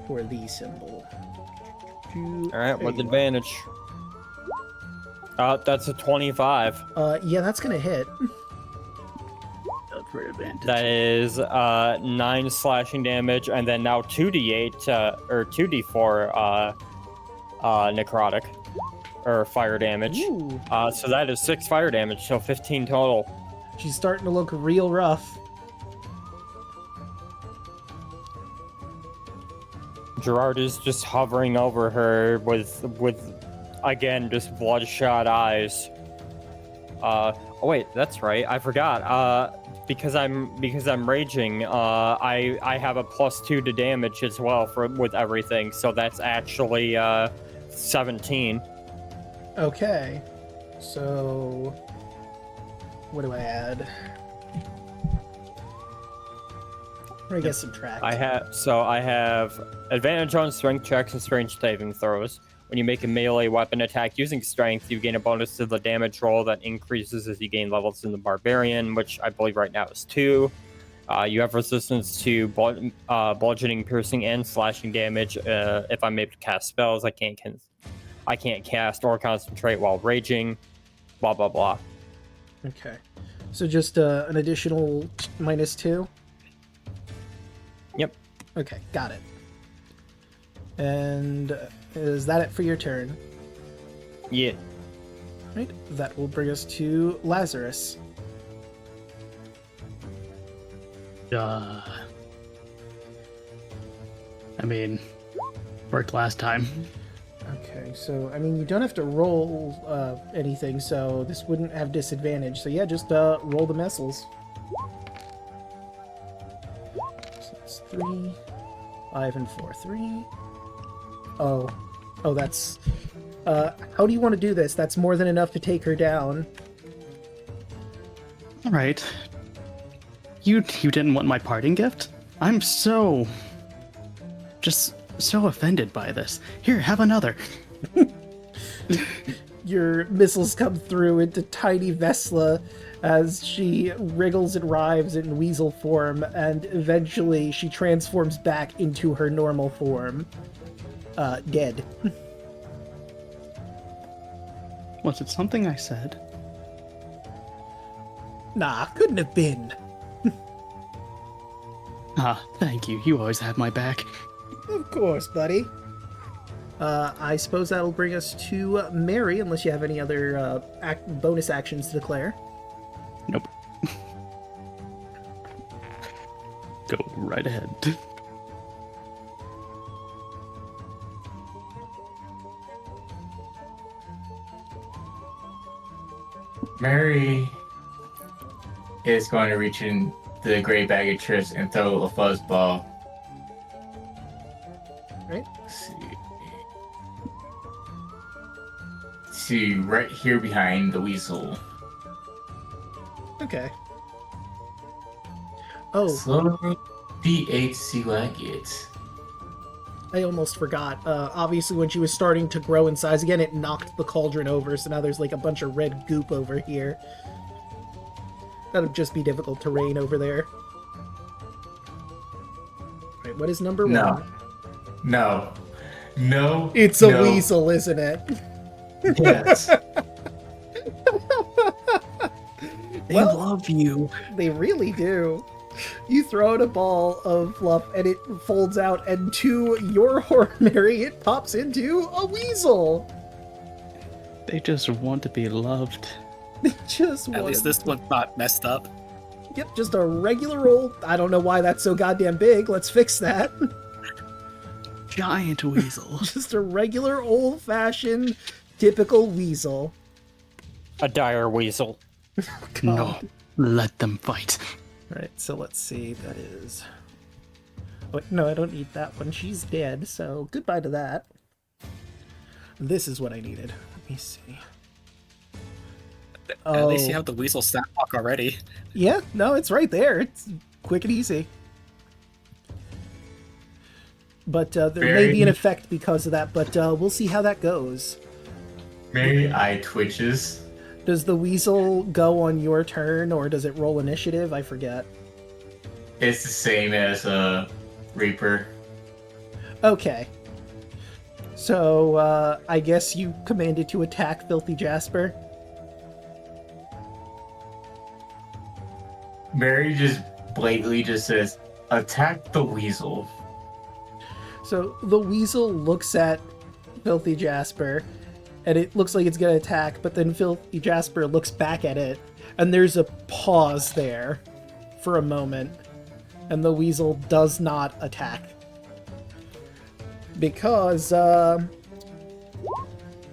for the symbol. Alright, with advantage. That's a 25. Yeah, that's gonna hit. For advantage. That is 9 slashing damage, and then now 2d8 or 2d4 necrotic or fire damage. Ooh. So that is 6 fire damage, so 15 total. She's starting to look real rough. Gerard is just hovering over her with again just bloodshot eyes. Oh wait, that's right. I forgot. Because I'm raging. I have a +2 to damage as well with everything. So that's actually 17. Okay. So what do I add? I guess subtract. I have advantage on strength checks and strength saving throws. When you make a melee weapon attack using strength, you gain a bonus to the damage roll that increases as you gain levels in the barbarian, which I believe right now is 2. You have resistance to bludgeoning, piercing, and slashing damage. If I'm able to cast spells, I can't cast or concentrate while raging. Blah blah blah. Okay. So just an additional -2? Yep. Okay, got it. And is that it for your turn? Yeah. Right. That will bring us to Lazarus. I mean, worked last time. Okay, so I mean you don't have to roll anything, so this wouldn't have disadvantage. So yeah, just roll the missiles. So it's 3, 5, and 4. 3. Oh, that's... how do you want to do this? That's more than enough to take her down. All right. You didn't want my parting gift? I'm so offended by this. Here, have another. Your missiles come through into tiny Vessla as she wriggles and writhes in weasel form, and eventually she transforms back into her normal form. Dead. Was it something I said? Nah, couldn't have been. Ah, thank you. You always have my back. Of course, buddy. I suppose that'll bring us to Mary, unless you have any other bonus actions to declare. Nope. Go right ahead. Mary is going to reach in the gray bag of tricks and throw a fuzzball. Right. Let's see. Right here behind the weasel. Okay. Oh, Slowly D8 see what I get. I almost forgot. Obviously, when she was starting to grow in size again, it knocked the cauldron over, so now there's like a bunch of red goop over here. That'll just be difficult terrain over there. Right, what is number one? No. It's a no. weasel, isn't it? Yes. They Well- love you. They really do. You throw out a ball of fluff and it folds out, and to your horror, Mary, it pops into a weasel. They just want to be loved. They just At want. least this one's not messed up. Yep, just a regular old. I don't know why that's so goddamn big. Let's fix that. Giant weasel. Just a regular old-fashioned, typical weasel. A dire weasel. No, let them fight. Right, so let's see. That is. Oh, no, I don't need that one. She's dead, so goodbye to that. This is what I needed. Let me see. At least you have the weasel snap walk already. Yeah, no, it's right there. It's quick and easy. But there may be an effect because of that, but we'll see how that goes. Mary eye twitches. Does the weasel go on your turn, or does it roll initiative? I forget. It's the same as Reaper. Okay. So, I guess you commanded to attack Filthy Jasper? Mary just blatantly just says, attack the weasel. So, the weasel looks at Filthy Jasper, and it looks like it's gonna attack, but then Filthy Jasper looks back at it, and there's a pause there for a moment, and the weasel does not attack. Because,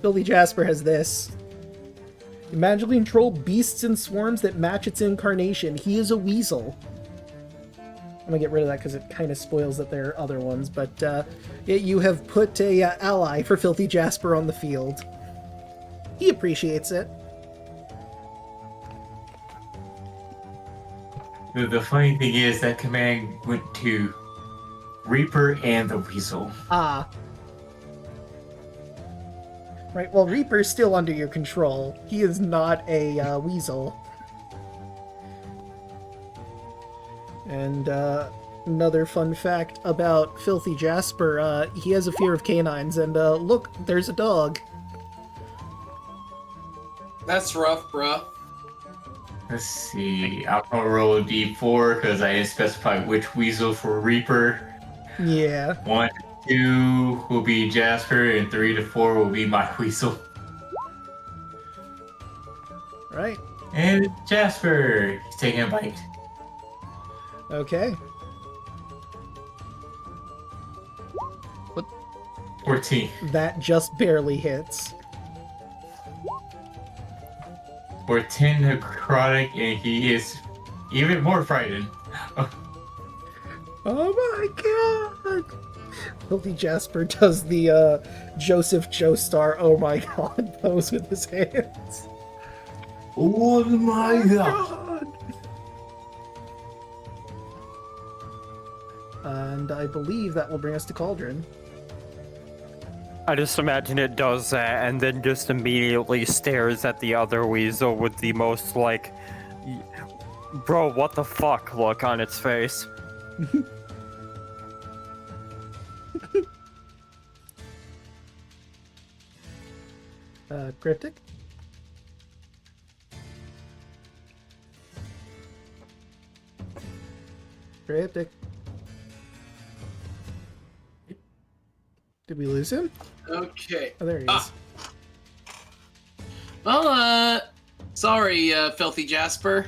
Filthy Jasper has this. You magically control beasts and swarms that match its incarnation. He is a weasel. I'm gonna get rid of that because it kind of spoils that there are other ones, but you have put a ally for Filthy Jasper on the field. He appreciates it. The funny thing is that command went to Reaper and the weasel. Ah. Right, well, Reaper's still under your control. He is not a weasel. And another fun fact about Filthy Jasper, he has a fear of canines, and look, there's a dog. That's rough, bruh. Let's see. I'm gonna roll a d4 because I didn't specify which weasel for Reaper. Yeah. 1 to 2 will be Jasper, and 3 to 4 will be my weasel. Right. And Jasper, he's taking a bite. Okay. 14. That just barely hits. For 10 necrotic, and he is even more frightened. Oh my god! Filthy Jasper does the Joseph Joestar, oh my god, pose with his hands. Oh my god! And I believe that will bring us to Cauldron. I just imagine it does that and then just immediately stares at the other weasel with the most, like, Bro, what the fuck look on its face. Cryptic? Cryptic. Did we lose him? Okay. Oh, there he is. Ah. Well, sorry, Filthy Jasper.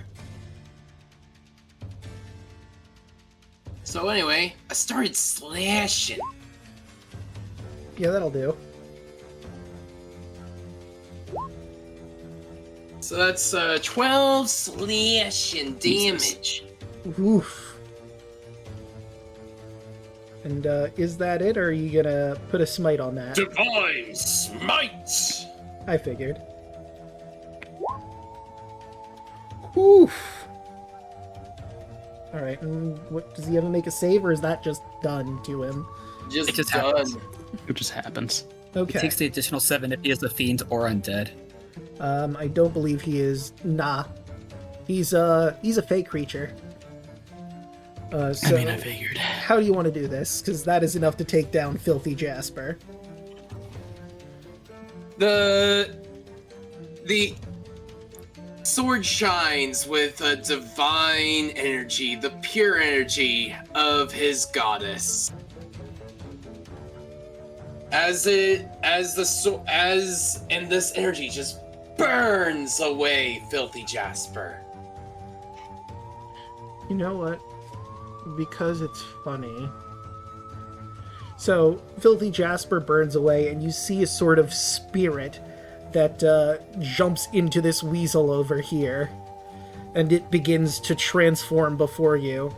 So anyway, I started slashing. Yeah, that'll do. So that's 12 slashing damage. Oof. And is that it, or are you gonna put a smite on that? Divine Smite! I figured. Oof. Alright, and what, does he ever make a save, or is that just done to him? Just It just done. happens. It just happens. Okay. It takes the additional 7 if he is a fiend or undead. I don't believe he is. Nah. He's a fake creature. So I mean, I figured. how do you want to do this? Because that is enough to take down Filthy Jasper. The sword shines with a divine energy, the pure energy of his goddess. And this energy just burns away Filthy Jasper. You know what? Because it's funny. So, Filthy Jasper burns away, and you see a sort of spirit that jumps into this weasel over here, and it begins to transform before you,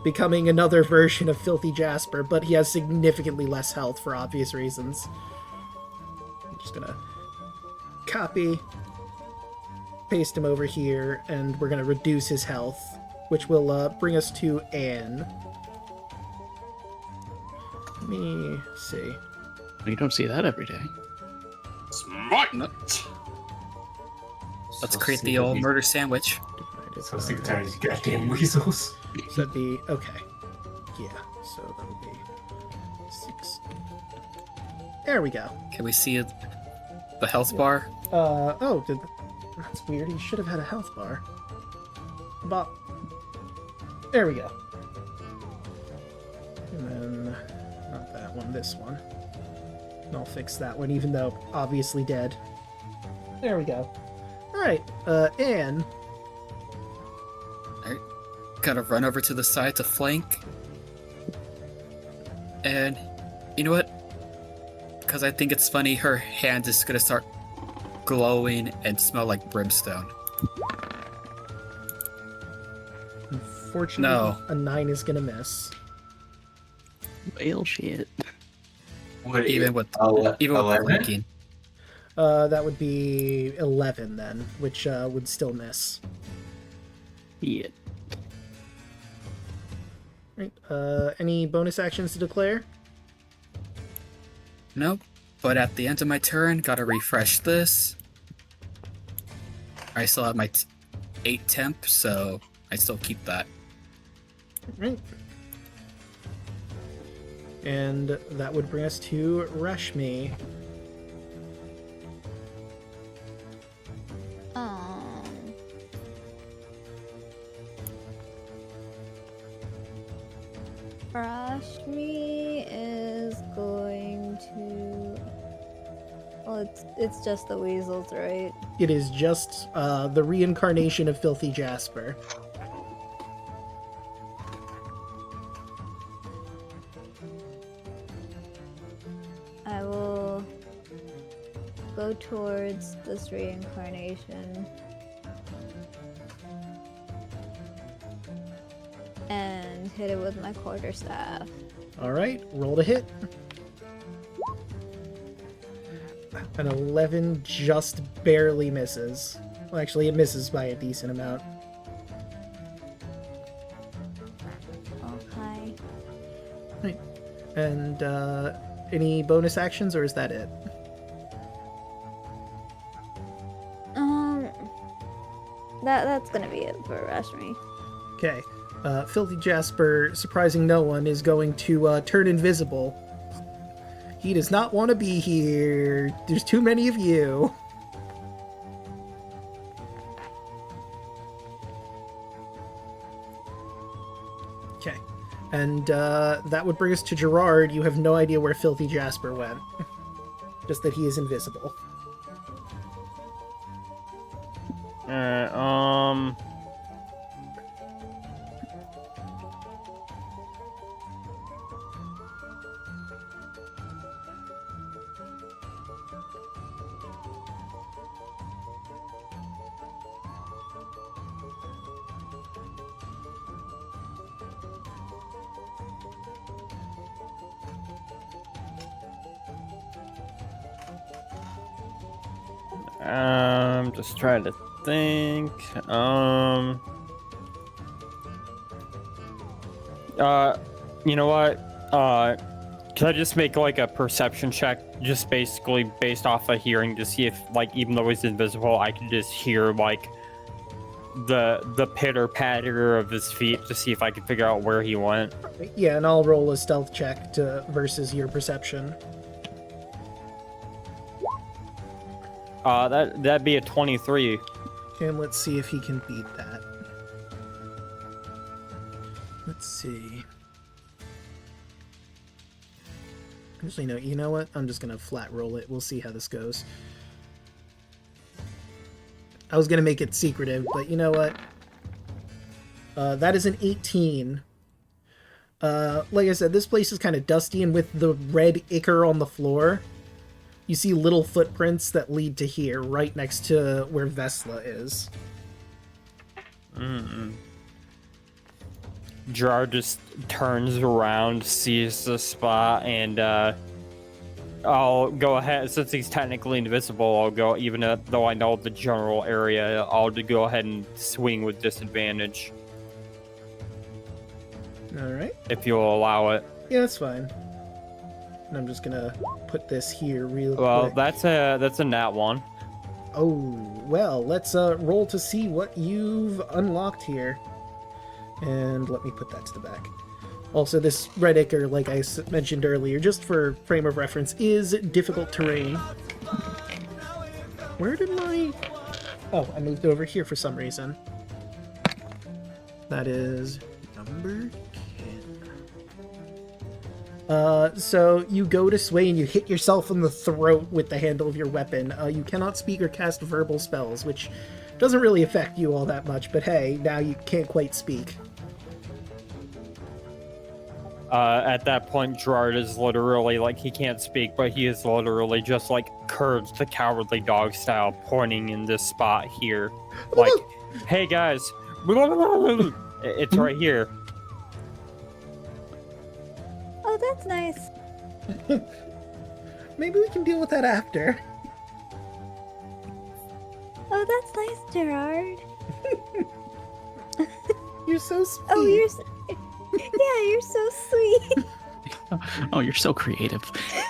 becoming another version of Filthy Jasper, but he has significantly less health for obvious reasons. I'm just gonna copy, paste him over here, and we're gonna reduce his health, which will bring us to Anne. Let me see. You don't see that every day. Smite! Let's create the old murder sandwich. Divided So by- sick of tired of these goddamn weasels. So that'd be okay. Yeah, so that would be 6. There we go. Can we see the health bar? That's weird. He should have had a health bar. But there we go. And then not that one, this one. And I'll fix that one, even though obviously dead. There we go. Alright, Anne. Alright. Gotta run over to the side to flank. And you know what? Because I think it's funny, her hand is gonna start glowing and smell like brimstone. Unfortunately, No. a 9 is gonna miss. Well, shit. What, Even with ele- even with 11? flanking. That would be 11 then, which would still miss. Yeah. Right. Any bonus actions to declare? Nope. But at the end of my turn, gotta refresh this. I still have my 8 temp, so I still keep that. Right. And that would bring us to Rashmi. Rashmi is going to. Well, it's just the weasels, right? It is just the reincarnation of Filthy Jasper. I will go towards this reincarnation and hit it with my quarterstaff. Alright, roll to hit. An 11 just barely misses. Well, actually, it misses by a decent amount. Okay. Right. And any bonus actions, or is that it? That's gonna be it for Rashmi. Okay. Filthy Jasper, surprising no one, is going to turn invisible. He does not want to be here. There's too many of you. Okay. And that would bring us to Gerard. You have no idea where Filthy Jasper went. Just that he is invisible. Alright, just trying to think. You know what? Can I just make like a perception check, just basically based off of hearing, to see if, like, even though he's invisible, I can just hear like the pitter patter of his feet to see if I can figure out where he went. Yeah, and I'll roll a stealth check versus your perception. That'd be a 23. And let's see if he can beat that. Let's see. Actually, no, you know what? I'm just gonna flat roll it. We'll see how this goes. I was gonna make it secretive, but you know what? That is an 18. Like I said, this place is kind of dusty, and with the red ichor on the floor, you see little footprints that lead to here, right next to where Vessla is. Gerard just turns around, sees the spot, and I'll go ahead, since he's technically invisible, I'll go, even though I know the general area, I'll go ahead and swing with disadvantage. Alright. If you'll allow it. Yeah, that's fine. And I'm just gonna put this here real Well, quick. that's a nat one. Oh, well, let's roll to see what you've unlocked here. And let me put that to the back. Also, this red ichor, like I mentioned earlier, just for frame of reference, is difficult terrain. Where did my... Oh, I moved over here for some reason. That is number 10. So you go to sway and you hit yourself in the throat with the handle of your weapon. You cannot speak or cast verbal spells, which doesn't really affect you all that much, but hey, now you can't quite speak. At that point, Gerard is literally, like, he can't speak, but he is literally just, like, curves the cowardly dog style, pointing in this spot here. Like, hey guys, it's right here. Oh, that's nice. Maybe we can deal with that after. Oh, that's nice, Gerard. You're so sweet. Oh, yeah, you're so sweet. Oh, you're so creative.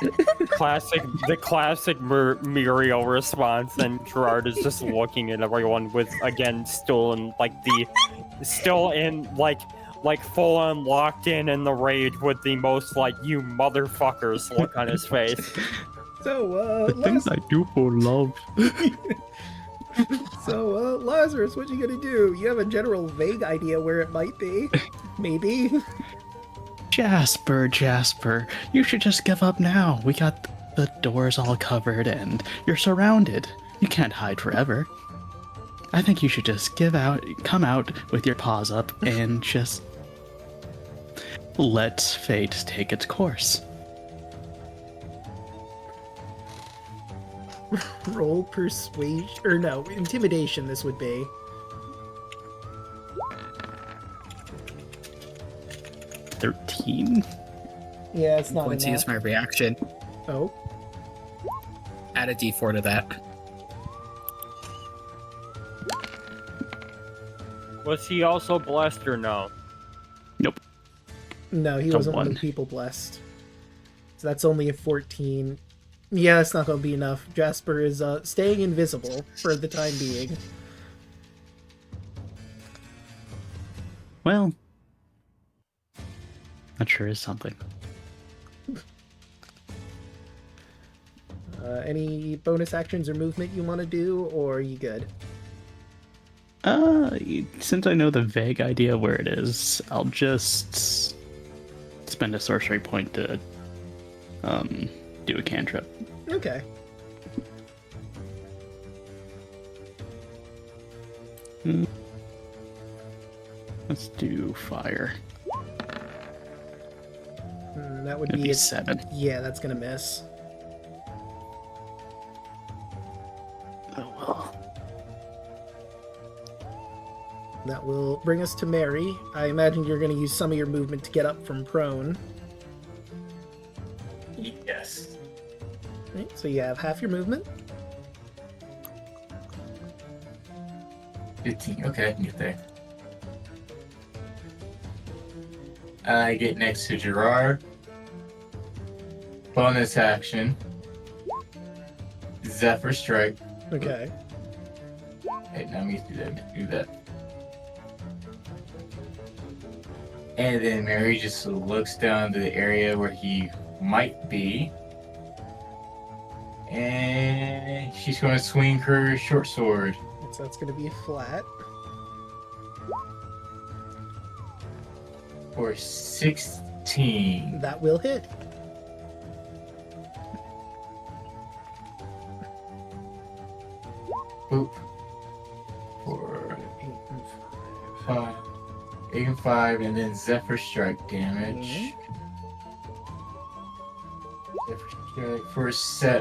The classic Muriel response, and Gerard is just looking at everyone with, again, still in full on locked in the rage with the most, like, you motherfuckers look on his face. So, The things I do for love. So, Lazarus, what you gonna do? You have a general vague idea where it might be. Maybe. Jasper, you should just give up now. We got the doors all covered and you're surrounded. You can't hide forever. I think you should just come out with your paws up and just let fate take its course. Roll persuasion, or no, intimidation this would be. 13. Yeah, it's not I'm going to use enough. my reaction. Oh, Add a d4 to that. Was he also blessed or no? Nope. no, he It's a wasn't one of 1. the people blessed. So that's only a 14. Yeah, it's not gonna be enough. Jasper is staying invisible for the time being. Well, that sure is something. Any bonus actions or movement you want to do, or are you good? Since I know the vague idea where it is, I'll just spend a sorcery point to do a cantrip. Okay. Let's do fire. That would It'd be be a 7. Yeah, that's gonna miss. Oh well. That will bring us to Mary. I imagine you're gonna use some of your movement to get up from prone. Yes. Right, so you have half your movement. 15. Okay, I can get there. I get next to Gerard. Bonus action. Zephyr Strike. Okay. Hey, now me do that. And then Mary just looks down to the area where he might be. And she's going to swing her short sword. So that's gonna be a flat. For 16. That will hit. Boop. For 5. 8 and 5, and then Zephyr Strike damage. Zephyr Strike for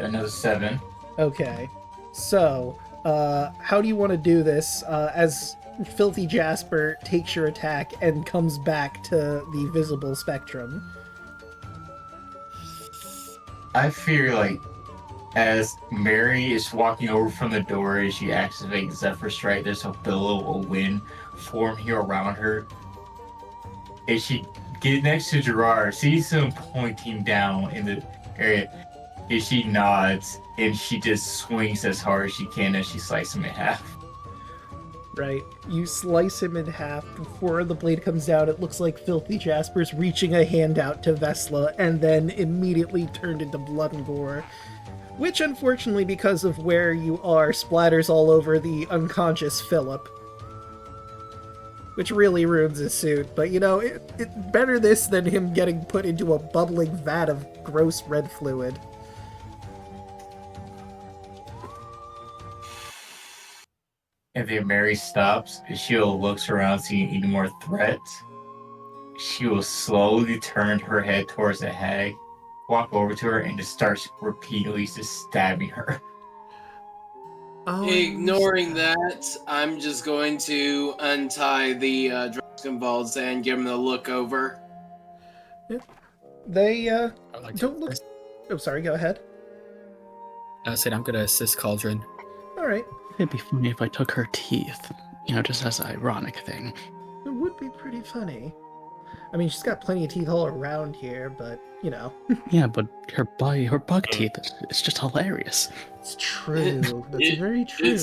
another 7. Okay. So, how do you want to do this? As Filthy Jasper takes your attack and comes back to the visible spectrum. I fear like as Mary is walking over from the door as she activates Zephyr Strike, there's a billow of wind form here around her. As she gets next to Gerard, sees him pointing down in the area. As she nods and she just swings as hard as she can as she slices him in half. Right. You slice him in half. Before the blade comes down, it looks like Filthy Jasper's reaching a hand out to Vessla and then immediately turned into blood and gore. Which, unfortunately, because of where you are, splatters all over the unconscious Philip. Which really ruins his suit, but you know, it better this than him getting put into a bubbling vat of gross red fluid. And then Mary stops, and she'll looks around, seeing any more threats. She will slowly turn her head towards the hag, walk over to her, and just starts repeatedly just stabbing her. Oh, Ignoring that, I'm just going to untie the Druskenvalds and give them a look over. They, I like to don't look... assist- Oh, sorry, go ahead. I said I'm gonna assist Cauldron. Alright. It'd be funny if I took her teeth, just as an ironic thing. It would be pretty funny. I mean, she's got plenty of teeth all around here, but, you know. Yeah, but her bug teeth, it's just hilarious. It's true. That's very true.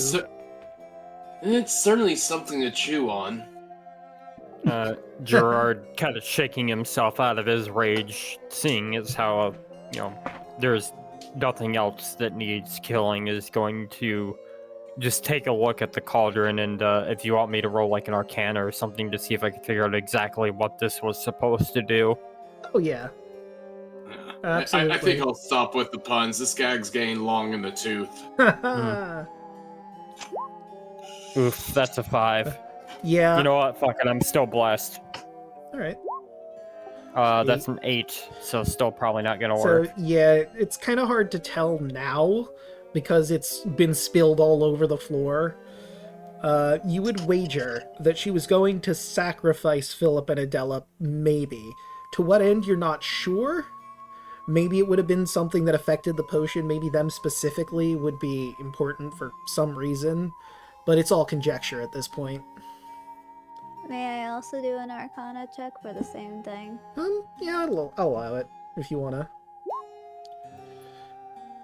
It's certainly something to chew on. Gerard kind of shaking himself out of his rage, seeing as how, there's nothing else that needs killing, is going to just take a look at the cauldron, and if you want me to roll like an arcana or something to see if I can figure out exactly what this was supposed to do. Oh, yeah. I Absolutely. think I'll stop with the puns. This gag's getting long in the tooth. Oof, that's a 5. Yeah. You know what? Fuck it, I'm still blessed. Alright. That's an 8, so still probably not gonna So, work. yeah, it's kind of hard to tell now because it's been spilled all over the floor. You would wager that she was going to sacrifice Philip and Adela, maybe. To what end, you're not sure. Maybe it would have been something that affected the potion. Maybe them specifically would be important for some reason. But it's all conjecture at this point. May I also do an Arcana check for the same thing? Yeah, I'll allow it, if you wanna.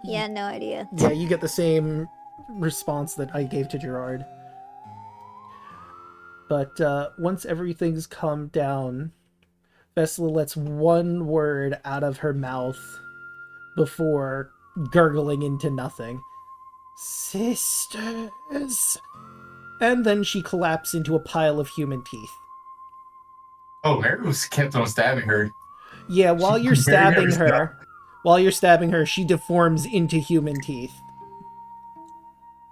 Yeah, no idea. Yeah, you get the same response that I gave to Gerard. But once everything's calmed down, Vessla lets one word out of her mouth before gurgling into nothing. Sisters. And then she collapsed into a pile of human teeth. Oh, Maru's kept on stabbing her. Yeah, while you're Mary stabbing never her, she deforms into human teeth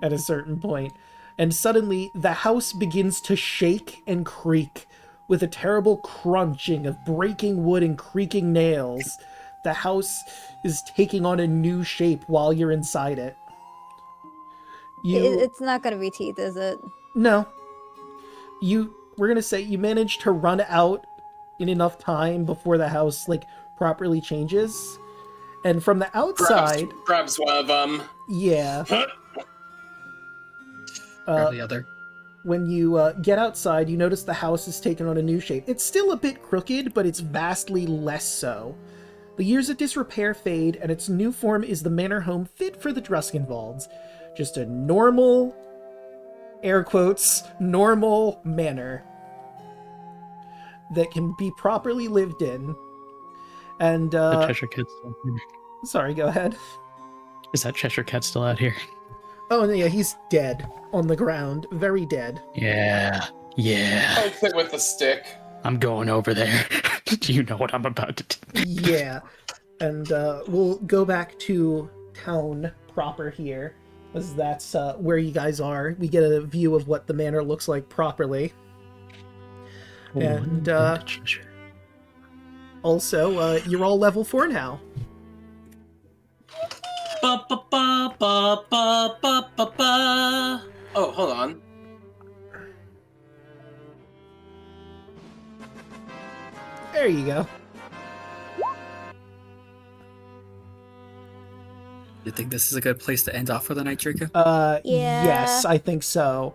at a certain point. And suddenly, the house begins to shake and creak with a terrible crunching of breaking wood and creaking nails. The house is taking on a new shape while you're inside it. It's not gonna be teeth, is it? No. We're gonna say you managed to run out in enough time before the house, like, properly changes. And from the outside... Grabs one of them. Yeah. Grab the other. When you get outside, you notice the house has taken on a new shape. It's still a bit crooked, but it's vastly less so. The years of disrepair fade, and its new form is the manor home fit for the Druskenvalds. Just a normal, air quotes, normal manor that can be properly lived in. And, The Cheshire Cat's still here. sorry, go ahead. Is that Cheshire Cat still out here? Oh, yeah, he's dead on the ground. Very dead. Yeah. Yeah. Pokes it with the stick. I'm going over there. Do you know what I'm about to do? Yeah. And we'll go back to town proper here, as that's where you guys are. We get a view of what the manor looks like properly. And also, you're all level 4 now. Ba, ba, ba, ba, ba, ba, ba, ba. Oh, hold on. There you go. You think this is a good place to end off for the night, Draco? Yeah. Yes, I think so.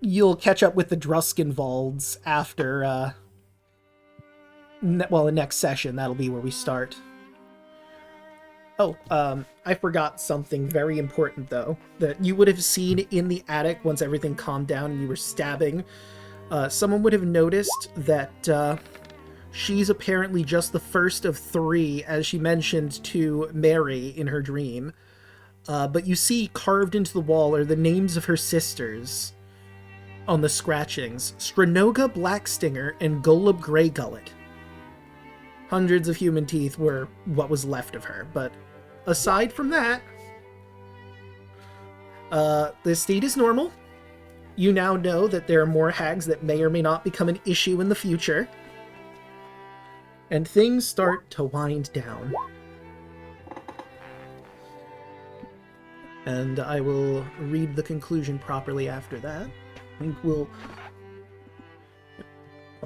You'll catch up with the Druskenvalds after, the next session. That'll be where we start. Oh, I forgot something very important, though, that you would have seen in the attic once everything calmed down and you were stabbing. Someone would have noticed that, she's apparently just the first of 3, as she mentioned to Mary in her dream. But you see carved into the wall are the names of her sisters on the scratchings. Stranoga Blackstinger and Golub Grey Gullet. Hundreds of human teeth were what was left of her, but aside from that, the state is normal. You now know that there are more hags that may or may not become an issue in the future. And things start to wind down. And I will read the conclusion properly after that. I think I'll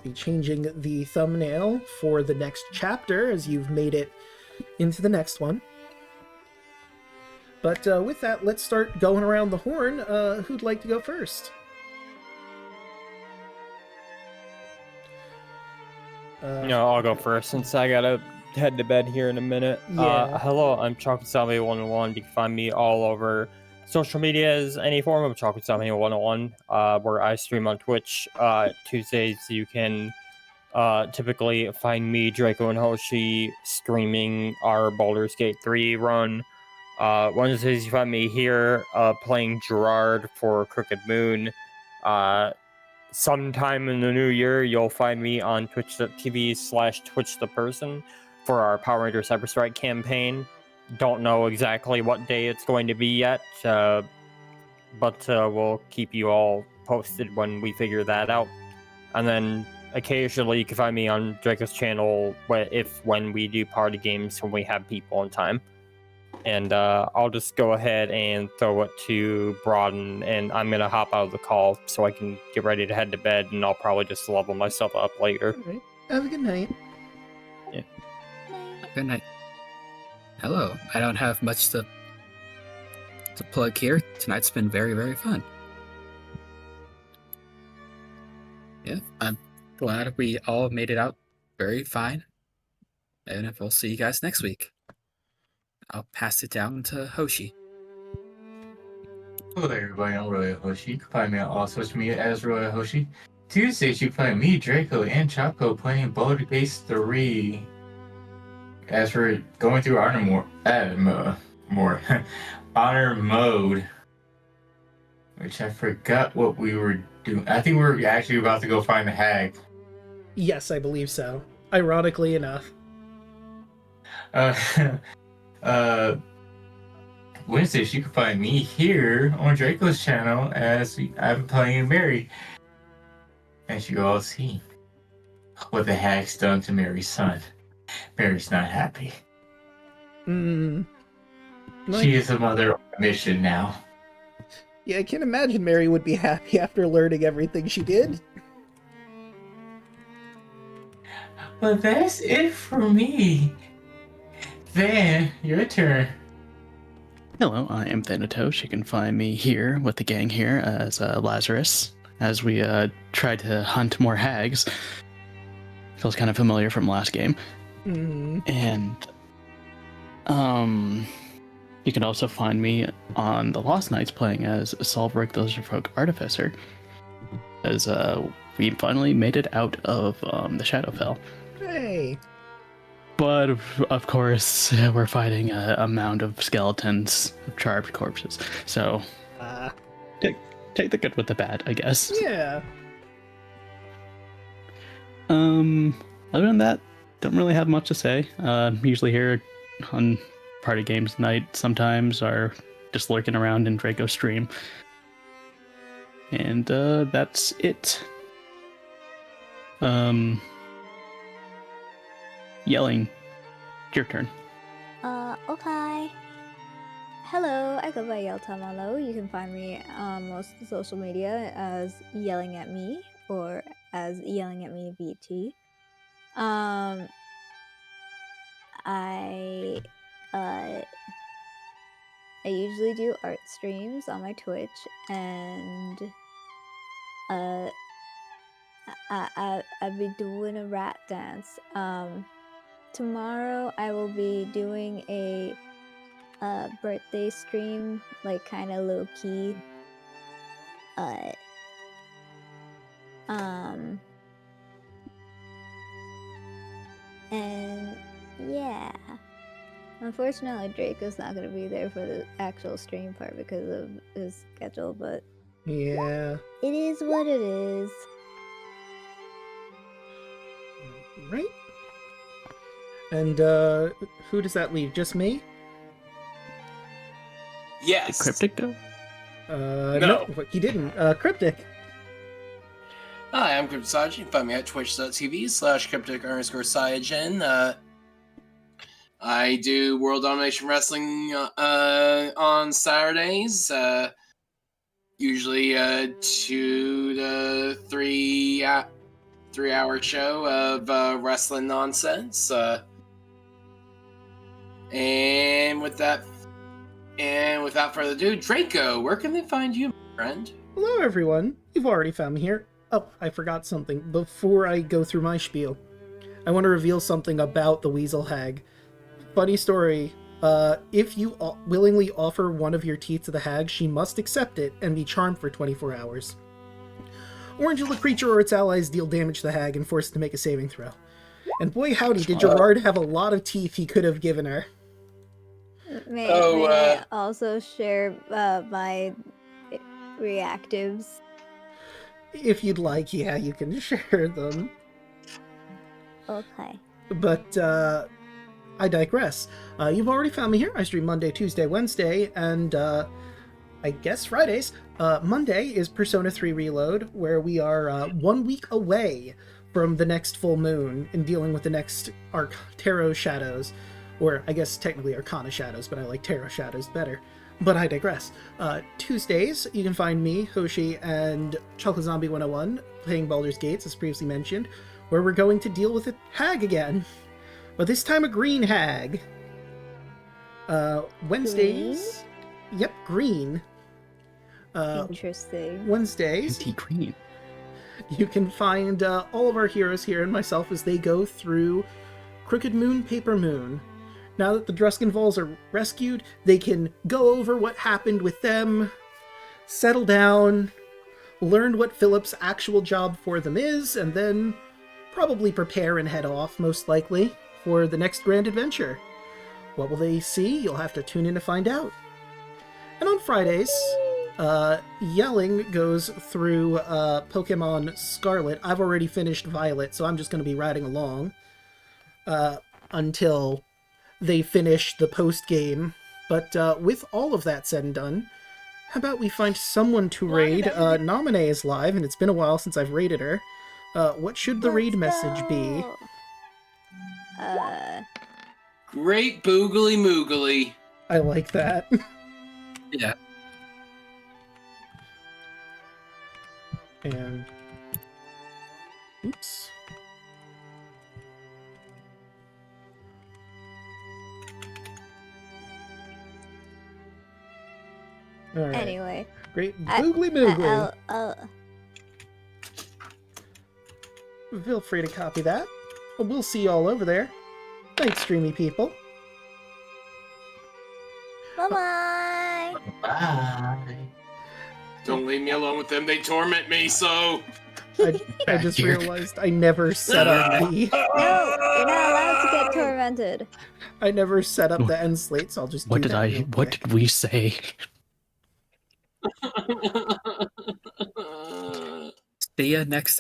be changing the thumbnail for the next chapter as you've made it into the next one. But with that, let's start going around the horn. Who'd like to go first? No, I'll go first since I gotta head to bed here in a minute. Yeah. Hello, I'm Chocolate Zombie 101. You can find me all over social media as any form of Chocolate Zombie 101, where I stream on Twitch. Tuesdays you can typically find me, Draco, and Hoshi streaming our Baldur's Gate 3 run. Wednesdays you find me here playing Gerard for Crooked Moon. Sometime in the new year, you'll find me on twitch.tv/twitchtheperson for our Power Rangers Cyber Strike campaign. Don't know exactly what day it's going to be yet, but we'll keep you all posted when we figure that out. And then occasionally you can find me on Draco's channel when we do party games when we have people in time. And I'll just go ahead and throw it to Broaden, and I'm going to hop out of the call so I can get ready to head to bed, and I'll probably just level myself up later. All right. Have a good night. Yeah. Good night. Hello. I don't have much to plug here. Tonight's been very, very fun. Yeah, I'm glad we all made it out very fine. And we'll see you guys next week. I'll pass it down to Hoshi. Hello everybody, I'm Royal Hoshi. You can find me on all social media as Royal Hoshi. Tuesdays you can find me, Draco, and Choco playing Baldur's Gate 3. As we're going through honor honor mode, which I forgot what we were doing. I think we were actually about to go find the hag. Yes, I believe so. Ironically enough. Wednesdays you can find me here on Draco's channel as I'm playing Mary. As you all see what the hag's done to Mary's son. Mary's not happy. She is a mother on a mission now. Yeah, I can't imagine Mary would be happy after learning everything she did. But that's it for me. Van, your turn. Hello, I am Thanatos. You can find me here with the gang here as Lazarus, as we tried to hunt more hags. Feels kind of familiar from last game. And you can also find me on the Lost Nights playing as Solveric the Lizardfolk Artificer, as we finally made it out of the Shadowfell. Hey! But of course, we're fighting a mound of skeletons, of charred corpses. So take the good with the bad, I guess. Yeah. Other than that, don't really have much to say. Usually here on party games night sometimes, are just lurking around in Draco's stream. And that's it. Yelling. Your turn. Okay. Hello, I go by Yeltamalo. You can find me on most of the social media as Yelling at Me or as Yelling at Me VT. I usually do art streams on my Twitch, and I've been doing a rat dance. Tomorrow I will be doing a birthday stream, like kind of low key. And yeah. Unfortunately, Draco's not gonna be there for the actual stream part because of his schedule, but Yeah. it is what it is. Right? And, who does that leave? Just me? Yes. Cryptic go? No. He didn't. Cryptic. Hi, I'm Cryptic Sage. You can find me at twitch.tv/cryptic_Saiyan. I do World Domination Wrestling on Saturdays. Usually a 2 to 3 hour show of wrestling nonsense. And without further ado, Draco, where can they find you, my friend? Hello, everyone. You've already found me here. Oh, I forgot something. Before I go through my spiel, I want to reveal something about the Weasel Hag. Funny story. If you willingly offer one of your teeth to the hag, she must accept it and be charmed for 24 hours. Or until the creature or its allies deal damage to the hag and forced to make a saving throw. And boy howdy, did Gerard have a lot of teeth he could have given her. May I also share my reactives? If you'd like, yeah, you can share them. Okay. But, I digress. You've already found me here. I stream Monday, Tuesday, Wednesday, and, I guess Fridays. Monday is Persona 3 Reload, where we are 1 week away from the next full moon and dealing with the next Tarot Shadows. Or, I guess, technically Arcana Shadows, but I like Tarot Shadows better. But I digress. Tuesdays, you can find me, Hoshi, and Chocolate Zombie 101 playing Baldur's Gate, as previously mentioned, where we're going to deal with a hag again. But this time a green hag. Wednesdays... Green? Yep, green. Interesting. Wednesdays, Anti-green. you can find all of our heroes here and myself as they go through Crooked Moon, Paper Moon. Now that the Druskenvalds are rescued, they can go over what happened with them, settle down, learn what Philip's actual job for them is, and then probably prepare and head off, most likely, for the next grand adventure. What will they see? You'll have to tune in to find out. And on Fridays, Yelling goes through Pokemon Scarlet. I've already finished Violet, so I'm just going to be riding along until they finish the post-game. But with all of that said and done, how about we find someone to raid? Namine is live, and it's been a while since I've raided her. What should the raid message be? Great boogly moogly. I like that. Yeah. And... oops. Alright. Anyway. Great boogly moogly. I'll Feel free to copy that. We'll see you all over there. Thanks, streamy people. bye-bye. Bye. Don't leave me alone with them. They torment me so. I just realized I never set up the... No, you're not allowed to get tormented. I never set up the end slate, so I'll just What do did that I? real What quick. did we say? See ya next